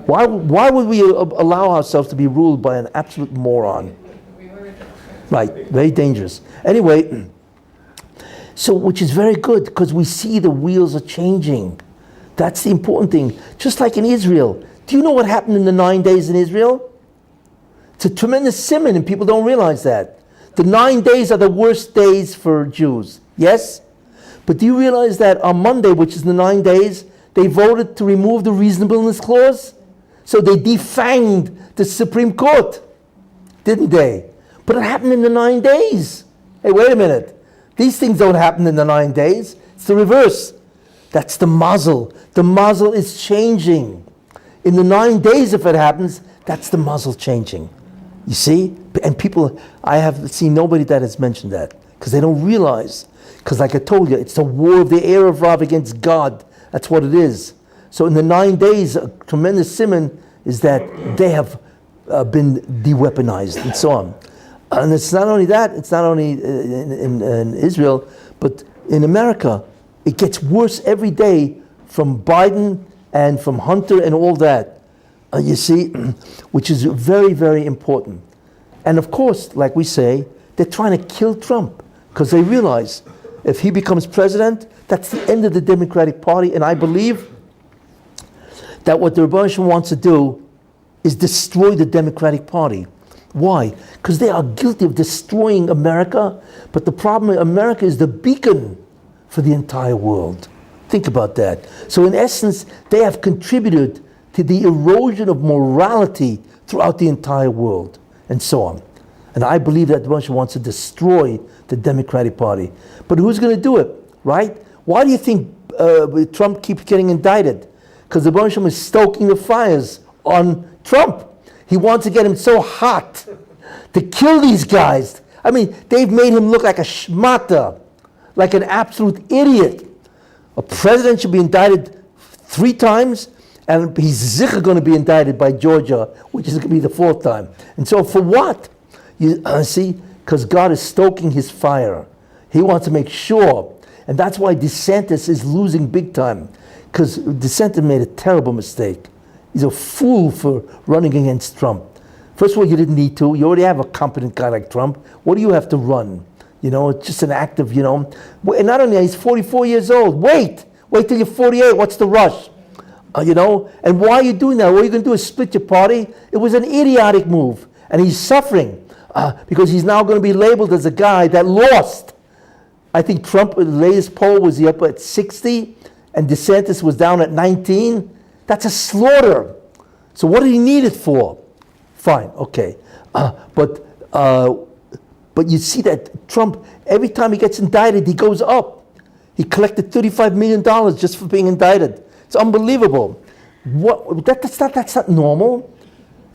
S1: Why would we allow ourselves to be ruled by an absolute moron? Right, very dangerous. Anyway, so which is very good, because we see the wheels are changing. That's the important thing. Just like in Israel. Do you know what happened in the 9 days in Israel? It's a tremendous simon, and people don't realize that. The 9 days are the worst days for Jews. Yes? But do you realize that on Monday, which is the 9 days, they voted to remove the reasonableness clause? So they defanged the Supreme Court, didn't they? But it happened in the 9 days. Hey, wait a minute. These things don't happen in the 9 days. It's the reverse. That's the mazel. The mazel is changing. In the 9 days, if it happens, that's the mazel changing. You see? And people, I have seen nobody that has mentioned that, because they don't realize. Because like I told you, it's the war of the Erev Rav against God. That's what it is. So in the 9 days, a tremendous simon is that they have been de-weaponized and so on. And it's not only that, it's not only in Israel, but in America. It gets worse every day from Biden and from Hunter and all that. You see, which is very, very important. And of course, like we say, they're trying to kill Trump because they realize if he becomes president, that's the end of the Democratic Party. And I believe that what the Rebbe wants to do is destroy the Democratic Party. Why? Because they are guilty of destroying America. But the problem is America is the beacon for the entire world. Think about that. So in essence, they have contributed to the erosion of morality throughout the entire world, and so on. And I believe that the Rebbe wants to destroy the Democratic Party. But who's going to do it, right? Why do you think Trump keeps getting indicted? because the Baruch Shem is stoking the fires on Trump. He wants to get him so hot to kill these guys. I mean, they've made him look like a schmata, like an absolute idiot. A president should be indicted 3 times, and he's zicher going to be indicted by Georgia, which is going to be the 4th time. And so for what? You see, because God is stoking his fire. He wants to make sure. And that's why DeSantis is losing big time, because DeSantis made a terrible mistake. He's a fool for running against Trump. First of all, you didn't need to. You already have a competent guy like Trump. What do you have to run? You know, it's just an act of, and not only that, he's 44 years old. Wait till you're 48. What's the rush? And why are you doing that? What you're going to do is split your party? It was an idiotic move. And he's suffering because he's now going to be labeled as a guy that lost. I think Trump, the latest poll was up at 60, and DeSantis was down at 19. That's a slaughter. So what did he need it for? Fine, okay. But you see that Trump, every time he gets indicted, he goes up. He collected $35 million just for being indicted. It's unbelievable. That's not normal.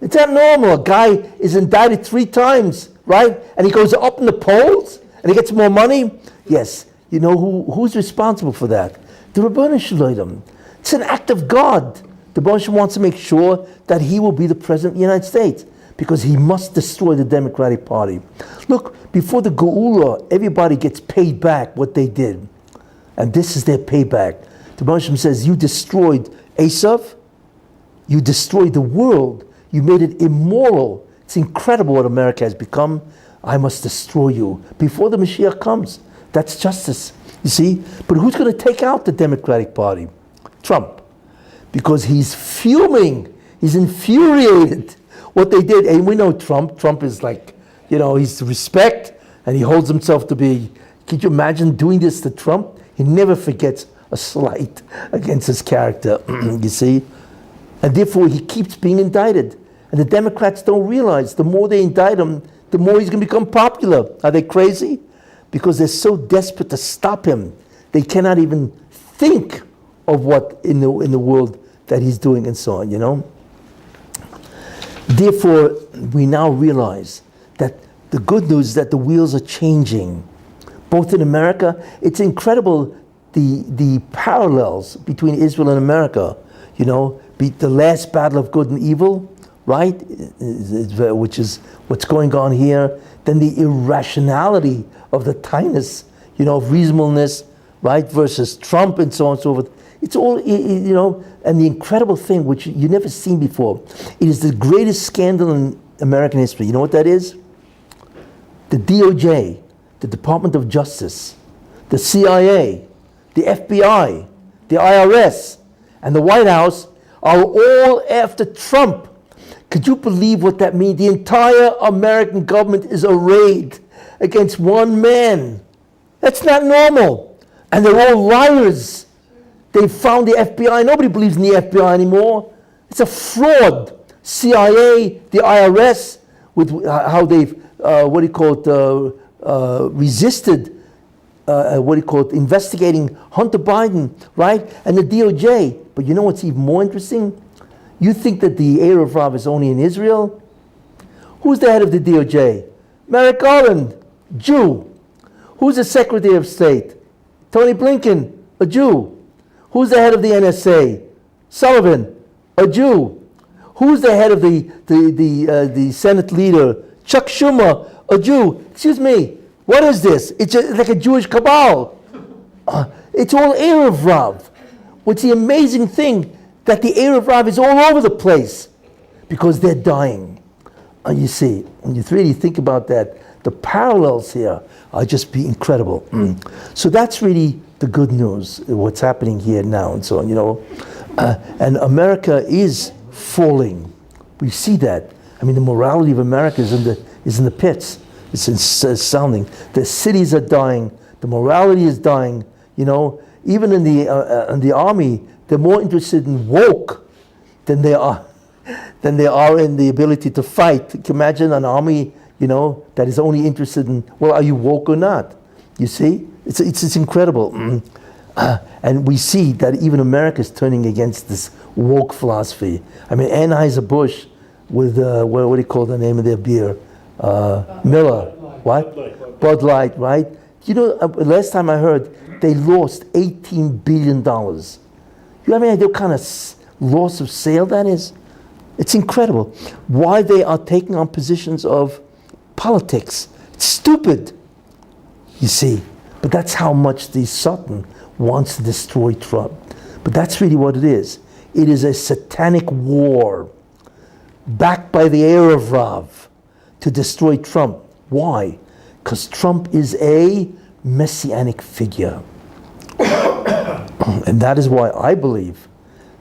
S1: It's not normal. A guy is indicted 3 times, right? And he goes up in the polls and he gets more money. Yes. You know who's responsible for that? The Rabbi Shalom. It's an act of God. The Baruch wants to make sure that he will be the president of the United States because he must destroy the Democratic Party. Look, before the Geula, everybody gets paid back what they did. And this is their payback. The Baruch says, you destroyed Esav, you destroyed the world, you made it immoral. It's incredible what America has become. I must destroy you before the Mashiach comes. That's justice, you see? But who's going to take out the Democratic Party? Trump. Because he's fuming, he's infuriated what they did. And we know Trump is like, he's respect, and he holds himself to be, could you imagine doing this to Trump? He never forgets a slight against his character, you see? And therefore he keeps being indicted. And the Democrats don't realize the more they indict him, the more he's going to become popular. Are they crazy? Because they're so desperate to stop him. They cannot even think of what in the world that he's doing and so on, Therefore, we now realize that the good news is that the wheels are changing. Both in America, it's incredible the parallels between Israel and America, the last battle of good and evil, right? Which is what's going on here. Then the irrationality of the tightness, of reasonableness, right? Versus Trump and so on and so forth. It's all, and the incredible thing, which you've never seen before, it is the greatest scandal in American history. You know what that is? The DOJ, the Department of Justice, the CIA, the FBI, the IRS, and the White House are all after Trump. Could you believe what that means? The entire American government is arrayed against one man. That's not normal. And they're all liars. They found the FBI. Nobody believes in the FBI anymore. It's a fraud. CIA, the IRS, with how they've, resisted, investigating Hunter Biden, right? And the DOJ. But you know what's even more interesting? You think that the Erev Rav is only in Israel? Who's the head of the DOJ? Merrick Garland, Jew. Who's the Secretary of State? Tony Blinken, a Jew. Who's the head of the NSA? Sullivan, a Jew. Who's the head of the Senate leader? Chuck Schumer, a Jew. Excuse me, what is this? It's like a Jewish cabal. It's all Erev Rav. What's the amazing thing? That the Erev Rav is all over the place because they're dying. And you see, when you really think about that, the parallels here are just be incredible. So that's really the good news, what's happening here now and so on, and America is falling. We see that. I mean, the morality of America is in the pits. It's sounding. The cities are dying. The morality is dying. Even in the army, they're more interested in woke than they are in the ability to fight. Can you imagine an army, that is only interested in, well, are you woke or not? You see? It's incredible. And we see that even America is turning against this woke philosophy. I mean, Anheuser-Busch with, what do you call the name of their beer? Miller. What? Bud Light, right? You know, last time I heard, they lost $18 billion. You have any idea what kind of loss of sale that is? It's incredible. Why they are taking on positions of politics. It's stupid, you see. But that's how much the Satan wants to destroy Trump. But that's really what it is. It is a satanic war backed by the Erev Rav to destroy Trump. Why? Because Trump is a messianic figure. And that is why I believe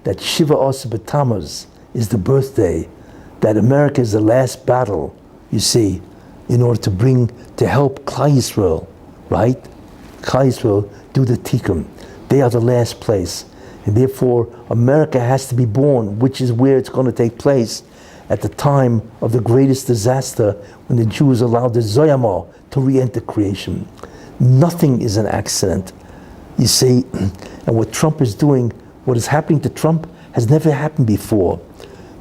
S1: that Shiva Asar B'Tammuz is the birthday, that America is the last battle, you see, in order to help Klal Yisrael, right? Klal Yisrael do the tikkun. They are the last place. And therefore, America has to be born, which is where it's going to take place at the time of the greatest disaster when the Jews allowed the Zoyamah to re-enter creation. Nothing is an accident, you see. And what Trump is doing, what is happening to Trump has never happened before.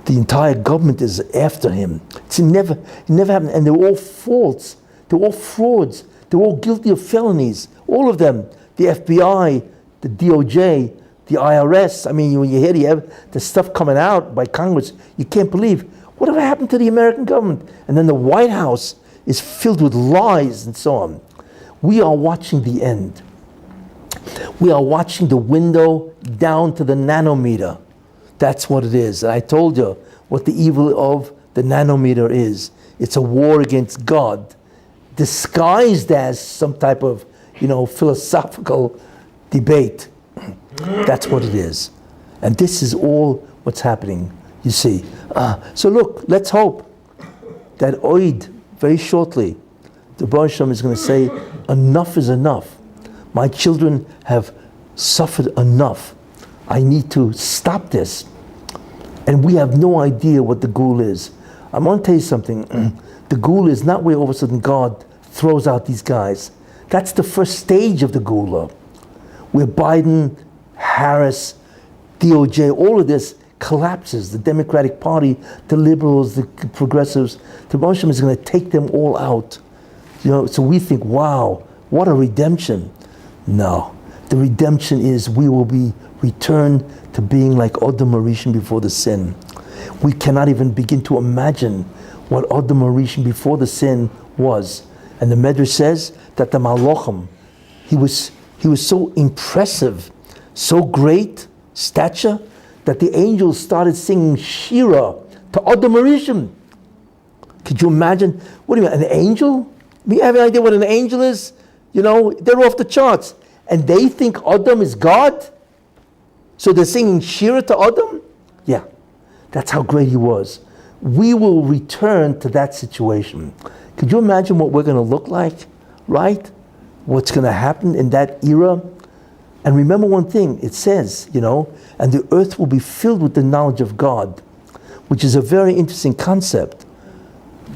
S1: The entire government is after him. It never happened. And they're all false. They're all frauds. They're all guilty of felonies. All of them. The FBI, the DOJ, the IRS. I mean, when you hear the stuff coming out by Congress, you can't believe whatever happened to the American government. And then the White House is filled with lies and so on. We are watching the end. We are watching the window down to the nanometer. That's what it is. And I told you what the evil of the nanometer is. It's a war against God, disguised as some type of, philosophical debate. That's what it is. And this is all what's happening, you see. So look, let's hope that Oid, very shortly, the Baruch Hashem is going to say, enough is enough. My children have suffered enough. I need to stop this. And we have no idea what the Gul is. I'm going to tell you something. The Gul is not where all of a sudden God throws out these guys. That's the first stage of the Gula, where Biden, Harris, DOJ, all of this collapses. The Democratic Party, the liberals, the progressives, the Baruch Hashem is going to take them all out. So we think, wow, what a redemption. No, the redemption is we will be returned to being like Adam Arishan before the sin. We cannot even begin to imagine what Adam Arishan before the sin was. And the Medrash says that the Malachim, he was so impressive, so great stature, that the angels started singing Shira to Adam Arishan. Could you imagine? What do you mean, an angel? Do you have any idea what an angel is? They're off the charts. And they think Adam is God? So they're singing Shira to Adam? Yeah, that's how great he was. We will return to that situation. Could you imagine what we're going to look like, right? What's going to happen in that era? And remember one thing, it says, and the earth will be filled with the knowledge of God, which is a very interesting concept.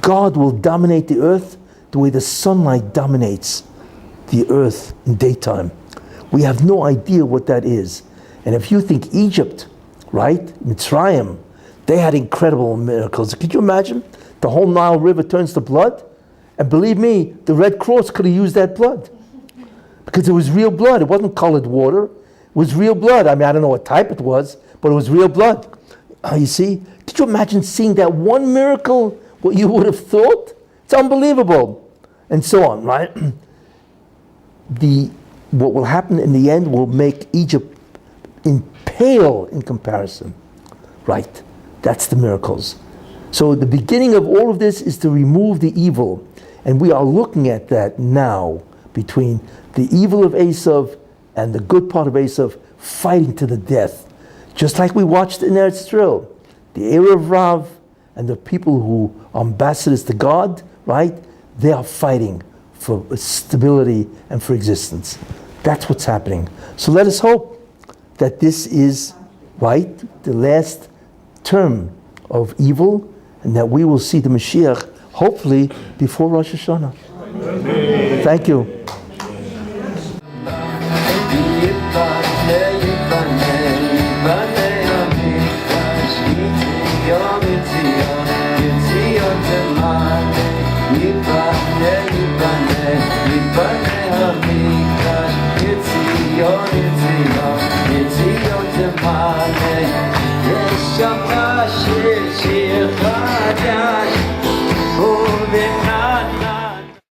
S1: God will dominate the earth the way the sunlight dominates the earth in daytime. We have no idea what that is. And if you think Egypt, right, Mitzrayim, they had incredible miracles. Could you imagine? The whole Nile River turns to blood. And believe me, the Red Cross could have used that blood. Because it was real blood. It wasn't colored water. It was real blood. I mean, I don't know what type it was, but it was real blood. You see? Could you imagine seeing that one miracle, what you would have thought? It's unbelievable. And so on, right? What will happen in the end will make Egypt pale in comparison. Right? That's the miracles. So the beginning of all of this is to remove the evil. And we are looking at that now between the evil of Esav and the good part of Esav fighting to the death. Just like we watched in Eretz Yisrael. The Erev Rav and the people who are ambassadors to God, right? They are fighting for stability and for existence. That's what's happening. So let us hope that this is, right, the last term of evil, and that we will see the Mashiach, hopefully, before Rosh Hashanah. Amen. Thank you.
S3: שיר חדש